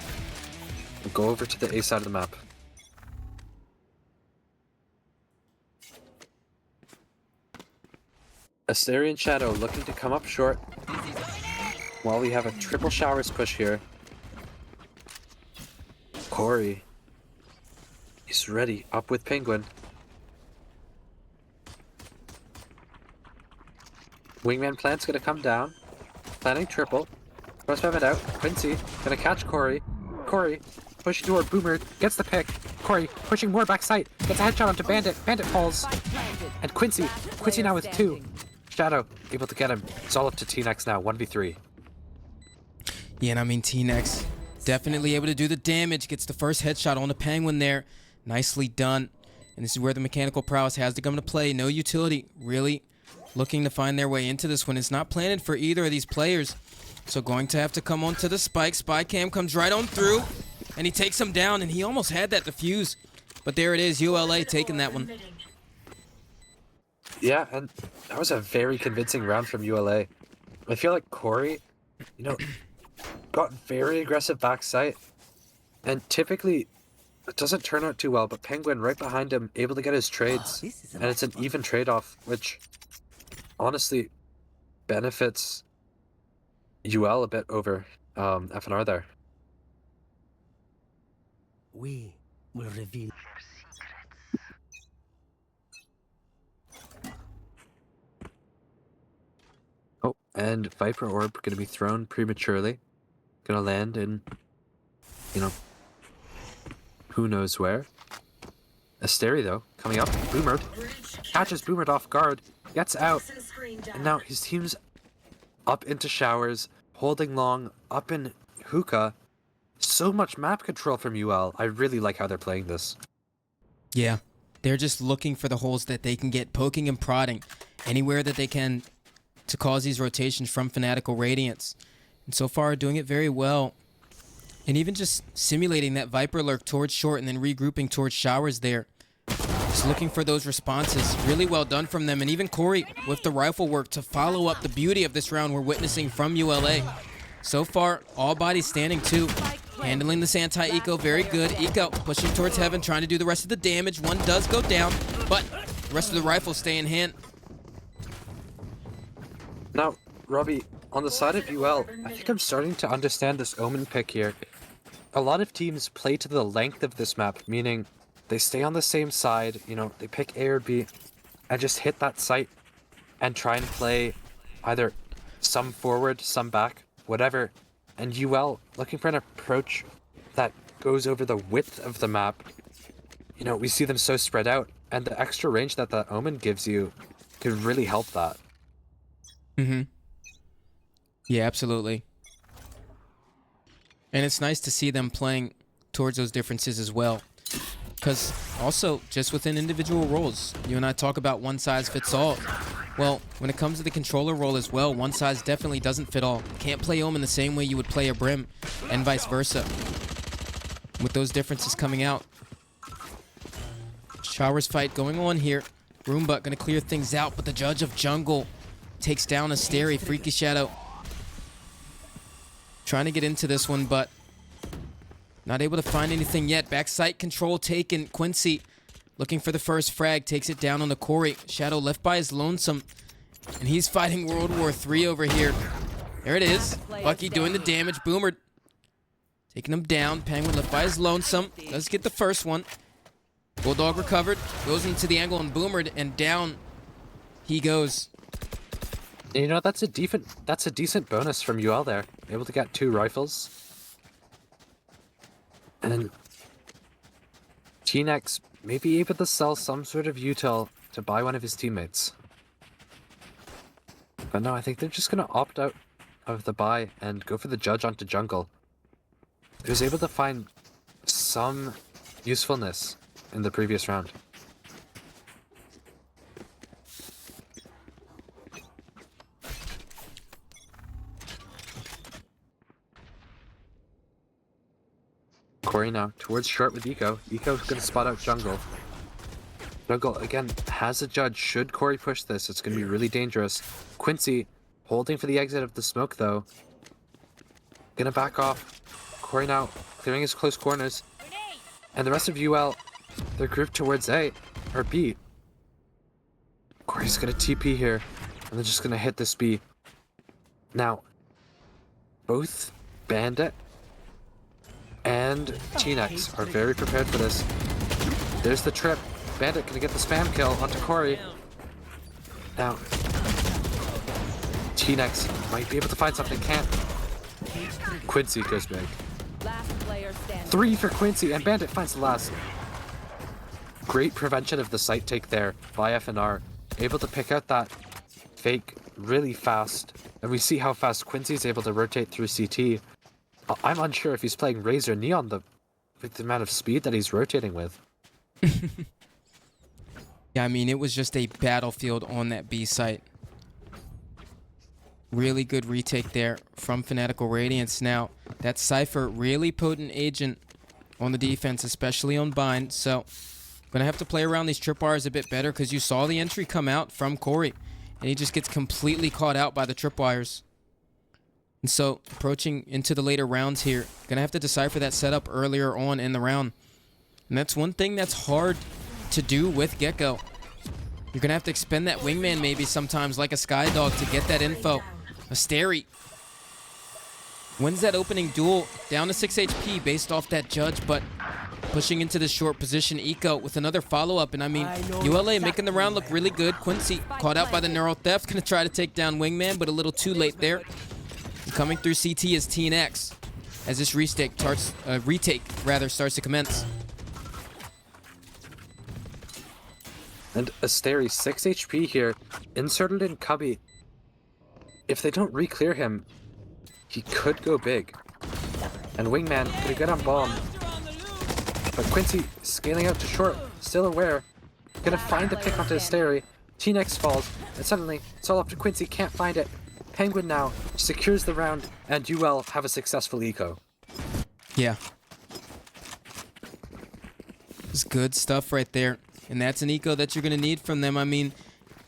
we'll go over to the A side of the map. Asterian Shadow looking to come up short, while we have a triple showers push here. Corey, he's ready, up with Penguin. Wingman plant's gonna come down. Planting triple. Cross it out. Quincy gonna catch Corey. Corey pushing toward Boomer. Gets the pick. Corey pushing more back sight. Gets a headshot onto Bandit. Bandit falls. And Quincy. Quincy now with 2. Shadow able to get him. It's all up to T-Nex now. 1v3. Yeah, and I mean, T-Nex definitely able to do the damage. Gets the first headshot on the Penguin there. Nicely done. And this is where the mechanical prowess has to come to play. No utility. Really looking to find their way into this one. It's not planted for either of these players. So going to have to come onto the spike. Spy cam comes right on through. And he takes him down. And he almost had that defuse. But there it is. ULA taking that one. Yeah, and that was a very convincing round from ULA. I feel like Corey, you know, got very aggressive backside. And typically, it doesn't turn out too well. But Penguin right behind him, able to get his trades. And it's an even trade-off, which honestly benefits UL a bit over FNR there. We will reveal. Oh, and Viper Orb going to be thrown prematurely. Going to land in, you know, who knows where. Asteri, though, coming up. Boomered. Catches Boomered off guard. Gets out. And now his team's up into showers. Holding long. Up in hookah. So much map control from UL. I really like how they're playing this. Yeah. They're just looking for the holes that they can get, poking and prodding anywhere that they can to cause these rotations from Fanatical Radiance. And so far doing it very well. And even just simulating that Viper lurk towards short and then regrouping towards showers there. Just looking for those responses. Really well done from them. And even Corey with the rifle work to follow up the beauty of this round we're witnessing from ULA. So far, all bodies standing too. Handling this anti-eco very good. Eco pushing towards heaven, trying to do the rest of the damage. One does go down, but the rest of the rifles stay in hand. Now, Robbie, on the side of UL, I think I'm starting to understand this Omen pick here. A lot of teams play to the length of this map, meaning they stay on the same side, you know, they pick A or B, and just hit that site and try and play either some forward, some back, whatever. And UL looking for an approach that goes over the width of the map. You know, we see them so spread out, and the extra range that that Omen gives you could really help that. Mm-hmm. Yeah, absolutely. And it's nice to see them playing towards those differences as well. Because also, just within individual roles, you and I talk about one size fits all. Well, when it comes to the controller role as well, one size definitely doesn't fit all. Can't play Omen the same way you would play a Brim, and vice versa. With those differences coming out. Showers fight going on here. Roombutt gonna clear things out, but the Judge of Jungle takes down Asteri. Freaky Shadow trying to get into this one, but not able to find anything yet. Backside control taken. Quincy looking for the first frag. Takes it down on the Corey. Shadow left by his lonesome. And he's fighting World War III over here. There it is. Bucky doing the damage. Boomer taking him down. Penguin left by his lonesome. Does get the first one. Bulldog recovered. Goes into the angle and Boomered, and down he goes. You know, that's a decent bonus from UL there. Able to get 2 rifles. And then T-Nex may be able to sell some sort of util to buy one of his teammates. But no, I think they're just going to opt out of the buy and go for the Judge onto jungle. He was able to find some usefulness in the previous round. Corey now towards short with Eco. Eco's gonna spot out jungle. Jungle again has a Judge. Should Corey push this, it's gonna be really dangerous. Quincy holding for the exit of the smoke though. Gonna back off. Corey now clearing his close corners. And the rest of UL, they're grouped towards A or B. Corey's gonna TP here, and they're just gonna hit this B. Now, both Bandit and T-Nex are very prepared for this. There's the trip. Bandit gonna get the spam kill onto Corey. Now, T-Nex might be able to find something, can't. Quincy goes big. Last player standing. 3 for Quincy, and Bandit finds the last. Great prevention of the site take there by FNR. Able to pick out that fake really fast. And we see how fast Quincy's able to rotate through CT. I'm unsure if he's playing Razor Neon with the amount of speed that he's rotating with. Yeah, I mean, it was just a battlefield on that B site. Really good retake there from Fanatical Radiance. Now, that Cypher, really potent agent on the defense, especially on bind. So, gonna have to play around these tripwires a bit better because you saw the entry come out from Corey. And he just gets completely caught out by the tripwires. And so, approaching into the later rounds here, gonna have to decipher that setup earlier on in the round. And that's one thing that's hard to do with Gecko. You're gonna have to expend that wingman maybe sometimes like a Skydog to get that info. Asteri wins that opening duel, down to 6 HP based off that judge, but pushing into the short position. Eco with another follow-up, and I mean, uLA making the round look really good. Quincy caught out by the neural theft, gonna try to take down wingman, but a little too late there. And coming through CT is T-Nex as this retake starts to commence. And Asteri, 6 HP here, inserted in Cubby. If they don't re-clear him, he could go big. And Wingman gonna get on bomb. But Quincy scaling out to short, still aware. Gonna find the pick onto Asteri. T-Nex falls, and suddenly it's all up to Quincy, can't find it. Penguin now secures the round, and UL have a successful eco. Yeah. It's good stuff right there. And that's an eco that you're going to need from them. I mean,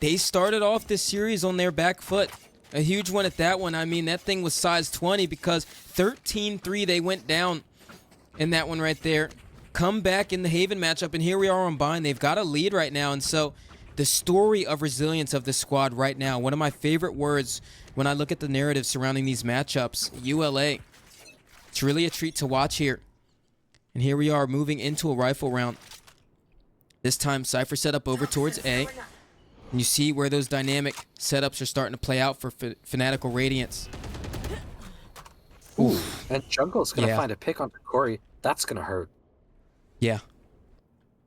they started off this series on their back foot. A huge one at that one. I mean, that thing was size 20 because 13-3 they went down in that one right there. Come back in the Haven matchup, and here we are on bind. They've got a lead right now, and so the story of resilience of this squad right now, one of my favorite words when I look at the narrative surrounding these matchups, ULA. It's really a treat to watch here. And here we are moving into a rifle round. This time, Cypher set up over towards A. And you see where those dynamic setups are starting to play out for Fanatical Radiance. Ooh, and Jungle's gonna find a pick onto Corey. That's gonna hurt. Yeah.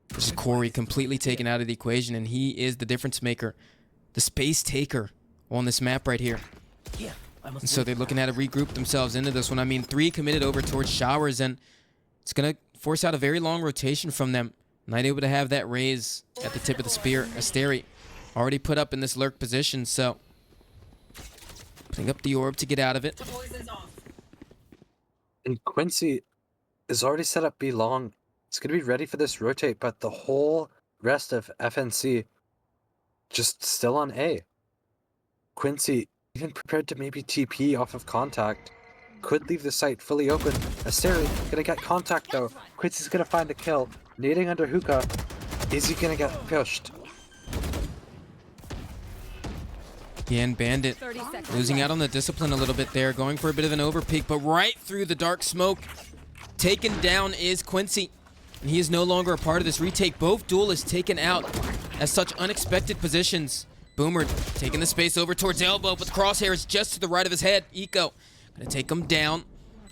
This is Corey completely taken out of the equation, and he is the difference maker. The space taker on this map right here. And so they're looking at to regroup themselves into this one. I mean, 3 committed over towards Showers, and it's going to force out a very long rotation from them. Not able to have that raise at the tip of the spear. Asteri already put up in this lurk position, so putting up the orb to get out of it. And Quincy is already set up B long. It's going to be ready for this rotate, but the whole rest of FNC just still on A. Quincy, even prepared to maybe TP off of contact, could leave the site fully open. Asteri gonna get contact though. Quincy's gonna find a kill. Nading under hookah. Is he gonna get pushed? And Bandit losing out on the discipline a little bit there, going for a bit of an overpeak, but right through the dark smoke. Taken down is Quincy, and he is no longer a part of this retake. Both duelists taken out at such unexpected positions. Boomer taking the space over towards elbow, but the crosshair is just to the right of his head. Eco gonna take him down.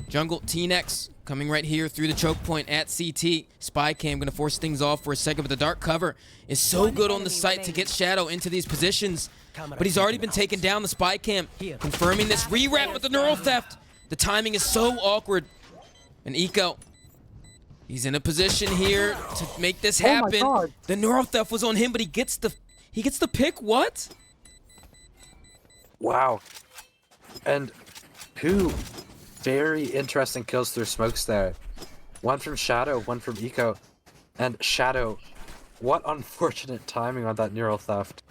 Jungle, T-Nex coming right here through the choke point at CT. Spy cam gonna force things off for a second, but the dark cover is so good on the site to get Shadow into these positions. But he's already been taken down, the spy cam. Confirming this re-wrap with the neural theft. The timing is so awkward. And Eco, he's in a position here to make this happen. Oh my God. The neural theft was on him, but he gets the pick. What? Wow. And 2 very interesting kills through smokes there. One from Shadow, one from Eco. And Shadow, what unfortunate timing on that neural theft.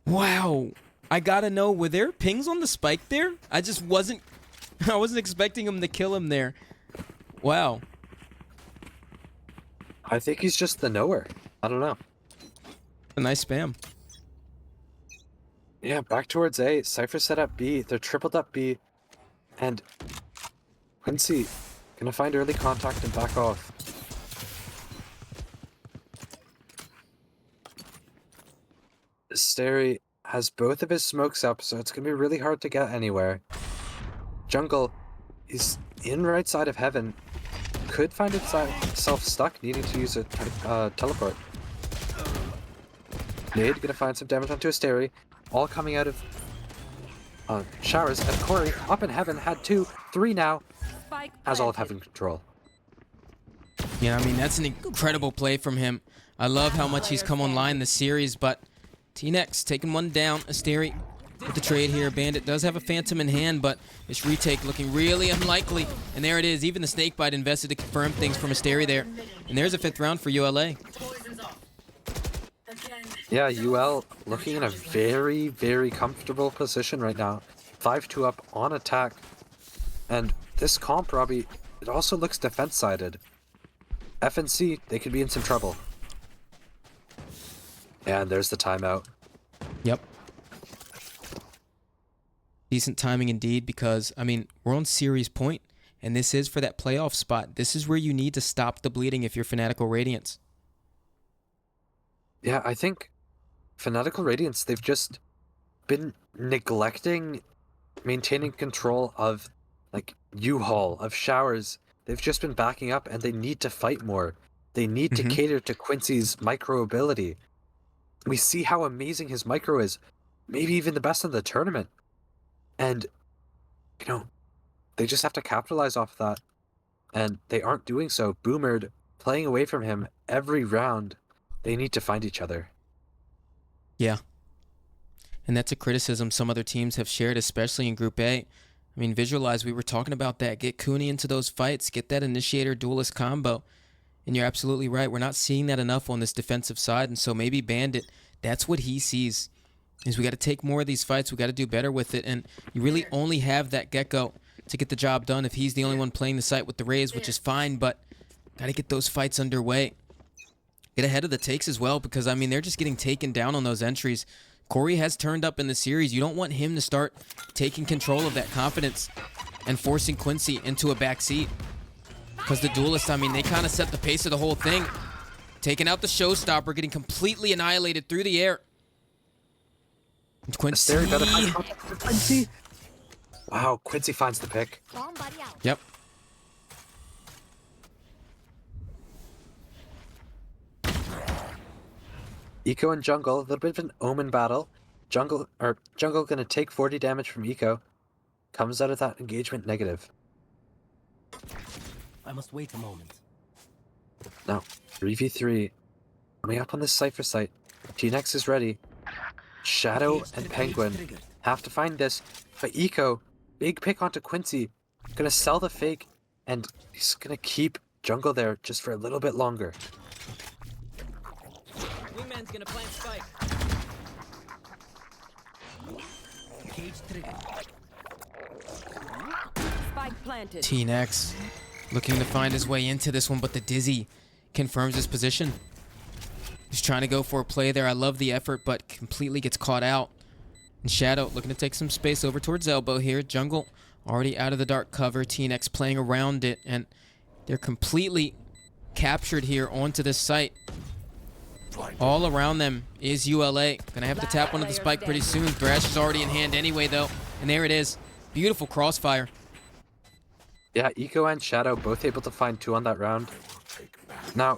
Wow. I gotta know, were there pings on the spike there? I wasn't expecting him to kill him there. Wow. I think he's just the knower. I don't know. A nice spam. Yeah, back towards A. Cypher set up B. They're tripled up B. And Quincy gonna find early contact and back off. Asteri has both of his smokes up, so it's going to be really hard to get anywhere. Jungle is in right side of heaven. Could find itself stuck, needing to use a teleport. Nade gonna find some damage onto Asteri. All coming out of showers. And Corey, up in heaven, had 2, 3 now. Spike Has all of planted. heaven control. Yeah, I mean, that's an incredible play from him. I love how much he's come online this series, but T-Nex taking one down. Asteri with the trade here. Bandit does have a Phantom in hand, but this retake looking really unlikely. And there it is. Even the Snakebite invested to confirm things from Asteri there. And there's a 5th round for ULA. Yeah, UL looking in a very, very comfortable position right now. 5-2 up on attack. And this comp, Robbie, it also looks defense-sided. FNC, they could be in some trouble. And there's the timeout. Yep. Decent timing indeed, because, I mean, we're on series point, and this is for that playoff spot. This is where you need to stop the bleeding if you're Fanatical Radiance. Yeah, I think Fanatical Radiance, they've just been neglecting maintaining control of, like, U-Haul, of showers. They've just been backing up, and they need to fight more. They need to cater to Quincy's micro ability. We see how amazing his micro is, maybe even the best in the tournament. And, you know, they just have to capitalize off that. And they aren't doing so. Boomered playing away from him every round. They need to find each other. Yeah. And that's a criticism some other teams have shared, especially in Group A. I mean, visualize, we were talking about that. Get Cooney into those fights. Get that Initiator Duelist combo. And you're absolutely right. We're not seeing that enough on this defensive side. And so maybe Bandit, that's what he sees, is we got to take more of these fights. We got to do better with it. And you really only have that Gecko to get the job done if he's the only one playing the site with the Rays, which is fine. But got to get those fights underway. Get ahead of the takes as well, because, I mean, they're just getting taken down on those entries. Corey has turned up in the series. You don't want him to start taking control of that confidence and forcing Quincy into a backseat. Because the Duelists, I mean, they kind of set the pace of the whole thing. Taking out the showstopper, getting completely annihilated through the air. And Quincy. Quincy. Wow, Quincy finds the pick. Bomb buddy out. Yep. Eco and Jungle, a little bit of an Omen battle. Jungle gonna take 40 damage from Eco. Comes out of that engagement negative. I must wait a moment. Now, 3v3. Coming up on this Cypher site. T-Nex is ready. Shadow and Penguin have to find this. But Eco, big pick onto Quincy. Gonna sell the fake. And he's gonna keep Jungle there just for a little bit longer. Wingman's gonna plant spike. Cage trigger. Spike planted. T-Nex looking to find his way into this one, but the Dizzy confirms his position. He's trying to go for a play there. I love the effort, but completely gets caught out. And Shadow looking to take some space over towards Elbow here. Jungle already out of the dark cover. T-Nex playing around it, and they're completely captured here onto this site. All around them is ULA. Gonna have to tap onto the spike pretty soon. Thrash is already in hand anyway, though. And there it is. Beautiful crossfire. Yeah, Eco and Shadow both able to find 2 on that round. Now,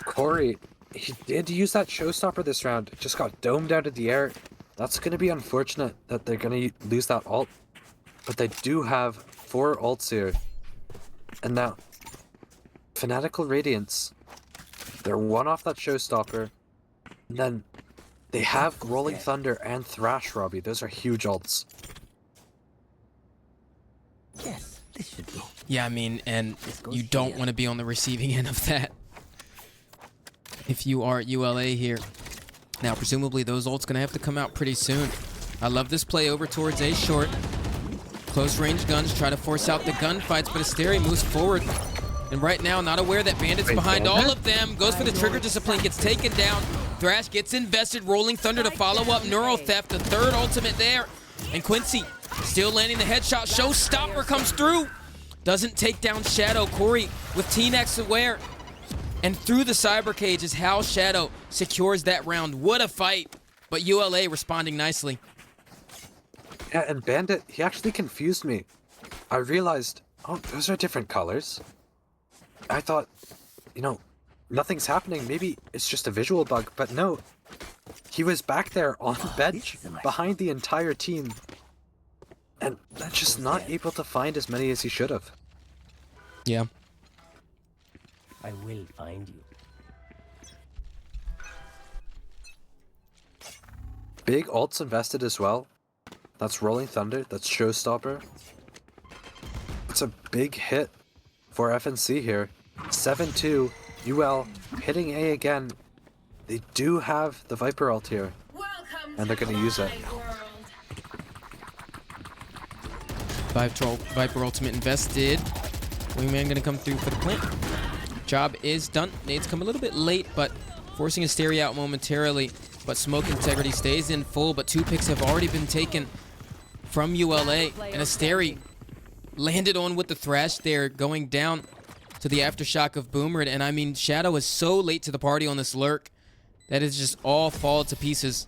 Corey, he did use that showstopper this round. Just got domed out of the air. That's going to be unfortunate that they're going to lose that ult. But they do have 4 ults here. And now, Fanatical Radiance, they're 1 off that showstopper. And then they have Rolling Thunder and Thrash, Robbie. Those are huge ults. Yes, this should do. Yeah, I mean, and you don't want to be on the receiving end of that if you are ULA here. Now, presumably, those ults going to have to come out pretty soon. I love this play over towards A short. Close range guns try to force out the gunfights, but Asteri moves forward. And right now, not aware that Bandit's behind all of them. Goes for the trigger discipline, gets taken down. Thrash gets invested, Rolling Thunder to follow up. Neural Theft, the 3rd ultimate there. And Quincy still landing the headshot. Showstopper comes through. Doesn't take down Shadow. Corey with T-Nex aware. And through the cyber cage is how Shadow secures that round. What a fight but ULA responding nicely. Yeah, and Bandit, he actually confused me. I realized, oh, those are different colors. I thought, you know, nothing's happening. Maybe it's just a visual bug, but no. He was back there on the bench behind the entire team. And just not able to find as many as he should have. Yeah. I will find you. Big ults invested as well. That's Rolling Thunder, that's Showstopper. It's a big hit for FNC here. 7-2, UL hitting A again. They do have the Viper ult here, and they're going to use it. Viper ultimate invested. Wingman gonna come through for the plant. Job is done. Nades come a little bit late, but forcing Asteria out momentarily. But smoke integrity stays in full, but 2 picks have already been taken from ULA. And Asteria landed on with the thrash there, going down to the aftershock of Boomer. And I mean, Shadow is so late to the party on this lurk that it's just all fall to pieces.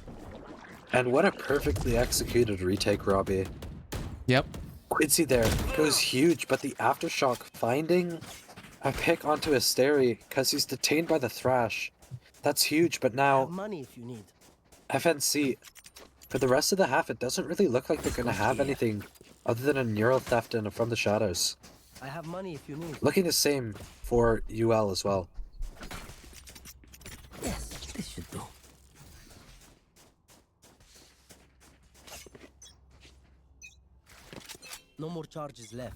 And what a perfectly executed retake, Robbie. Yep. Quincy there goes huge, but the aftershock finding a pick onto Asteria because he's detained by the thrash. That's huge, but I now have money if you need. FNC, for the rest of the half, it doesn't really look like they're going to have anything other than a neural theft and from the shadows. I have money if you need. Looking the same for UL as well. Yes, this should do. No more charges left.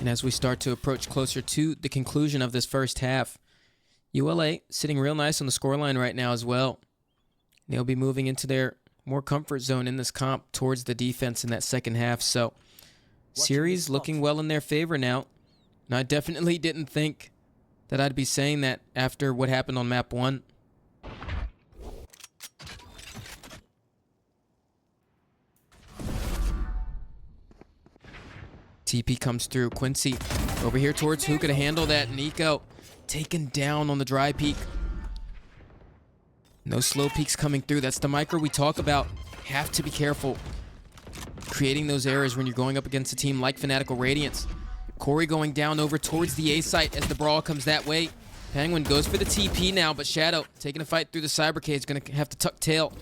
And as we start to approach closer to the conclusion of this first half, ULA sitting real nice on the scoreline right now as well. They'll be moving into their more comfort zone in this comp towards the defense in that second half. So, series looking well in their favor now. And I definitely didn't think that I'd be saying that after what happened on map 1. TP comes through. Quincy over here towards who could handle that. Nico taken down on the dry peak. No slow peaks coming through. That's the micro we talk about. Have to be careful creating those errors when you're going up against a team like FANATICAL Radiance. Corey going down over towards the A site as the brawl comes that way. Penguin goes for the TP now, but Shadow taking a fight through the Cybercade is going to have to tuck tail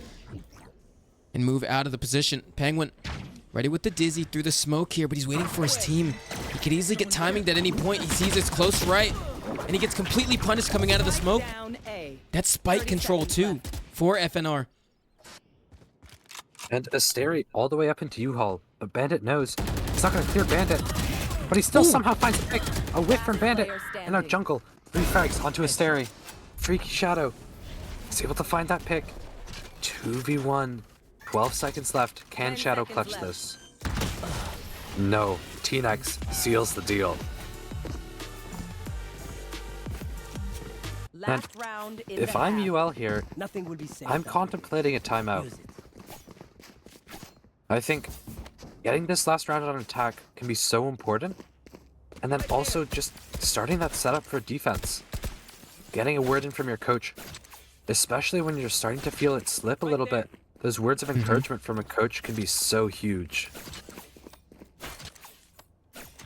and move out of the position. Penguin ready with the Dizzy through the smoke here, but he's waiting for his team. He could easily get timinged at any point. He sees it's close right, and he gets completely punished coming out of the smoke. That's spike control too for FNR. And Asteria all the way up into U-Haul. But Bandit knows he's not going to clear Bandit. But he still somehow finds a pick. A whiff from Bandit in our jungle. 3 frags onto Asteria. Freaky Shadow. He's able to find that pick. 2v1. 12 seconds left. Can Shadow clutch this? No. T-Nex seals the deal. Last round in If the I'm half. UL here, Nothing will be safe. I'm contemplating a timeout. Use it. I think getting this last round on attack can be so important. And then also just starting that setup for defense. Getting a word in from your coach. Especially when you're starting to feel it slip a little bit. Those words of encouragement from a coach can be so huge.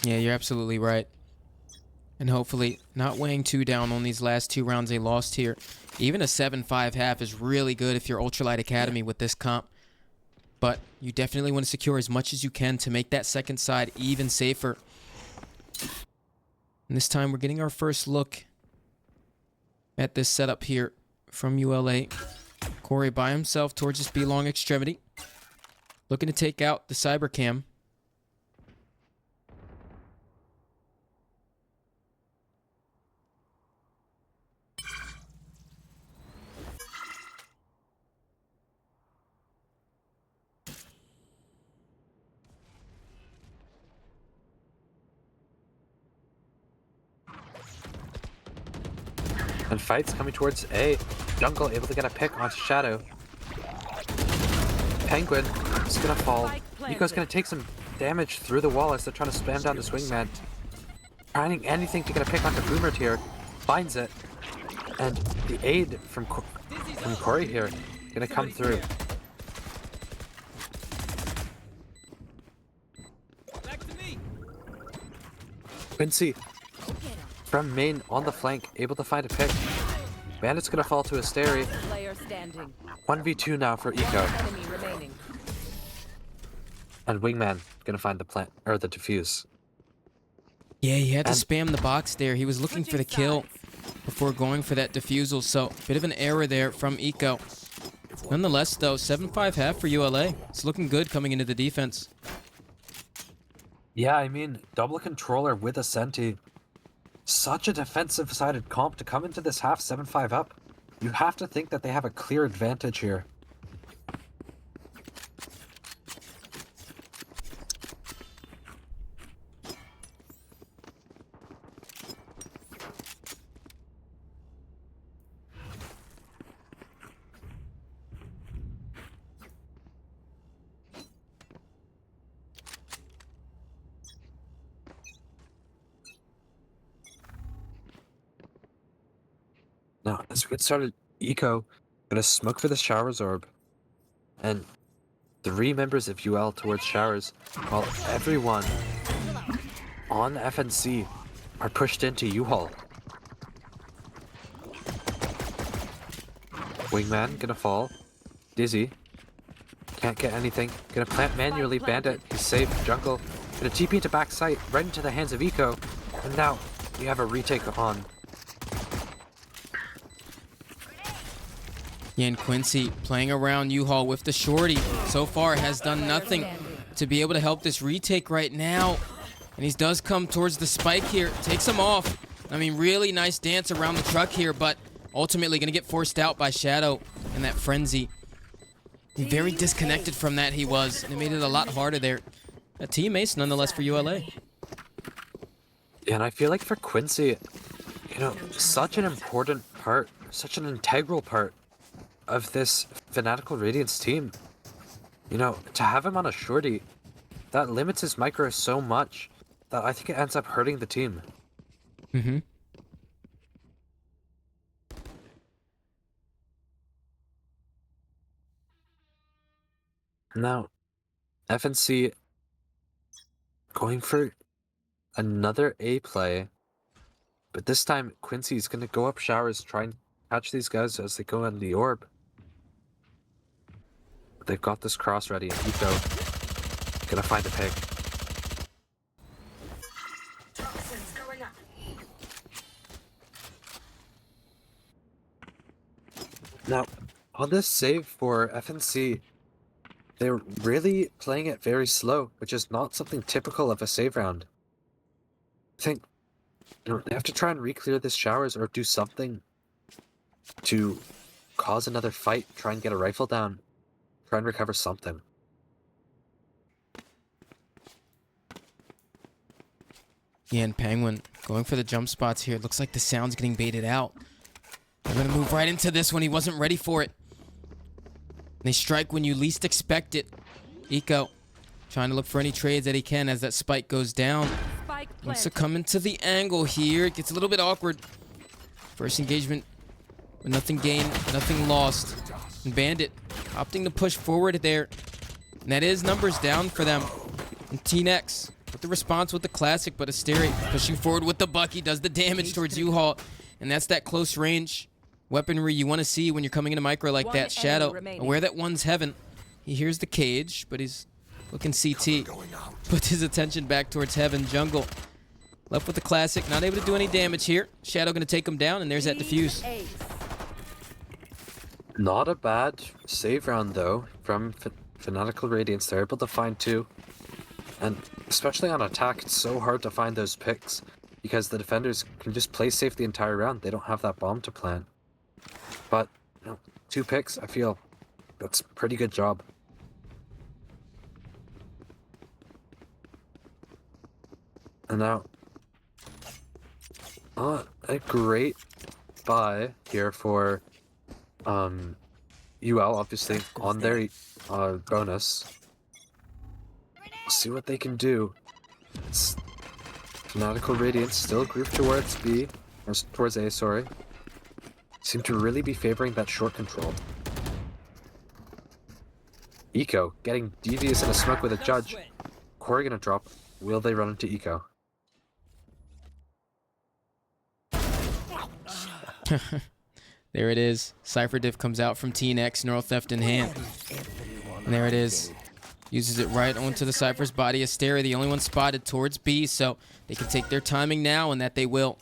Yeah, you're absolutely right. And hopefully not weighing too down on these last 2 rounds they lost here. Even a 7-5 half is really good if you're Ultralight Academy with this comp. But you definitely want to secure as much as you can to make that second side even safer. And this time we're getting our first look at this setup here from ULA. Corey by himself towards this B-long extremity. Looking to take out the cyber cam. And fights coming towards A. Jungle able to get a pick onto Shadow. Penguin is gonna fall. Nico's gonna take some damage through the wall as they're trying to spam down the swingman. Finding anything to get a pick onto Boomer here. Finds it. And the aid from Corey here gonna come through. Quincy from main on the flank, able to find a pick. Bandit's gonna fall to a stary. Player standing. 1v2 now for Eco. Enemy remaining. And Wingman gonna find the plant or the defuse. Yeah, he had to And- spam the box there. He was looking for the kill before going for that defusal, so bit of an error there from Eco. Nonetheless, though, 7-5 half for ULA. It's looking good coming into the defense. Yeah, I mean, double controller with a Senti. Such a defensive-sided comp to come into this half 7-5 up. You have to think that they have a clear advantage here. Now, as we get started, Eco gonna smoke for the Showers Orb. And 3 members of UL towards Showers, while everyone on FNC are pushed into U-Haul. Wingman gonna fall. Dizzy. Can't get anything. Gonna plant manually. Bandit. He's safe. Jungle. Gonna TP into backside, right into the hands of Eco. And now we have a retake on. Yeah, and Quincy playing around U-Haul with the shorty. So far has done nothing to be able to help this retake right now. And he does come towards the spike here. Takes him off. I mean, really nice dance around the truck here, but ultimately going to get forced out by Shadow in that frenzy. Very disconnected from that he was, and it made it a lot harder there. A team ace nonetheless for ULA. Yeah, and I feel like for Quincy, you know, such an important part, such an integral part of this Fanatical Radiance team. You know, to have him on a shorty, that limits his micro so much that I think it ends up hurting the team. Mm-hmm. Now, FNC going for another A play, but this time Quincy's gonna go up Showers, try and catch these guys as they go on the orb. They've got this cross ready, and Eco gonna find a pick. Now, on this save for FNC, they're really playing it very slow, which is not something typical of a save round. I think, you know, they have to try and re-clear this Showers or do something to cause another fight, try and get a rifle down, try and recover something. Yeah, and Penguin going for the jump spots here. It looks like the sound's getting baited out. They're going to move right into this one. He wasn't ready for it. They strike when you least expect it. Eco trying to look for any trades that he can as that spike goes down. Spike Wants to planted. come into the angle here. It gets a little bit awkward. First engagement, but nothing gained, nothing lost. And Bandit opting to push forward there. And that is numbers down for them. And T-Nex with the response with the classic, but Asteri pushing forward with the Bucky does the damage towards U-Haul. And that's that close range weaponry you want to see when you're coming into micro like One that. Shadow, enemy remaining. aware that one's heaven. He hears the cage, but he's looking CT. Puts his attention back towards heaven. Jungle left with the classic, not able to do any damage here. Shadow gonna take him down, and there's that defuse. Ace. Not a bad save round though from Fanatical Radiance. They're able to find 2. And especially on attack, it's so hard to find those picks because the defenders can just play safe the entire round. They don't have that bomb to plant. But, you know, 2 picks, I feel that's a pretty good job. And now, a great buy here for UL, obviously, on their bonus. We'll see what they can do. It's Fanatical Radiance still grouped towards B, or towards A, sorry. seem to really be favoring that short control. Eco getting devious in a smoke with a judge. Corey gonna drop. Will they run into Eco? There it is. Cypher Diff comes out from T-Nex, neural theft in hand. And there it is. Uses it right onto the Cypher's body. Asteria, the only one spotted towards B, so they can take their timing now, and that they will.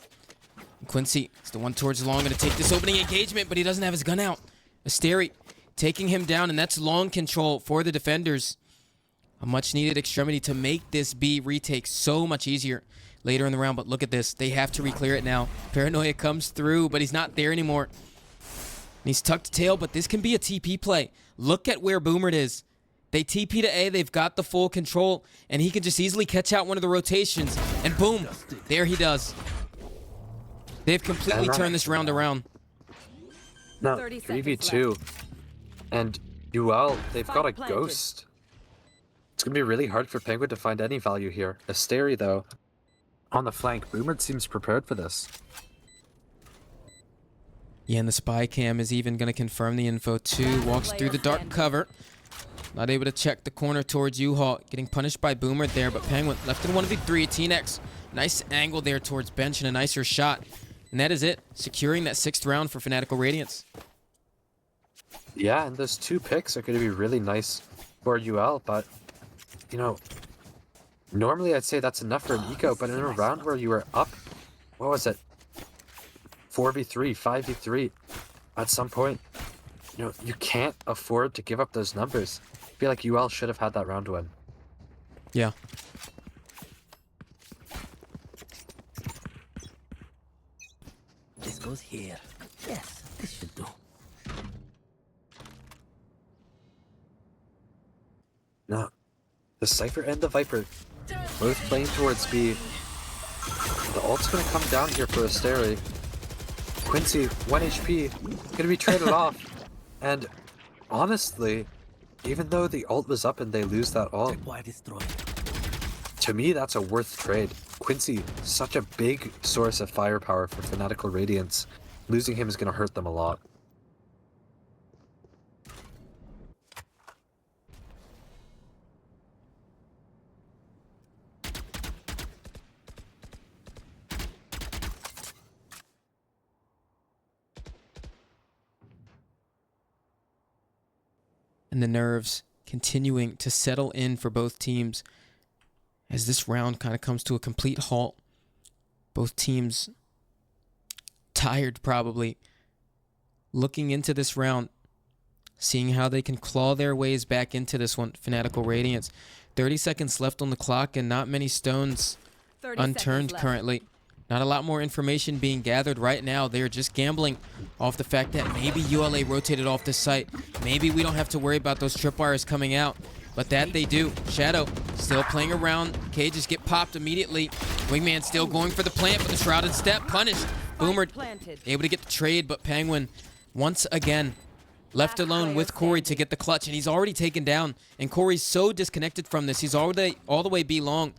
Quincy is the one towards long, going to take this opening engagement, but he doesn't have his gun out. Asteria taking him down, and that's long control for the defenders. A much-needed extremity to make this B retake so much easier later in the round, but look at this. They have to re-clear it now. Paranoia comes through, but he's not there anymore. And he's tucked tail, but this can be a TP play. Look at where Boomer is. They TP to A, they've got the full control, and he can just easily catch out one of the rotations, and boom, there he does. They've completely turned this round around. No, 30 3v2. And UL, they've got a ghost. It's going to be really hard for Penguin to find any value here. Asteria, though, on the flank. Boomer seems prepared for this. Yeah, and the spy cam is even going to confirm the info too. Walks through the dark cover. Not able to check the corner towards U-Haul. Getting punished by Boomer there, but Penguin left in 1v3. T-Nex, nice angle there towards bench and a nicer shot. And that is it. Securing that 6th round for Fanatical Radiance. Yeah, and those 2 picks are going to be really nice for UL, but, you know, normally I'd say that's enough for an eco, but in a round where you were up, what was it? 4v3, 5v3, at some point, you know, you can't afford to give up those numbers. I feel like UL should have had that round win. Yeah. This goes here. Yes, this should do. No, the Cypher and the Viper, both playing towards B. The ult's gonna come down here for Asteria. Quincy, 1 HP, gonna be traded off. And honestly, even though the ult was up and they lose that ult, Why destroy? to me that's a worth trade. Quincy, such a big source of firepower for Fanatical Radiance. Losing him is gonna hurt them a lot. And the nerves continuing to settle in for both teams as this round kind of comes to a complete halt. Both teams tired probably, looking into this round, seeing how they can claw their ways back into this one. Fanatical Radiance, 30 seconds left on the clock and not many stones 30 unturned seconds left. currently. Not a lot more information being gathered right now. They're just gambling off the fact that maybe ULA rotated off this site. Maybe we don't have to worry about those tripwires coming out. But that they do. Shadow still playing around. Cages get popped immediately. Wingman still going for the plant, but the Shrouded Step punished. Boomer Planted. able to get the trade, but Penguin once again left alone with Corey to get the clutch, and he's already taken down. And Corey's so disconnected from this. He's already all the way B long.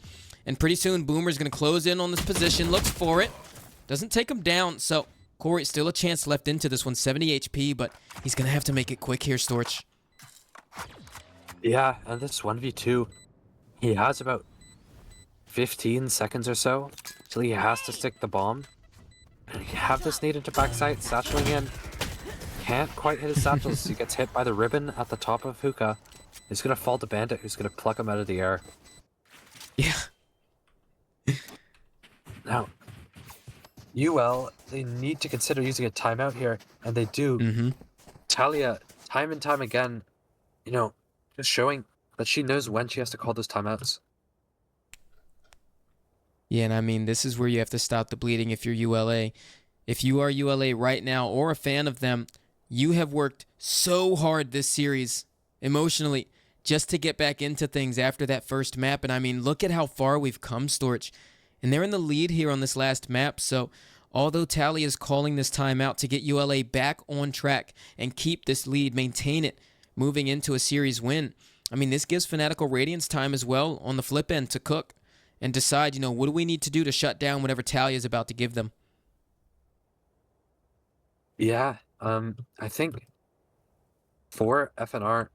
And pretty soon, Boomer's going to close in on this position. Looks for it. Doesn't take him down. So, Corey, still a chance left into this one. 70 HP, but he's going to have to make it quick here, Storch. Yeah, and this 1v2, he has about 15 seconds or so till he has to stick the bomb. And you have this nade into backside, satcheling in. Can't quite hit his satchels. He gets hit by the ribbon at the top of Hookah. He's going to fall to Bandit, who's going to pluck him out of the air. Yeah. Now, UL, they need to consider using a timeout here, and they do. Talia, time and time again, you know, just showing that she knows when she has to call those timeouts. Yeah, and I mean, this is where you have to stop the bleeding if you're ULA. If you are ULA right now or a fan of them, you have worked so hard this series, emotionally, just to get back into things after that first map. And I mean, look at how far we've come, Storch. And they're in the lead here on this last map. So although Talia is calling this timeout to get ULA back on track and keep this lead, maintain it, moving into a series win, I mean, this gives Fanatical Radiance time as well on the flip end to cook and decide, you know, what do we need to do to shut down whatever Talia is about to give them. Yeah, I think for FNR,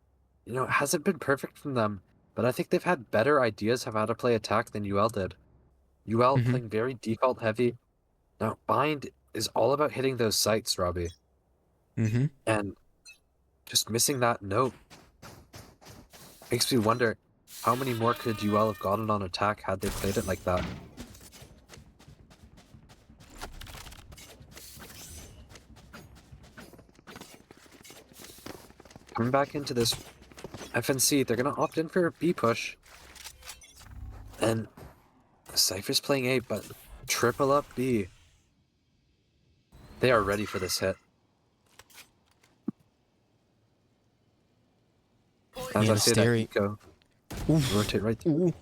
it hasn't been perfect from them, but I think they've had better ideas of how to play attack than UL did. UL Mm-hmm. playing very default heavy. Now, Bind is all about hitting those sights, Robbie, Mm-hmm. and just missing that note makes me wonder how many more could UL have gotten on attack had they played it like that. Coming back into this FNC, they're going to opt in for a B push. And Cypher's playing A, but triple up B. They are ready for this hit. As Yeah, I say that, Asteri. Eco Oof. rotate right through. Ooh.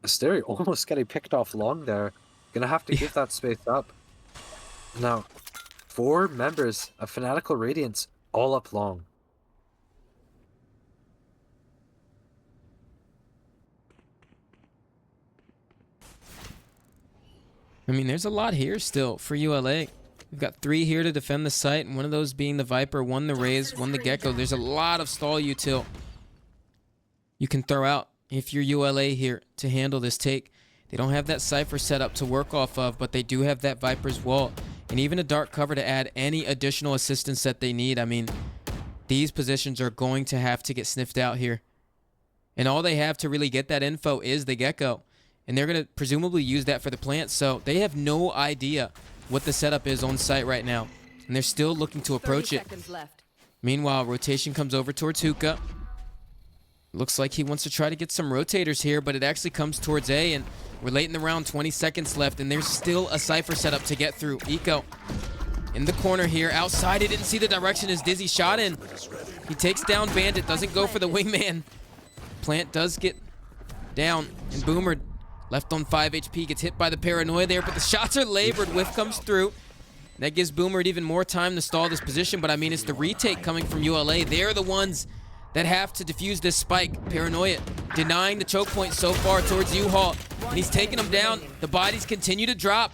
Asteri almost getting picked off long there. Gonna have to give that space up. Now, 4 members of Fanatical Radiance all up long. I mean, there's a lot here still for ULA. We've got 3 here to defend the site, and one of those being the Viper, 1 the Raze, 1 the Gecko. There's a lot of stall util you can throw out if you're ULA here to handle this take. They don't have that Cypher set up to work off of, but they do have that Viper's wall and even a dark cover to add any additional assistance that they need. I mean, these positions are going to have to get sniffed out here. And all they have to really get that info is the Gecko. And they're going to presumably use that for the plant. So they have no idea what the setup is on site right now. And they're still looking to approach 30 it. seconds left. Meanwhile, rotation comes over towards Hookah. Looks like he wants to try to get some rotators here, but it actually comes towards A. And we're late in the round, 20 seconds left. And there's still a Cypher setup to get through. Eco in the corner here. Outside, he didn't see the direction as Dizzy shot in. He takes down Bandit, doesn't go for the wingman. Plant does get down, and Boomer left on 5 HP, gets hit by the paranoia there, but the shots are labored. Whiff comes through. That gives Boomer even more time to stall this position, but I mean, it's the retake coming from ULA. They're the ones that have to defuse this spike. Paranoia denying the choke point so far towards U-Haul, and he's taking them down. The bodies continue to drop,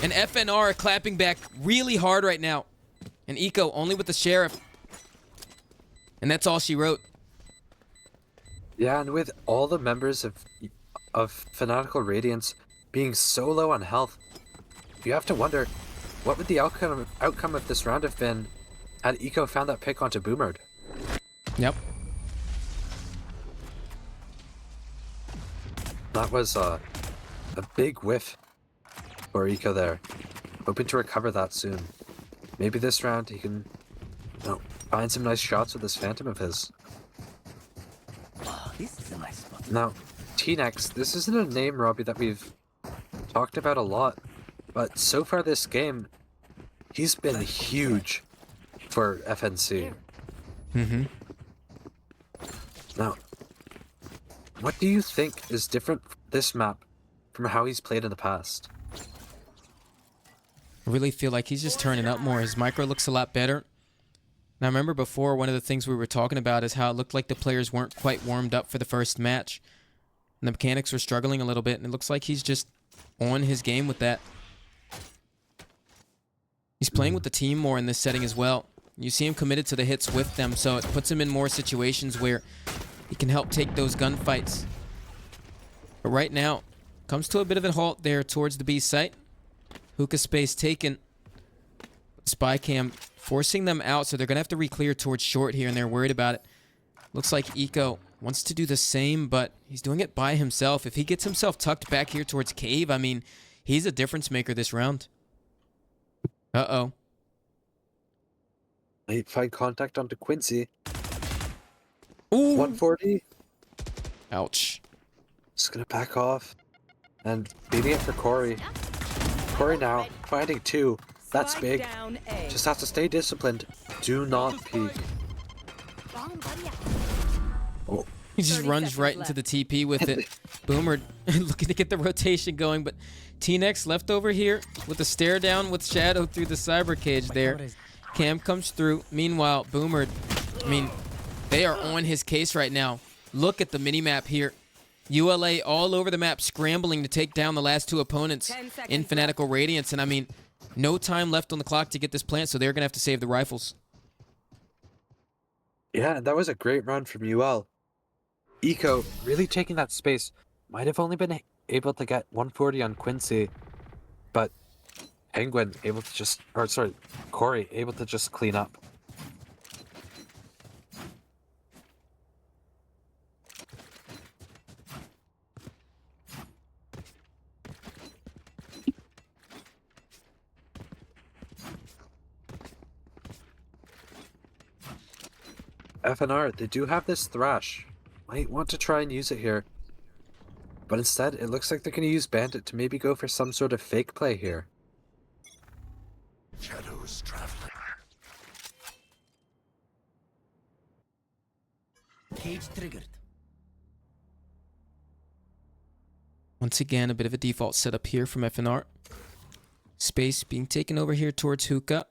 and FNR are clapping back really hard right now. And Eco only with the Sheriff, and that's all she wrote. Yeah, and with all the members of Fanatical Radiance being so low on health, you have to wonder, what would the outcome of this round have been had Eco found that pick onto Boomered? Yep. That was a big whiff for Eco there. Hoping to recover that soon. Maybe this round he can find some nice shots with this Phantom of his. Oh, this is a nice spot. Now, T-Nex, this isn't a name, Robbie, that we've talked about a lot, but so far this game, he's been huge for FNC. Mm-hmm. Now, what do you think is different this map from how he's played in the past? I really feel like he's just turning up more. His micro looks a lot better. Now, remember before, one of the things we were talking about is how it looked like the players weren't quite warmed up for the first match. And the mechanics were struggling a little bit, and it looks like he's just on his game with that. He's playing with the team more in this setting as well. You see him committed to the hits with them, so it puts him in more situations where he can help take those gunfights. But right now, comes to a bit of a halt there towards the B site. Hookah space taken. Spy cam forcing them out, so they're going to have to re-clear towards short here, and they're worried about it. Looks like Eco wants to do the same, but he's doing it by himself. If he gets himself tucked back here towards Cave, I mean, he's a difference maker this round. Uh-oh. Might find contact onto Quincy. Ooh. 140. Ouch. Just gonna back off. And beating it for Corey. Corey now, finding 2. That's Spike big. down A. Just have to stay disciplined. Do not peek. Oh, He just 30 runs seconds right left. into the TP with it. Boomer looking to get the rotation going, but T-Nex left over here with a stare down with Shadow through the cyber cage there. Cam comes through. Meanwhile, Boomer, I mean, they are on his case right now. Look at the mini-map here. ULA all over the map scrambling to take down the last 2 opponents 10 seconds in Fanatical Radiance. And I mean, No time left on the clock to get this plant, so they're going to have to save the rifles. Yeah, and that was a great run from UL. Eco really taking that space. Might have only been able to get 140 on Quincy, but Penguin able to just, or sorry, Corey able to just clean up. FNR, they do have this Thrash. Might want to try and use it here. But instead, it looks like they're going to use Bandit to maybe go for some sort of fake play here. Shadows traveling. Cage triggered. Once again, a bit of a default setup here from FNR. Space being taken over here towards Hookah.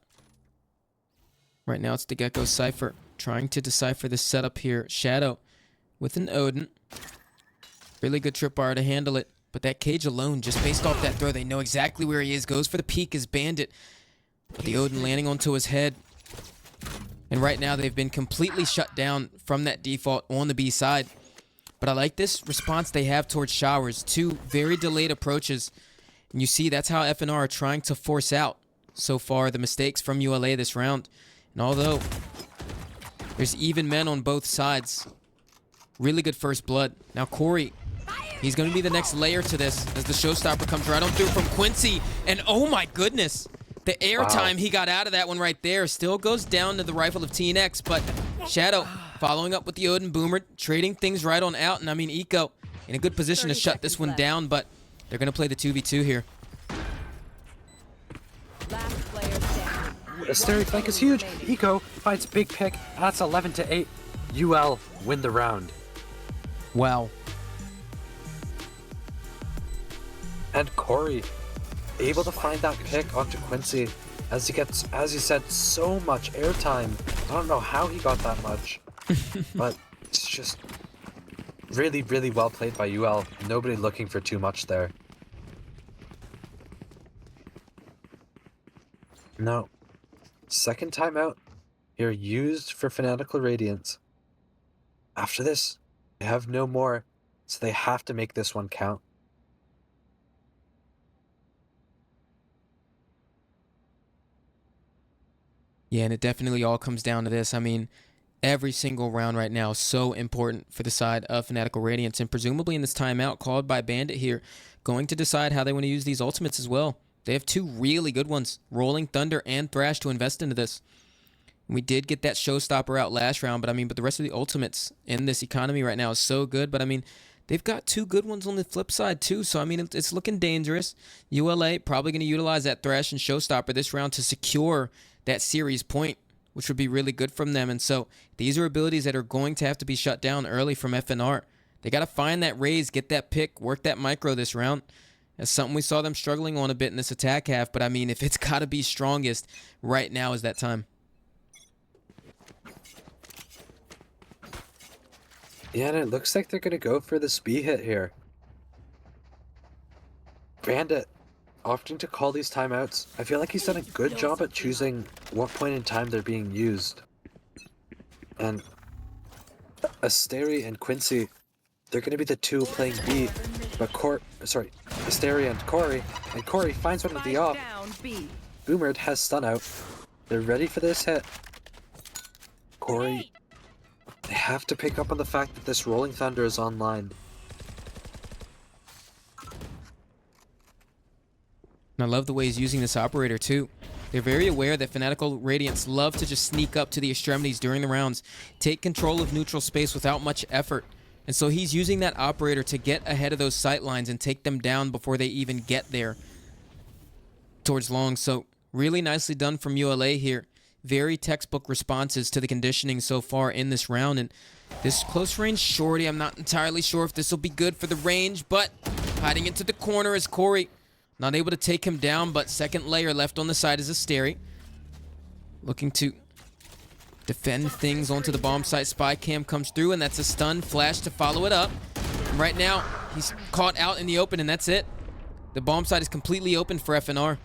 Right now, it's the Gecko Cypher trying to decipher this setup here. Shadow with an Odin. Really good tripwire to handle it. But that cage alone, just based off that throw, they know exactly where he is. Goes for the peek as Bandit. But the Odin landing onto his head. And right now, they've been completely shut down from that default on the B side. But I like this response they have towards Showers. Two very delayed approaches. And you see, that's how FNR are trying to force out so far the mistakes from uLA this round. And although there's even men on both sides, really good first blood. Now Corey, he's going to be the next layer to this as the showstopper comes right on through from Quincy. And oh my goodness, the airtime he got out of that one right there still goes down to the rifle of TNX. But Shadow following up with the Odin Boomer, trading things right on out. And I mean, Eco in a good position to shut this one down, but they're going to play the 2v2 here. Last player standing. The stereo flank is huge. Eco finds a big pick. That's 11-8. UL win the round. Wow. And Corey able to find that pick onto Quincy as he gets, as you said, so much airtime. I don't know how he got that much, but it's just really, really well played by UL. Nobody looking for too much there. No. Second timeout here used for Fanatical Radiance. After this, they have no more, so they have to make this one count. Yeah, and it definitely all comes down to this. I mean, every single round right now is so important for the side of Fanatical Radiance, and presumably in this timeout called by Bandit here, going to decide how they want to use these ultimates as well. They have two really good ones, Rolling Thunder and Thrash, to invest into this. We did get that showstopper out last round, but I mean, but the rest of the ultimates in this economy right now is so good. But I mean, they've got two good ones on the flip side too. So I mean, it's looking dangerous. uLA probably going to utilize that Thrash and showstopper this round to secure that series point, which would be really good from them. And so these are abilities that are going to have to be shut down early from FNR. They got to find that raise, get that pick, work that micro this round. That's something we saw them struggling on a bit in this attack half. But I mean, if it's got to be strongest, right now is that time. Yeah, and it looks like they're going to go for the speed hit here. Bandit, opting to call these timeouts. I feel like he's done a good job at choosing what point in time they're being used. And Asteri and Quincy, they're going to be the two playing B. But Asteri and Corey finds one of the off. Down B. Boomer has stun out. They're ready for this hit. Corey, they have to pick up on the fact that this Rolling Thunder is online. And I love the way he's using this operator too. They're very aware that Fanatical Radiance love to just sneak up to the extremities during the rounds, take control of neutral space without much effort. And so he's using that operator to get ahead of those sight lines and take them down before they even get there towards long. So really nicely done from uLA here. Very textbook responses to the conditioning so far in this round. And this close range shorty, I'm not entirely sure if this will be good for the range, but hiding into the corner is Corey. Not able to take him down, but second layer left on the side is Asteri. Looking to defend things onto the bomb site. Spy cam comes through, and that's a stun flash to follow it up. And right now, he's caught out in the open, and that's it. The bomb site is completely open for FNR.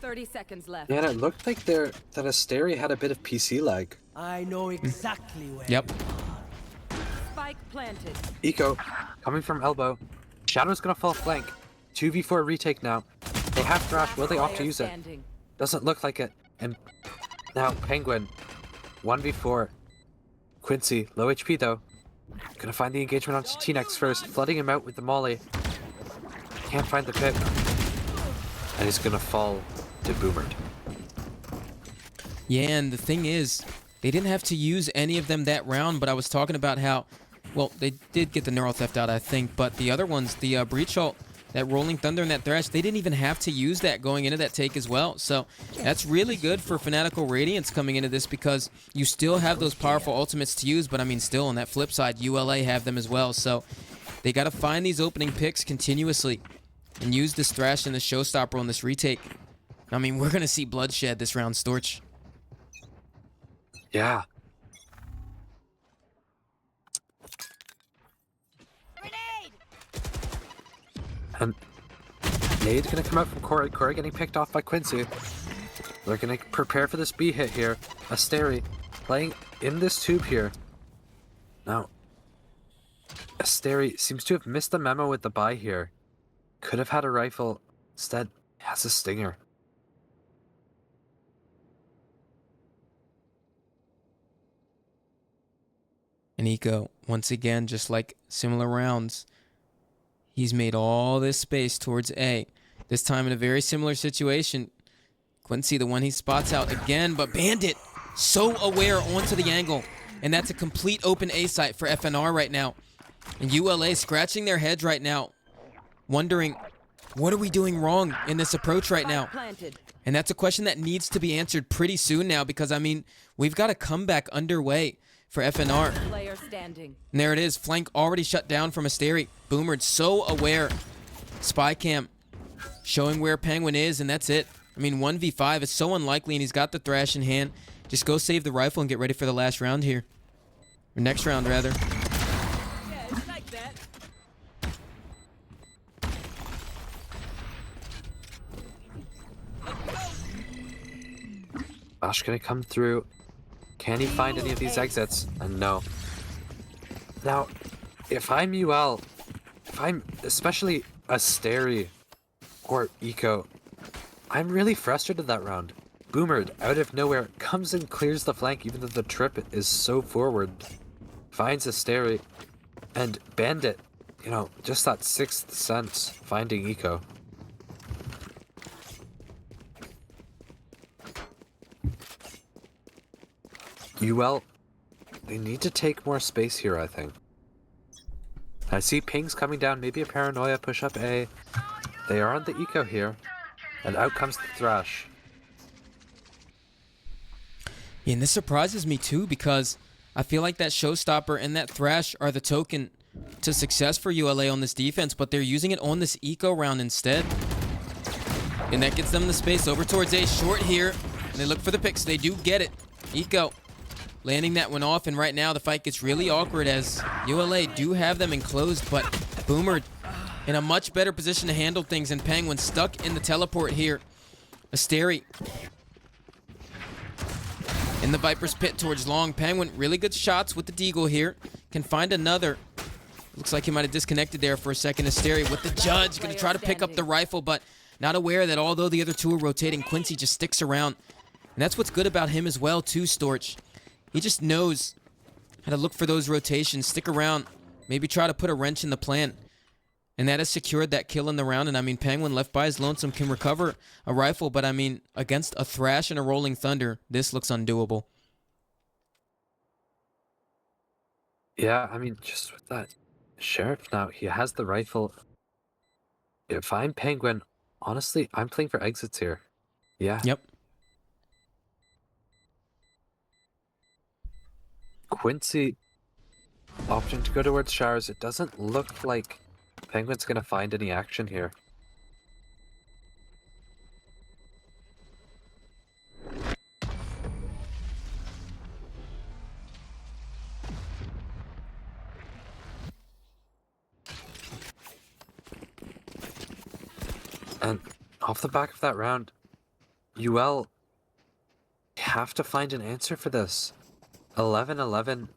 30 seconds left. Yeah, and it looked like that Asteri had a bit of PC lag. I know exactly where. Yep. Spike planted. Eco, coming from elbow. Shadow's gonna fall flank. 2v4 retake now. They have Thrash, will they opt to Player use it? standing. Doesn't look like it. And now Penguin, 1v4. Quincy, low HP though. Gonna find the engagement on T-Nex first, flooding him out with the molly. Can't find the pick. And he's gonna fall to Boomered. Yeah, and the thing is, they didn't have to use any of them that round, but I was talking about how, well, they did get the Neural Theft out, I think, but the other ones, the Breach Ult, that Rolling Thunder and that Thrash, they didn't even have to use that going into that take as well. So that's really good for Fanatical Radiance coming into this because you still have those powerful ultimates to use, but I mean, still on that flip side, ULA have them as well. So they got to find these opening picks continuously and use this Thrash and the Showstopper on this retake. I mean, we're going to see bloodshed this round, Storch. Yeah. And Nade's gonna come out from Corey. Corey getting picked off by Quincy. They're gonna prepare for this B hit here. Asteri playing in this tube here. Now, Asteri seems to have missed the memo with the buy here. Could have had a rifle. Instead, has a stinger. And Eco, once again, just like similar rounds, he's made all this space towards A. This time in a very similar situation. Quincy, the one he spots out again, but Bandit so aware onto the angle. And that's a complete open A site for FNR right now. And ULA scratching their heads right now, wondering, what are we doing wrong in this approach right now? Planted. And that's a question that needs to be answered pretty soon now because, I mean, we've got a comeback underway for FNR. Player standing. And there it is. Flank already shut down from Asteri. Boomered so aware. Spy cam showing where Penguin is, and that's it. I mean, 1v5 is so unlikely, and he's got the Thrash in hand. Just go save the rifle and get ready for the last round here. Or next round, rather. Yeah, it's like that. Bosch gonna come through. Can he find any of these exits? And no. Now, if I'm UL, if I'm especially Asteri or Eco, I'm really frustrated that round. Boomered, out of nowhere, comes and clears the flank even though the trip is so forward. Finds Asteri, and Bandit, you know, just that sixth sense, finding Eco. UL, they need to take more space here, I think. I see pings coming down, maybe a paranoia, push up A. They are on the Eco here, and out comes the Thrash. Yeah, and this surprises me too because I feel like that Showstopper and that Thrash are the token to success for ULA on this defense, but they're using it on this Eco round instead. And that gets them the space over towards A, short here, and they look for the picks. They do get it. Eco landing that one off, and right now the fight gets really awkward as ULA do have them enclosed, but Boomer in a much better position to handle things, and Penguin stuck in the teleport here. Asteri in the Viper's pit towards long. Penguin, really good shots with the Deagle here. Can find another. Looks like he might have disconnected there for a second. Asteri with the Judge, gonna try to pick up the rifle, but not aware that although the other two are rotating, Quincy just sticks around. And that's what's good about him as well too, Storch. He just knows how to look for those rotations, stick around, maybe try to put a wrench in the plan. And that has secured that kill in the round. And I mean, Penguin left by his lonesome can recover a rifle, but I mean, against a Thrash and a Rolling Thunder, this looks undoable. Yeah, I mean, just with that Sheriff now, he has the rifle. If I'm Penguin, honestly, I'm playing for exits here. Yeah. Yep. Quincy opting to go towards showers. It doesn't look like Penguin's gonna find any action here. And off the back of that round, UL have to find an answer for this. 11-11.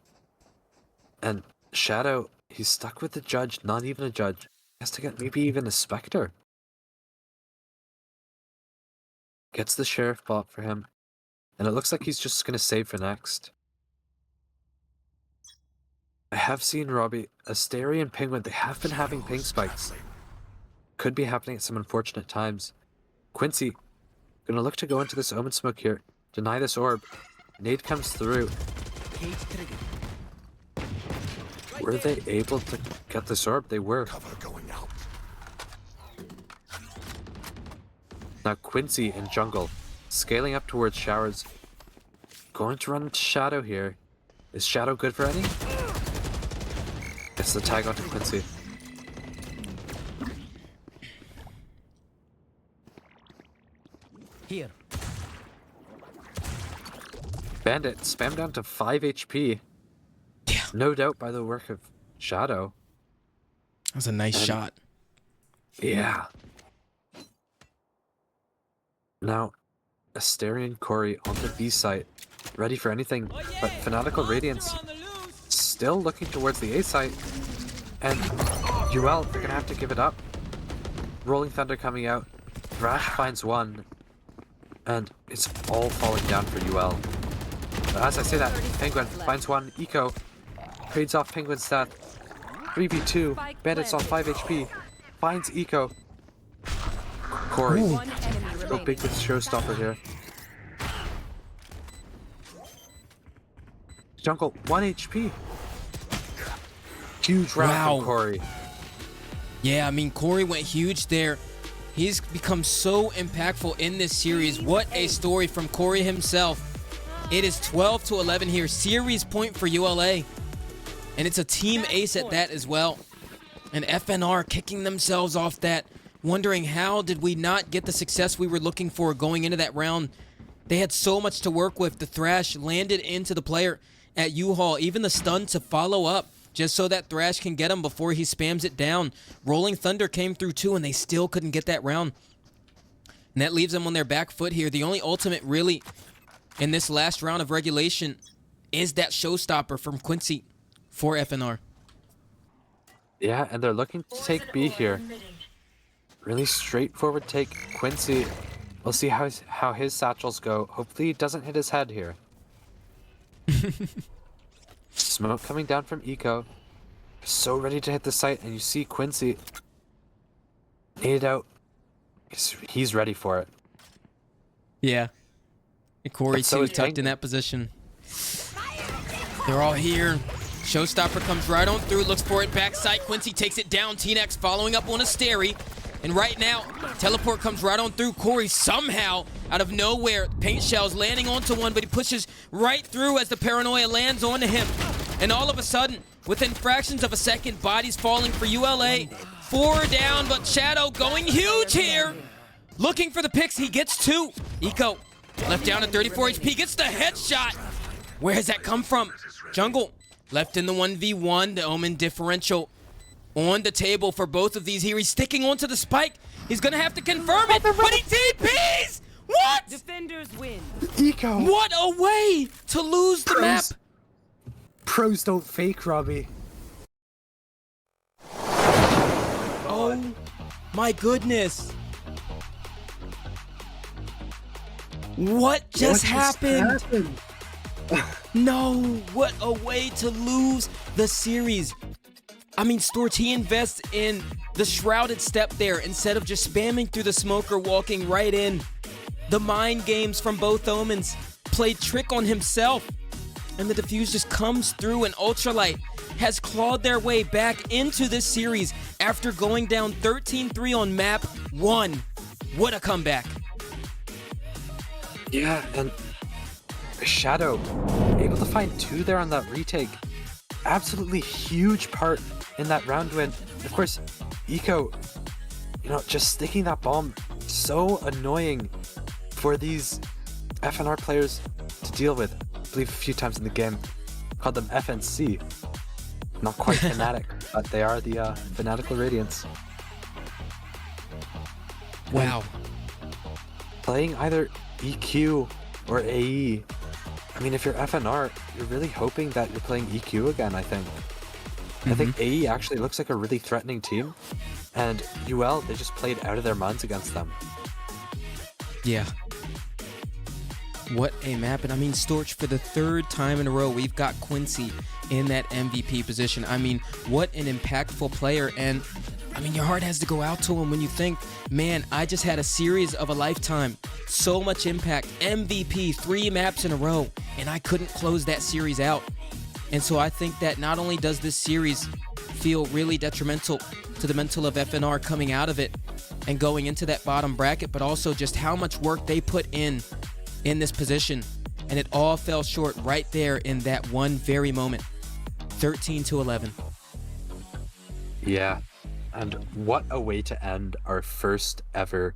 And Shadow, he's stuck with the judge, not even a judge. He has to get maybe even a Spectre. Gets the Sheriff bot for him. And it looks like he's just going to save for next. I have seen Robbie, Asteri and Penguin, they have been having ping spikes. Could be happening at some unfortunate times. Quincy, gonna look to go into this Omen smoke here. Deny this orb. Nade comes through. Cage trigger. Were they able to get this orb? They were. Cover going out. Now Quincy in jungle, scaling up towards showers. Going to run into Shadow here. Is Shadow good for any? Gets the tag onto Quincy. Here. Bandit spam down to 5 HP. Yeah. No doubt by the work of Shadow. That was a nice shot. Yeah. Now, Asterian Corey on the B site, ready for anything, but Fanatical Radiance still looking towards the A site, and UL, they're gonna have to give it up. Rolling Thunder coming out, Thrash finds one, and it's all falling down for UL. But as I say that, Penguin finds one, Eco trades off Penguin's death, 3v2, Bandit's on 5 HP, finds Eco. Corey, One enemy go remaining. big with Showstopper here. Jungle, 1 HP. Huge round Wow. from Corey. Yeah, I mean, Corey went huge there. He's become so impactful in this series. What a story from Corey himself. It is 12-11 here. Series point for ULA. And it's a team ace at that as well. And FNR kicking themselves off that, wondering how did we not get the success we were looking for going into that round. They had so much to work with. The Thrash landed into the player at U-Haul. Even the stun to follow up, just so that Thrash can get him before he spams it down. Rolling Thunder came through too, and they still couldn't get that round. And that leaves them on their back foot here. The only ultimate really in this last round of regulation is that showstopper from Quincy for FNR. Yeah, and they're looking to take B here. Really straightforward take. Quincy, we'll see how his satchels go. Hopefully he doesn't hit his head here. Smoke coming down from Eco. So ready to hit the site, and you see Quincy nade out. He's ready for it. Yeah. And Corey But so too is tucked in Penguin. that position. They're all here. Showstopper comes right on through, looks for it, backside. Quincy takes it down. T-Nex following up on Asteri. And right now, teleport comes right on through. Corey somehow, out of nowhere, paint shells landing onto one, but he pushes right through as the paranoia lands onto him. And all of a sudden, within fractions of a second, bodies falling for ULA. 4 down, but Shadow going huge here. Looking for the picks, he gets 2. Eco, left down at 34 HP, gets the headshot. Where has that come from? Jungle, left in the 1v1, the Omen differential on the table for both of these here. He's sticking onto the spike. He's gonna have to confirm it, but he TPs! What? Defenders win. Eco! What a way to lose the map. Pros don't fake, Robbie. Oh my goodness. What just happened? No, what a way to lose the series. I mean, Storch, he invests in the shrouded step there instead of just spamming through the smoker, walking right in. The mind games from both Omens played trick on himself. And the defuse just comes through, and Ultralight has clawed their way back into this series after going down 13-3 on map 1. What a comeback. Yeah, and Shadow, able to find 2 there on that retake. Absolutely huge part in that round win. Of course, Eco, just sticking that bomb, so annoying for these FNR players to deal with. I believe a few times in the game, called them FNC. Not quite Fanatic, but they are the Fanatical Radiance. Wow. playing either EQ or AE. I mean, if you're FNR, you're really hoping that you're playing EQ again, I think. I think AE actually looks like a really threatening team, and UL, they just played out of their minds against them. Yeah. What a map. And I mean, Storch, for the third time in a row, we've got Quincy in that MVP position. I mean, what an impactful player. And I mean, your heart has to go out to him when you think, man, I just had a series of a lifetime. So much impact. MVP, 3 maps in a row, and I couldn't close that series out. And so I think that not only does this series feel really detrimental to the mental of FNR coming out of it and going into that bottom bracket, but also just how much work they put in this position. And it all fell short right there in that one very moment. 13-11. Yeah. And what a way to end our first ever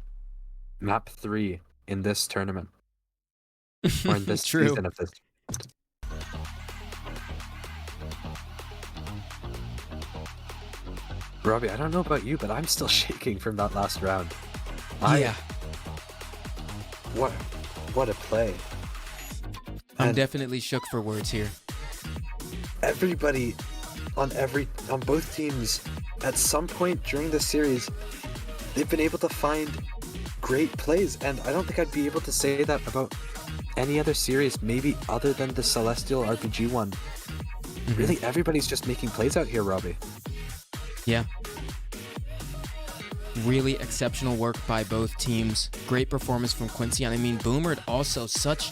map 3 in this tournament. Or in this season of this. Robbie, I don't know about you, but I'm still shaking from that last round. Yeah. What a play. I'm definitely shook for words here. Everybody on both teams at some point during this series, they've been able to find great plays, and I don't think I'd be able to say that about any other series, maybe other than the Celestial RPG one. Really, everybody's just making plays out here, Robbie. Yeah. Really exceptional work by both teams. Great performance from Quincy. And I mean, Boomer also such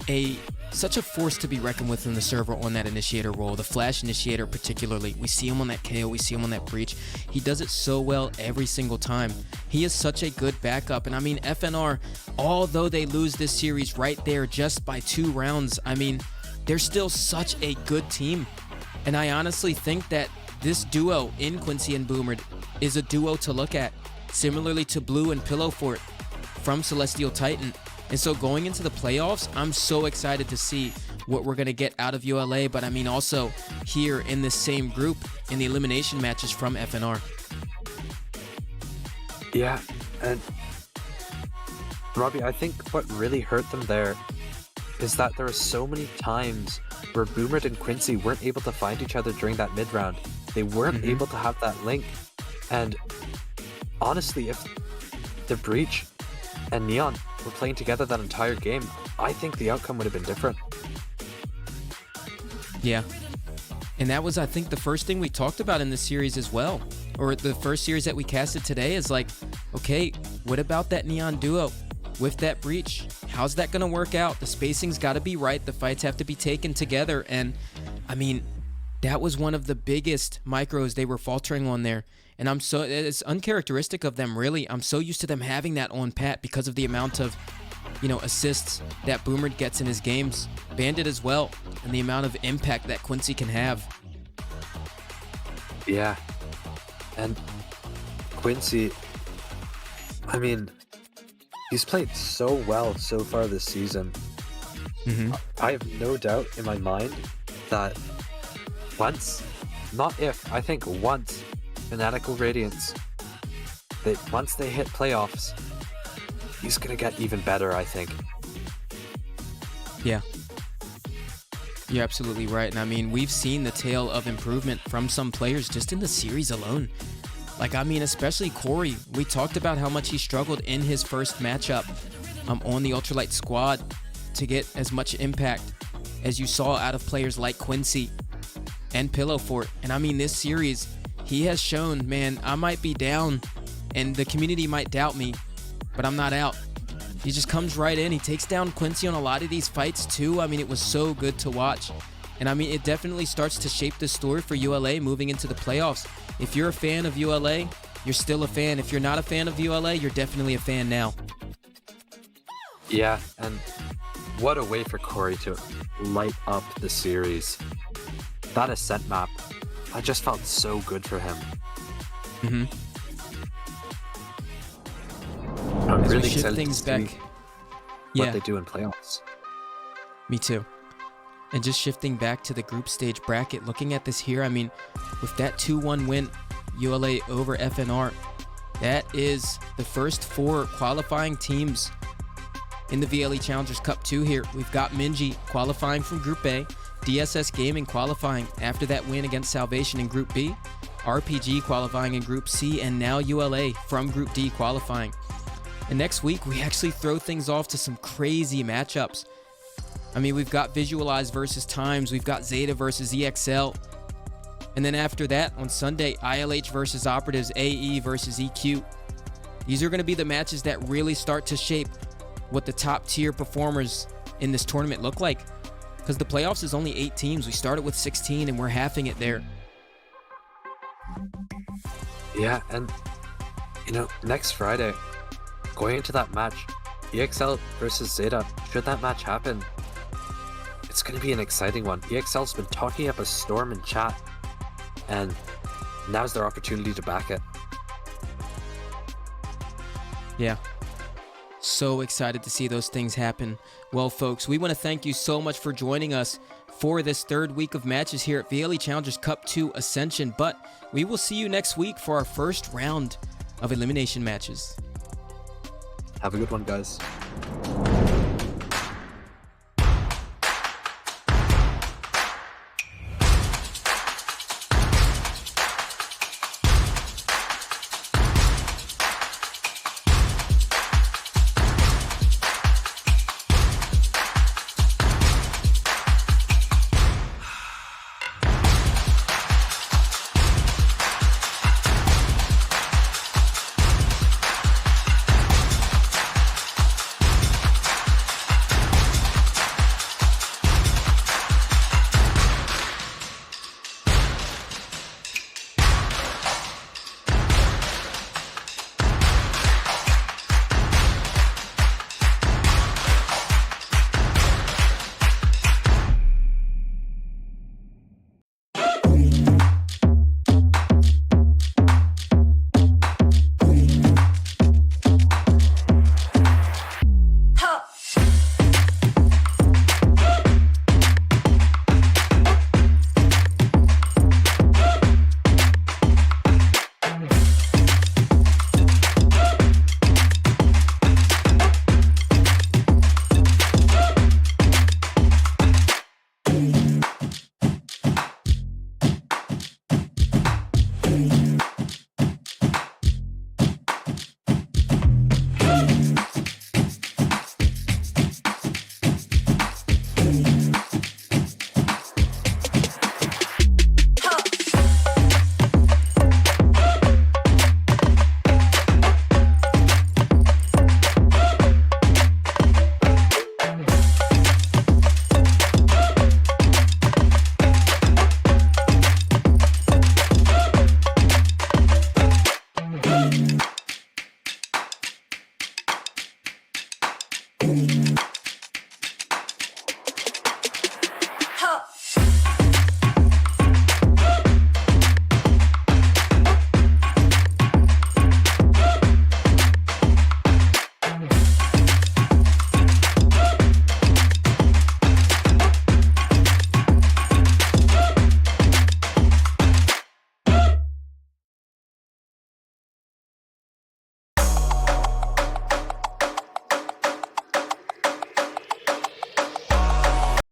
a force to be reckoned with in the server on that initiator role. The flash initiator particularly. We see him on that KO. We see him on that breach. He does it so well every single time. He is such a good backup. And I mean, FNR, although they lose this series right there just by 2 rounds, I mean, they're still such a good team. And I honestly think that this duo in Quincy and Boomer is a duo to look at, similarly to Blue and Pillow Fort from Celestial Titan. And so going into the playoffs, I'm so excited to see what we're going to get out of ULA, but I mean also here in this same group in the elimination matches from FNR. Yeah, and Robbie, I think what really hurt them there is that there were so many times where Boomer and Quincy weren't able to find each other during that mid-round. They weren't able to have that link. And honestly, if the Breach and Neon were playing together that entire game, I think the outcome would have been different. Yeah. And that was, I think, the first thing we talked about in this series as well. Or the first series that we casted today is like, okay, what about that Neon duo with that Breach? How's that going to work out? The spacing's got to be right. The fights have to be taken together. And I mean, that was one of the biggest micros they were faltering on there. And it's uncharacteristic of them, really. I'm so used to them having that on pat because of the amount of, assists that Boomer gets in his games. Bandit as well, and the amount of impact that Quincy can have. Yeah. And Quincy, I mean, he's played so well so far this season. I have no doubt in my mind that once Fanatical Radiance, that once they hit playoffs, he's gonna get even better, I think. Yeah. You're absolutely right. And I mean, we've seen the tale of improvement from some players just in the series alone. Like, I mean, especially Corey. We talked about how much he struggled in his first matchup on the Ultralight squad to get as much impact as you saw out of players like Quincy and Pillow Fort. And I mean, this series, he has shown, man, I might be down and the community might doubt me, but I'm not out. He just comes right in. He takes down Quincy on a lot of these fights too. I mean, it was so good to watch. And I mean, it definitely starts to shape the story for ULA moving into the playoffs. If you're a fan of ULA, you're still a fan. If you're not a fan of ULA, you're definitely a fan now. Yeah, and what a way for Corey to light up the series. That Ascent map, I just felt so good for him. I'm really excited to see what they do in playoffs. Me too. And just shifting back to the group stage bracket, looking at this here, I mean, with that 2-1 win, ULA over FNR, that is the first 4 qualifying teams in the VLE Challengers Cup 2 here. We've got Minji qualifying from Group A, DSS Gaming qualifying after that win against Salvation in Group B, RPG qualifying in Group C, and now ULA from Group D qualifying. And next week, we actually throw things off to some crazy matchups. I mean, we've got Visualize versus Times, we've got Zeta versus EXL. And then after that, on Sunday, ILH versus Operatives, AE versus EQ. These are going to be the matches that really start to shape what the top tier performers in this tournament look like. Because the playoffs is only 8 teams. We started with 16 and we're halving it there. Yeah, and you know, next Friday, going into that match, EXL versus Zeta, should that match happen, it's going to be an exciting one. EXL's been talking up a storm in chat, and now's their opportunity to back it. Yeah. So excited to see those things happen. Well, folks, we want to thank you so much for joining us for this 3rd week of matches here at VLE Challengers Cup 2 Ascension, but we will see you next week for our first round of elimination matches. Have a good one, guys.